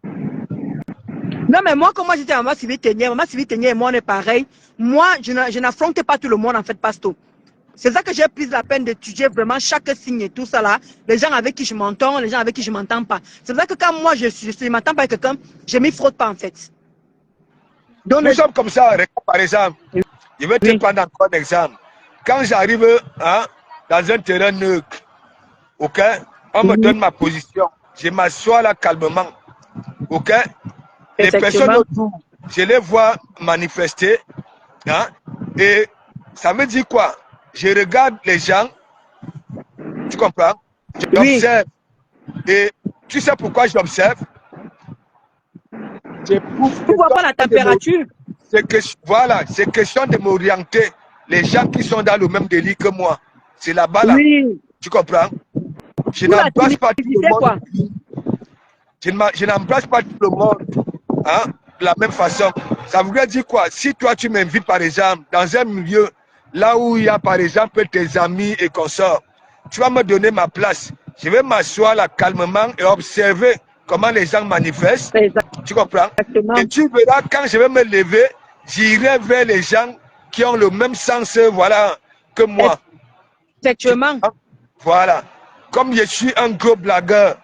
Non, mais moi, comme moi j'étais Maman Sylvie Ténière et moi, on est pareil. Moi, je n'affrontais pas tout le monde, en fait, Pasto. C'est ça que j'ai pris la peine d'étudier vraiment chaque signe et tout ça là. Les gens avec qui je m'entends, les gens avec qui je m'entends pas. C'est pour ça que quand moi, je m'entends pas avec quelqu'un, je m'y frotte pas, en fait. Donc, nous sommes comme ça, par exemple. Je vais te prendre encore un exemple. Quand j'arrive dans un terrain neutre, ok, on me donne ma position. Je m'assois là calmement. Ok? Les personnes autour, je les vois manifester. Et ça veut dire quoi? Je regarde les gens. Tu comprends? J'observe. Et tu sais pourquoi j'observe? Pourquoi pas la température? Voilà, c'est question de m'orienter. Les gens qui sont dans le même délit que moi, c'est là-bas là. Oui. Tu comprends? Je n'embrasse pas tout le monde. Je n'embrasse pas tout le monde de la même façon. Ça voudrait dire quoi? Si toi tu m'invites par exemple dans un milieu là où il y a par exemple tes amis et consorts, tu vas me donner ma place. Je vais m'asseoir là calmement et observer comment les gens manifestent. Tu comprends? Et tu verras quand je vais me lever, j'irai vers les gens qui ont le même sens voilà, que moi. Effectivement. Voilà. Comme je suis un gros blagueur,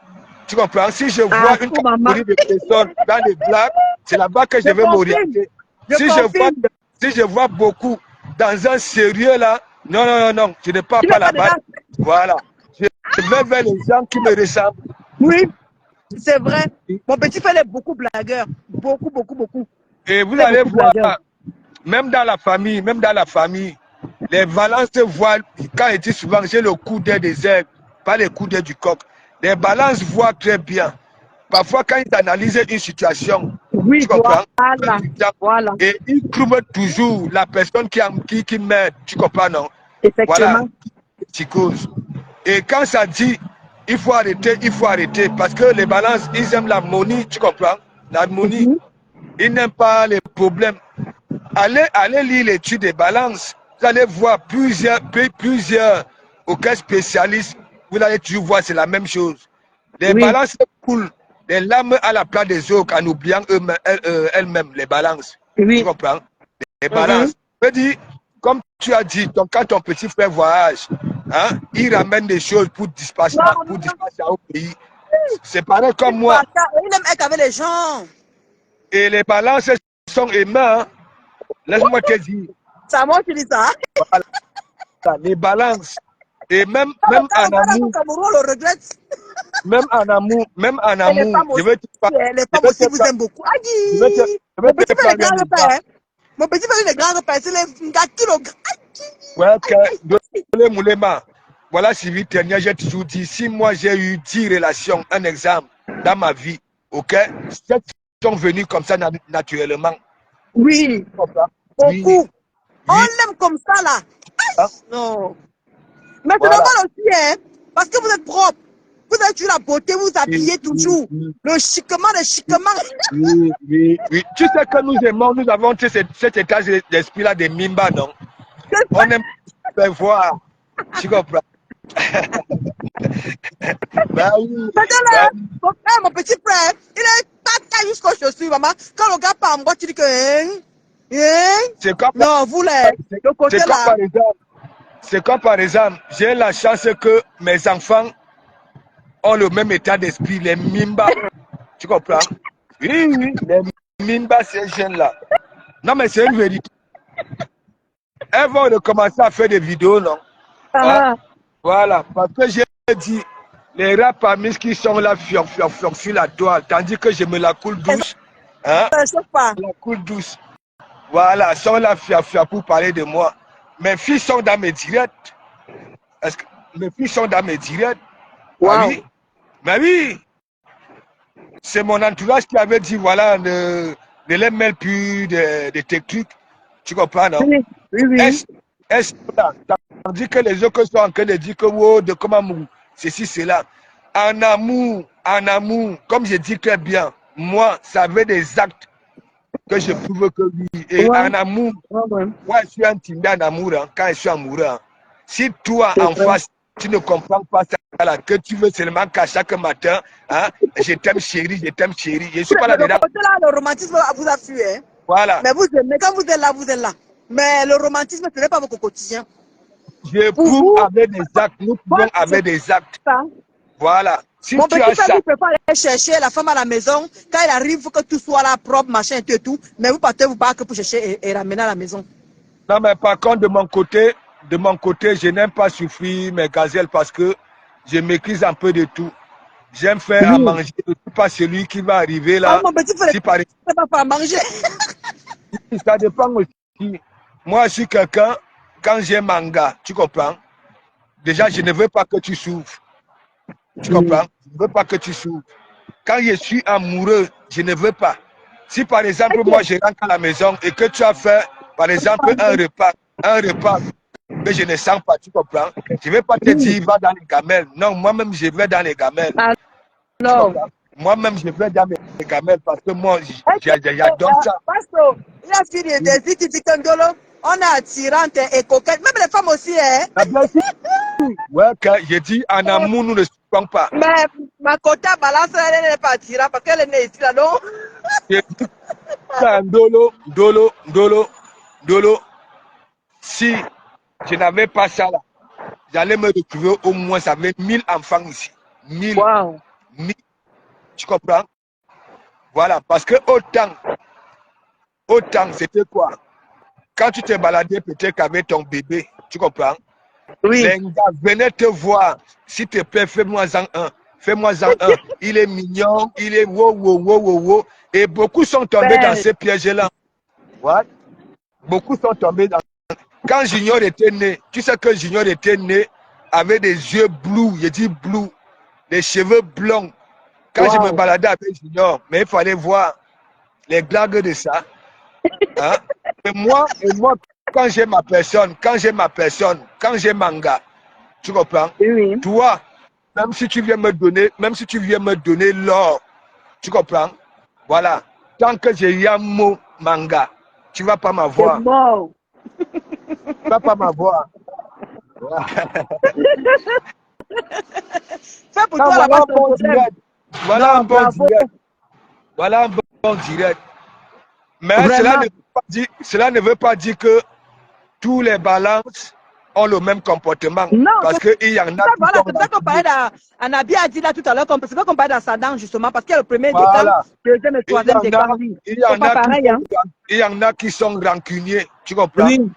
tu comprends? Si je vois une catégorie de personnes dans les blagues, c'est là-bas que je vais m'orienter. Si je vois beaucoup dans un sérieux là, non, je ne pars pas là-bas. Voilà. Je vais vers les gens qui me ressemblent. Oui, c'est vrai. Mon petit frère est beaucoup blagueur. Beaucoup. Et vous allez voir, même dans la famille, les balances voient, quand ils disent souvent, j'ai le coup d'œil des aigles, pas le coup d'œil du coq. Les balances voient très bien. Parfois, quand ils analysent une situation, tu comprends? Voilà. Et ils trouvent toujours la personne qui m'aide, tu comprends, non? Voilà, psychose. Et quand ça dit, il faut arrêter, parce que les balances, ils aiment l'harmonie, tu comprends? L'harmonie. Ils n'aiment pas les problèmes. Allez lire l'étude des balances. Vous allez voir plusieurs aucun spécialistes. Vous allez toujours voir, c'est la même chose. Les balances coulent des larmes à la place des autres en oubliant elles-mêmes, les balances. Tu comprends? Les balances. Je veux dire, comme tu as dit, quand ton petit frère voyage, il ramène des choses pour dispatcher au pays. C'est pareil comme moi. Il aime être avec les gens. Et les balances sont aimants. Laisse-moi te dire. C'est moi qui dis ça. Voilà. Les balances. Et même en amour. On le regrette. Même en amour. Les femmes aussi vous aiment beaucoup. Je vais te prendre un exemple. Mon petit frère, une grande personne, les gars kilogrammes. Ouais, que Moulema. Voilà, Sylvie Ternia, j'ai toujours dit, si moi j'ai eu 10 relations, un exemple, dans ma vie, ok, 7 sont venues comme ça naturellement. Oui, Oui, beaucoup. On oui. l'aime comme ça, là. Hein? Non. Mais c'est Voilà. normal aussi, hein, parce que vous êtes propre. Vous avez toujours la beauté, vous Oui, habillez oui, toujours. oui, Le chiquement, le chiquement. oui, oui, oui. Tu sais que nous aimons, nous avons cet état d'esprit-là des Mimba, non? On aime faire voir. Tu comprends? Bah oui, bah Maintenant, oui. mon petit frère, il est tata jusqu'aux chaussures, maman. Quand le gars part en boîte, tu dis que, C'est comme, non, vous, les, le côté c'est comme là. par exemple, c'est comme par exemple, j'ai la chance que mes enfants ont le même état d'esprit, les Mimba. Tu comprends? Oui, oui, les Mimba, ces jeunes-là. Non, mais c'est une vérité. Elles vont recommencer à faire des vidéos, non? Hein? Ah, Voilà, parce que j'ai dit, les rats parmi qui sont là, fion, sur la toile, tandis que je me la coule douce. Hein? ça ne choque pas. Je la coule douce. Voilà, sont là, pour parler de moi. Mes filles sont dans mes directs. Est-ce que mes filles sont dans mes directs? Ah Waouh. oui? Mais oui, c'est mon entourage qui avait dit, voilà, ne les mêle plus de tes trucs. Tu comprends, non? Oui, oui, oui. Est-ce là, tandis que les autres sont en train de dire que, wow, de comment ceci, cela. En amour, comme je dis très bien, moi, ça veut des actes que je prouve que oui. Et Ouais, en amour, ouais, ouais. moi, je suis intimidé en amour, hein, quand je suis amoureux. Hein. Si toi, C'est en vrai. face, tu ne comprends pas ça, là, que tu veux seulement qu'à chaque matin, hein, je t'aime chérie, je t'aime chérie. Je ne suis pas Le là-dedans. côté là, le romantisme vous a fui, hein. Voilà. Mais vous aimez, quand vous êtes là, vous êtes là. Mais le romantisme, ce n'est pas votre quotidien. Je Pour prouve vous, avec des actes, nous pouvons c'est avec des actes. ça. Voilà. Si Mon tu petit as frère, ça, il peut pas aller chercher la femme à la maison. Quand il arrive, il faut que tout soit là, propre, machin et tout. Mais vous partez vous battre pour chercher et ramener à la maison. non, mais par contre, de mon côté, je n'aime pas souffrir mes gazelles parce que je maîtrise un peu de tout. J'aime faire à Oui. manger. Je ne suis pas celui qui va arriver Oh, là. mon petit frère, Si par exemple, il ne pas faire manger. ça dépend aussi. Moi, je suis quelqu'un, quand j'ai manga, tu comprends? Déjà, je ne veux pas que tu souffres. Tu comprends? Je ne veux pas que tu souffres. Quand je suis amoureux, je ne veux pas. Si par exemple, moi, je rentre à la maison et que tu as fait, par exemple, un repas que je ne sens pas, tu comprends? Je ne vais pas te dire, va dans les gamelles. Non, moi-même, je vais dans les gamelles. Tu Alors, comprends? Moi-même, je vais dans mes gamelles parce que moi, j'adore ça. Pastor, il a fini Oui. des dit Ndolo, on est attirante et coquette. Même les femmes aussi, hein. Ah, bien sûr. Ouais, quand je dis en amour, nous ne souffrons pas. Mais ma quota balance, elle n'est pas attirante parce qu'elle est née ici, là, non? Je dis ça, Dolo. Si je n'avais pas ça là, j'allais me retrouver au moins avec 1000 enfants ici. 1000. Wow. 1000. Tu comprends? Voilà, parce que autant, c'était quoi? Quand tu te baladais peut-être avec ton bébé, tu comprends? Oui. Les gars venaient te voir. S'il te plaît, fais-moi-en un. Fais-moi-en un. Il est mignon, il est wow. Et beaucoup sont tombés dans Ben, ces pièges-là. Ouais. Beaucoup sont tombés dans. Quand Junior était né, tu sais que Junior était né avec des yeux bleus, je dis bleu, des cheveux blonds. Quand je me wow. baladais avec Junior, mais il fallait voir les blagues de ça. Hein? Et moi, quand j'ai ma personne, quand j'ai manga, tu comprends? Oui, oui. Toi, même si tu viens me donner l'or, tu comprends? Voilà. Tant que j'ai un mot manga, tu ne vas pas C'est m'avoir. mort. Tu ne vas pas m'avoir. Voilà. Fais pour Ah, toi voilà là-bas, un c'est un bon problème. direct. Voilà un Non, bon bravo. direct. Voilà un bon direct. Mais Vraiment. cela ne veut pas dire que tous les balances ont le même comportement. Non, Parce qu'il y en a qui voilà, sont c'est ça qu'on parlait rancuniers. d'Anabi a dit là tout à l'heure, c'est ça qu'on parlait d'Ascendant justement, parce qu'il y a le premier décan, Voilà. le deuxième et le Il y troisième en a, décan, oui. il y C'est en pas a qui pareil, sont, hein. il y en a qui sont rancuniers. Tu comprends? Oui,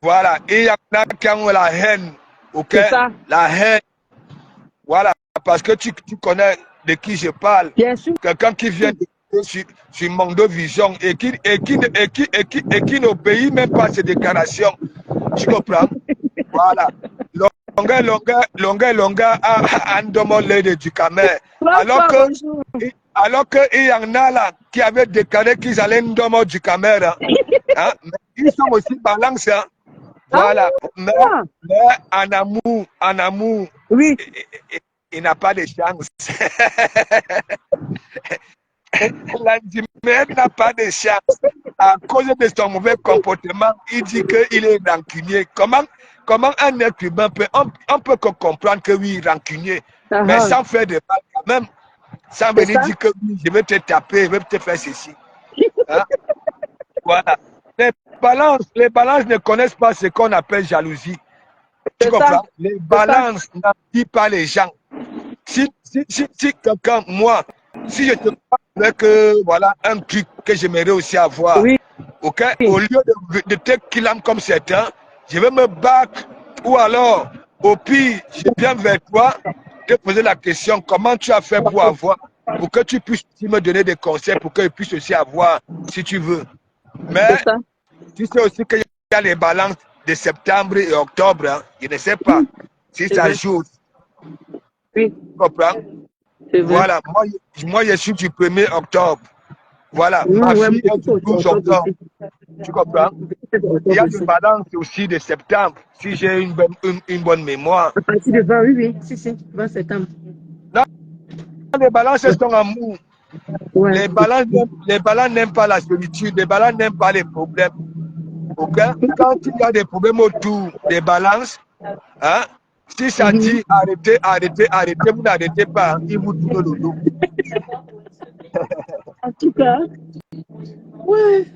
Voilà. Et il y en a qui ont la haine. Ok? c'est ça. La haine. Voilà. Parce que tu connais de qui je parle. Bien sûr. Quelqu'un qui vient sur Mondo Vision et qui n'obéit même pas à ces déclarations. Tu comprends? Voilà. Longueur à Ndomole du Camer. Alors que il y en a là qui avaient déclaré qu'ils allaient Ndomo du Camer. Hein? Mais ils sont aussi balance. Hein? Voilà. Mais en amour, Oui. il n'a pas de chance. L'Andimède n'a pas de chance. À cause de son mauvais comportement, il dit qu'il est rancunier. Comment un être humain on peut comprendre que oui, rancunier, mais sans faire de mal quand même, sans venir dire que oui, je vais te taper, je vais te faire ceci. Hein? Voilà. Les balances ne connaissent pas ce qu'on appelle jalousie. Tu comprends? Les balances n'appuient pas les gens. Si quelqu'un, moi, si je te parle avec voilà, un truc que j'aimerais aussi avoir, oui. Ok, au lieu de te killam comme certains, je vais me battre ou alors, au pire, je viens vers toi te poser la question comment tu as fait pour avoir, pour que tu puisses me donner des conseils, pour que je puisse aussi avoir si tu veux. Mais tu sais aussi qu'il y a les balances de septembre et octobre, hein, je ne sais pas si ça joue. Oui. Tu comprends? Voilà, moi je suis du 1er octobre. Voilà, ma fille est du 12 octobre. Tu comprends? Il y a des balances aussi de septembre, si j'ai une bonne mémoire. À partir de 20, oui, si, 20 septembre. Non, les balances sont amour. Ouais. Les balances n'aiment pas la solitude, les balances n'aiment pas les problèmes. Okay? Quand il y a des problèmes autour des balances, hein, si ça dit arrêtez, vous n'arrêtez pas, hein, ils vous tournent le dos. En tout cas, ouais.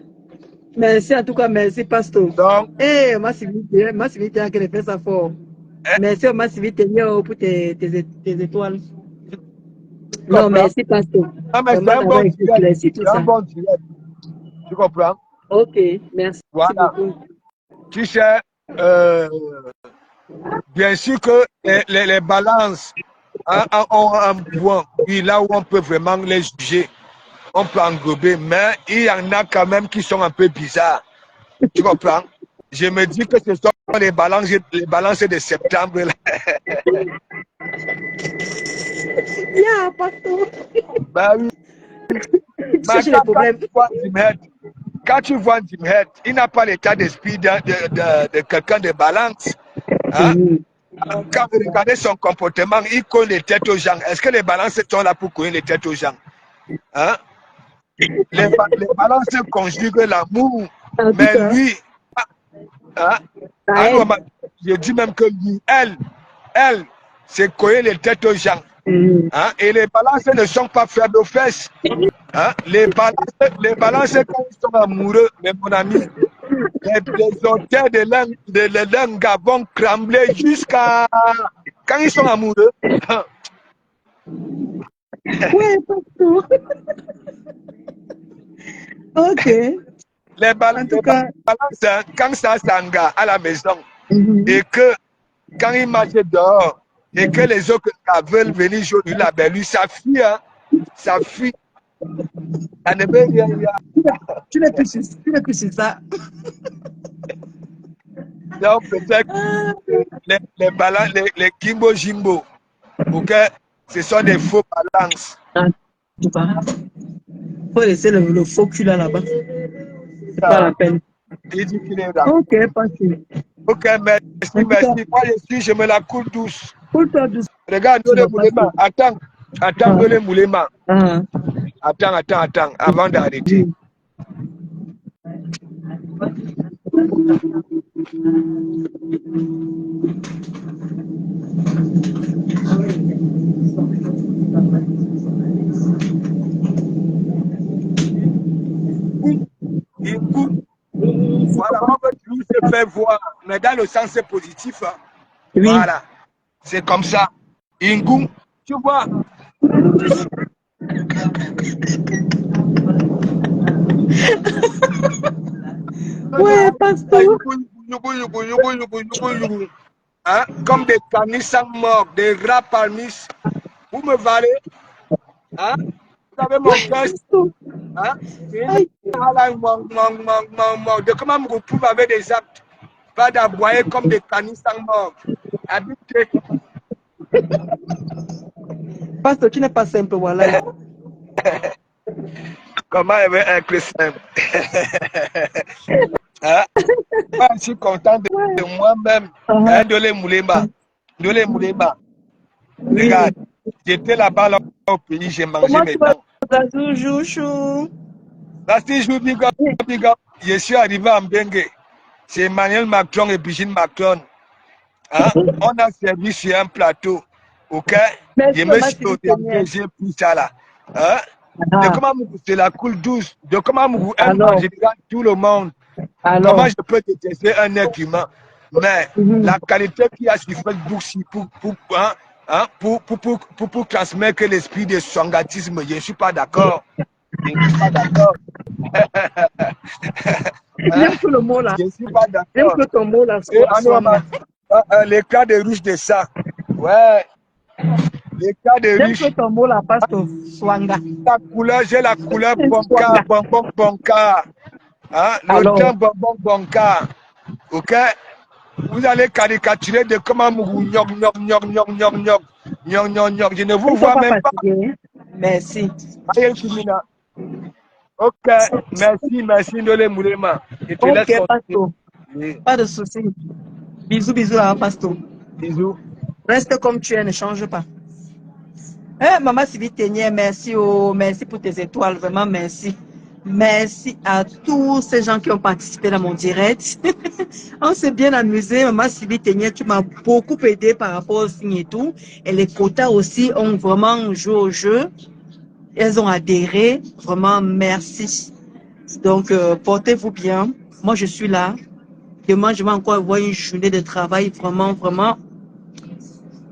Merci, en tout cas, merci, pasteur. Donc, ma civilité a qu'elle fait ça fort. Merci, ma civilité pour tes étoiles. Non, merci, pasteur. Non, mais c'est un bon direct. Tu comprends? Ok, merci. Voilà. Beaucoup. Tu sais, bien sûr que les balances ont un point, oui, là où on peut vraiment les juger, on peut englober, mais il y en a quand même qui sont un peu bizarres. Tu comprends? Je me dis que ce sont les balances de septembre. Yeah, pasteur. Bah oui. Quand tu vois Jimhead, il n'a pas l'état d'esprit de quelqu'un de balance. Hein? Quand vous regardez son comportement, il colle les têtes aux gens. Est-ce que les balances sont là pour coller les têtes aux gens? Hein? Les balances conjuguent l'amour, mais lui, hein? Je dis même que lui, elle, c'est coller les têtes aux gens. Hein? Et les balances ne sont pas faibles aux fesses. Hein? Les balances, quand ils sont amoureux, mais mon ami, les orteils de l'un gars vont cramer jusqu'à quand ils sont amoureux. Ouais, pasteur. Ok. Les balances, quand ça s'engage à la maison, et que quand il marche dehors, et que les autres veulent venir jouer lui, lui, ça fuit, hein? Ça fuit. Ça ne veut rien. Tu n'es plus sur ça. Donc peut-être les balances, les Kimbo Jimbo, ok, ce sont des faux balances. Il faut laisser le faux cul là-bas. C'est pas la peine. Il dit qu'il est là. Ok, parti. Ok, merci. Moi, je me la coule douce. Coule-toi douce. Regarde, les moulins. Attends, les moulins. Attends, avant d'arrêter. Voilà, on veut toujours se faire voir, mais dans le sens positif. Hein. Oui. Voilà, c'est comme ça. Ingou, tu vois. Ouais, pasteur. Hein? Comme des canis sans mort, des rats parmi. Vous me valez. Hein? Vous avez mon cœur. Hein? Aïe. De comment me retrouve avec des actes, pas d'aboyer comme des canisses en mort. Habité. Pasteur, tu n'es pas simple, voilà. Comment elle veut être simple? Hein? Moi, je suis content de moi-même. Hein, Ndolé Moulema. Ndolé Moulema. Oui. Regarde, j'étais là-bas là, au pays, j'ai mangé Comment mes tu vas, dents. Zazou, Chouchou? Merci, je big up, big up. Je suis arrivé en Bengue. C'est Emmanuel Macron et Brigitte Macron. Hein? On a servi sur un plateau. Ok? Merci, Je me maman suis Sylvie orienté, Seigneur. j'ai pris ça là. Hein? De Ah, comment c'est la coule douce. De comment vous aime en alors, général tout le monde. Comment alors. je peux détester un être humain? Mais Mhm. la qualité qu'il y a sur Facebook pour transmettre l'esprit de sangatisme, je ne suis pas d'accord. Je ne suis pas d'accord. Hein? J'aime tout le mot là. Je ne suis pas J'aime d'accord. que ton mot là Et soit swanga. les cas de riches de ça. Ouais, les cas de J'aime que riches. ton mot là, pasteur, swanga. La couleur, j'ai la couleur bonka, Swanga. bonbon bonka. Hein? Le Alors, teint bonbon bonka. Ok? Vous allez caricaturer de comment vous gnoc, gnoc, gnoc, gnoc, gnoc, gnoc, gnoc, gnoc, gnoc. Je ne ils vous ne sont vois pas même pas. fatigués. Merci. Aïe, Kimina. Ok, merci, merci, Ndolé Moulema. Je te laisse Ok, continuer. pasteur. Oui. Pas de souci. Bisous, bisous là, pasteur. Bisous. Reste comme tu es, ne change pas. Maman Sylvie Ténier, merci, oh, merci pour tes étoiles, vraiment merci. Merci à tous ces gens qui ont participé dans mon direct. On s'est bien amusé. Maman Sylvie Ténier, tu m'as beaucoup aidé par rapport au signe et tout. Et les quotas aussi ont vraiment joué au jeu. Elles ont adhéré. Vraiment, merci. Donc, portez-vous bien. Moi, je suis là. Demain, je vais encore avoir une journée de travail vraiment, vraiment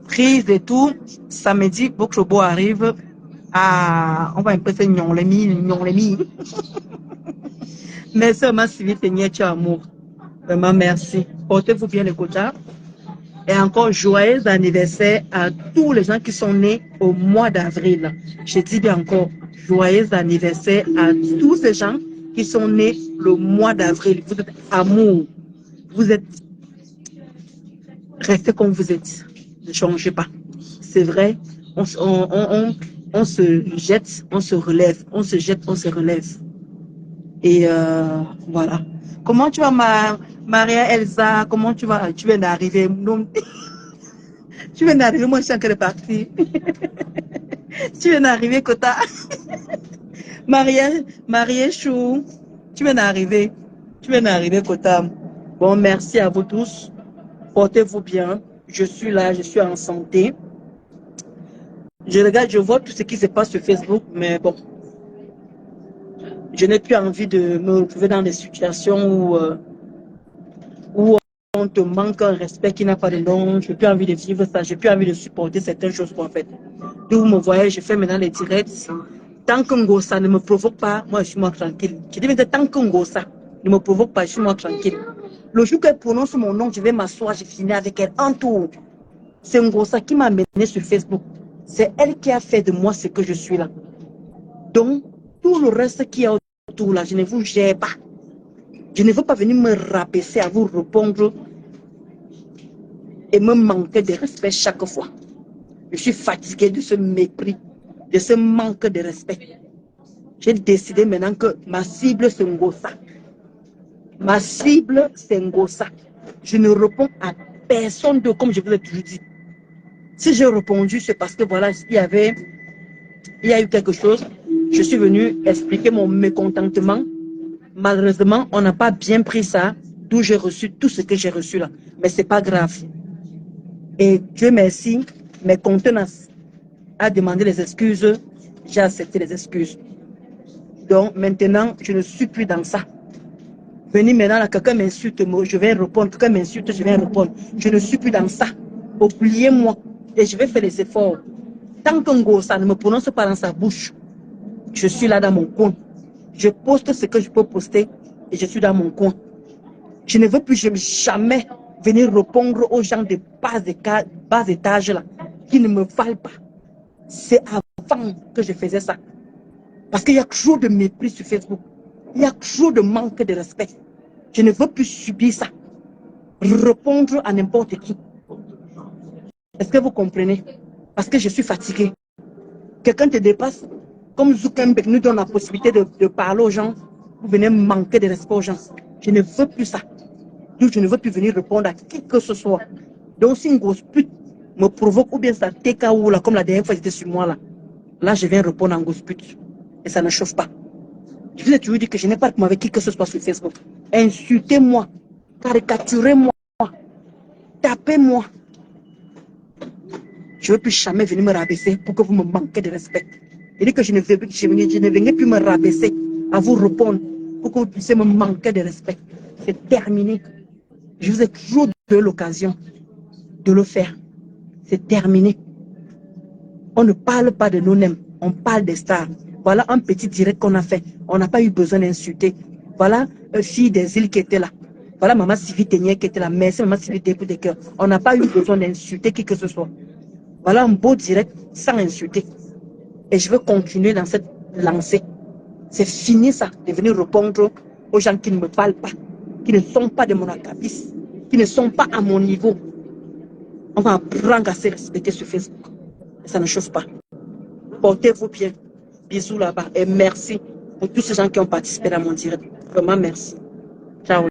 prise et tout. Samedi, Bokchobo arrive. Ah, on va un peu faire non les mi, non les mi. Merci à ma civile tu amour. Vraiment merci. Portez-vous bien les quotas. Et encore joyeux anniversaire à tous les gens qui sont nés au mois d'avril. Je dis bien encore, joyeux anniversaire à tous ces gens qui sont nés le mois d'avril. Vous êtes amour. Vous êtes, restez comme vous êtes. Ne changez pas. C'est vrai. On se jette, on se relève. On se jette, on se relève. Et voilà. Comment tu vas, Maria Elsa? Comment tu vas? Tu viens d'arriver. Tu viens d'arriver, moi je suis encore partie. Tu viens d'arriver, Kota. Maria Chou. Tu viens d'arriver. Tu viens d'arriver, Kota. Bon, merci à vous tous. Portez-vous bien. Je suis là, je suis en santé. Je regarde, je vois tout ce qui se passe sur Facebook, mais bon, je n'ai plus envie de me retrouver dans des situations où on te manque un respect qui n'a pas de nom. Je n'ai plus envie de vivre ça. J'ai plus envie de supporter certaines choses en fait. D'où vous me voyez, je fais maintenant les directs. Tant que Ngosa ne me provoque pas, moi je suis moi tranquille. Je dis mais tant que Ngosa ne me provoque pas, je suis moi tranquille. Le jour qu'elle prononce mon nom, je vais m'asseoir, je finis avec elle en tout. C'est Ngosa qui m'a amené sur Facebook. C'est elle qui a fait de moi ce que je suis là. Donc, tout le reste qui est autour là, je ne vous gère pas. Je ne veux pas venir me rabaisser à vous répondre et me manquer de respect chaque fois. Je suis fatiguée de ce mépris, de ce manque de respect. J'ai décidé maintenant que ma cible, c'est Ngosa. Ma cible, c'est Ngosa. Je ne réponds à personne de comme je vous l'ai toujours dit. Si j'ai répondu, c'est parce que voilà, il y a eu quelque chose. Je suis venue expliquer mon mécontentement. Malheureusement, on n'a pas bien pris ça, d'où j'ai reçu tout ce que j'ai reçu là. Mais c'est pas grave. Et Dieu merci, mes contenances a demandé les excuses, j'ai accepté les excuses. Donc maintenant, je ne suis plus dans ça. Venir maintenant, là, quelqu'un m'insulte, je vais répondre. Quelqu'un m'insulte, je vais répondre. Je ne suis plus dans ça. Oubliez-moi. Et je vais faire les efforts. Tant qu'un gros, ça ne me prononce pas dans sa bouche, je suis là dans mon coin. Je poste ce que je peux poster et je suis dans mon coin. Je ne veux plus jamais venir répondre aux gens de bas étage là, qui ne me valent pas. C'est avant que je faisais ça. Parce qu'il y a trop de mépris sur Facebook. Il y a trop de manque de respect. Je ne veux plus subir ça. Répondre à n'importe qui. Est-ce que vous comprenez? Parce que je suis fatigué. Quelqu'un te dépasse, comme Zuckerberg nous donne la possibilité de parler aux gens, vous venez manquer de respect aux gens. Je ne veux plus ça. Donc, je ne veux plus venir répondre à qui que ce soit. Donc, si une grosse pute me provoque, ou bien ça TKO, là, comme la dernière fois c'était sur moi, là, je viens répondre en grosse pute. Et ça ne chauffe pas. Je vous ai toujours dit que je n'ai pas de problème avec qui que ce soit sur Facebook. Insultez-moi, caricaturez-moi, tapez-moi. Je ne veux plus jamais venir me rabaisser pour que vous me manquez de respect. Je dis que je ne venais plus me rabaisser à vous répondre pour que vous puissiez me manquer de respect. C'est terminé. Je vous ai toujours donné l'occasion de le faire. C'est terminé. On ne parle pas de nous-mêmes, on parle des stars. Voilà un petit direct qu'on a fait. On n'a pas eu besoin d'insulter. Voilà une fille des îles qui était là. Voilà maman Sylvie Ténier qui était là. Merci maman Sylvie Ténier pour des cœurs. On n'a pas eu besoin d'insulter qui que ce soit. Voilà un beau direct sans insulter. Et je veux continuer dans cette lancée. C'est fini ça, de venir répondre aux gens qui ne me parlent pas, qui ne sont pas de mon acabit, qui ne sont pas à mon niveau. On va apprendre à se respecter sur Facebook. Ça ne chauffe pas. Portez-vous bien. Bisous là-bas. Et merci pour tous ces gens qui ont participé à mon direct. Vraiment merci. Ciao.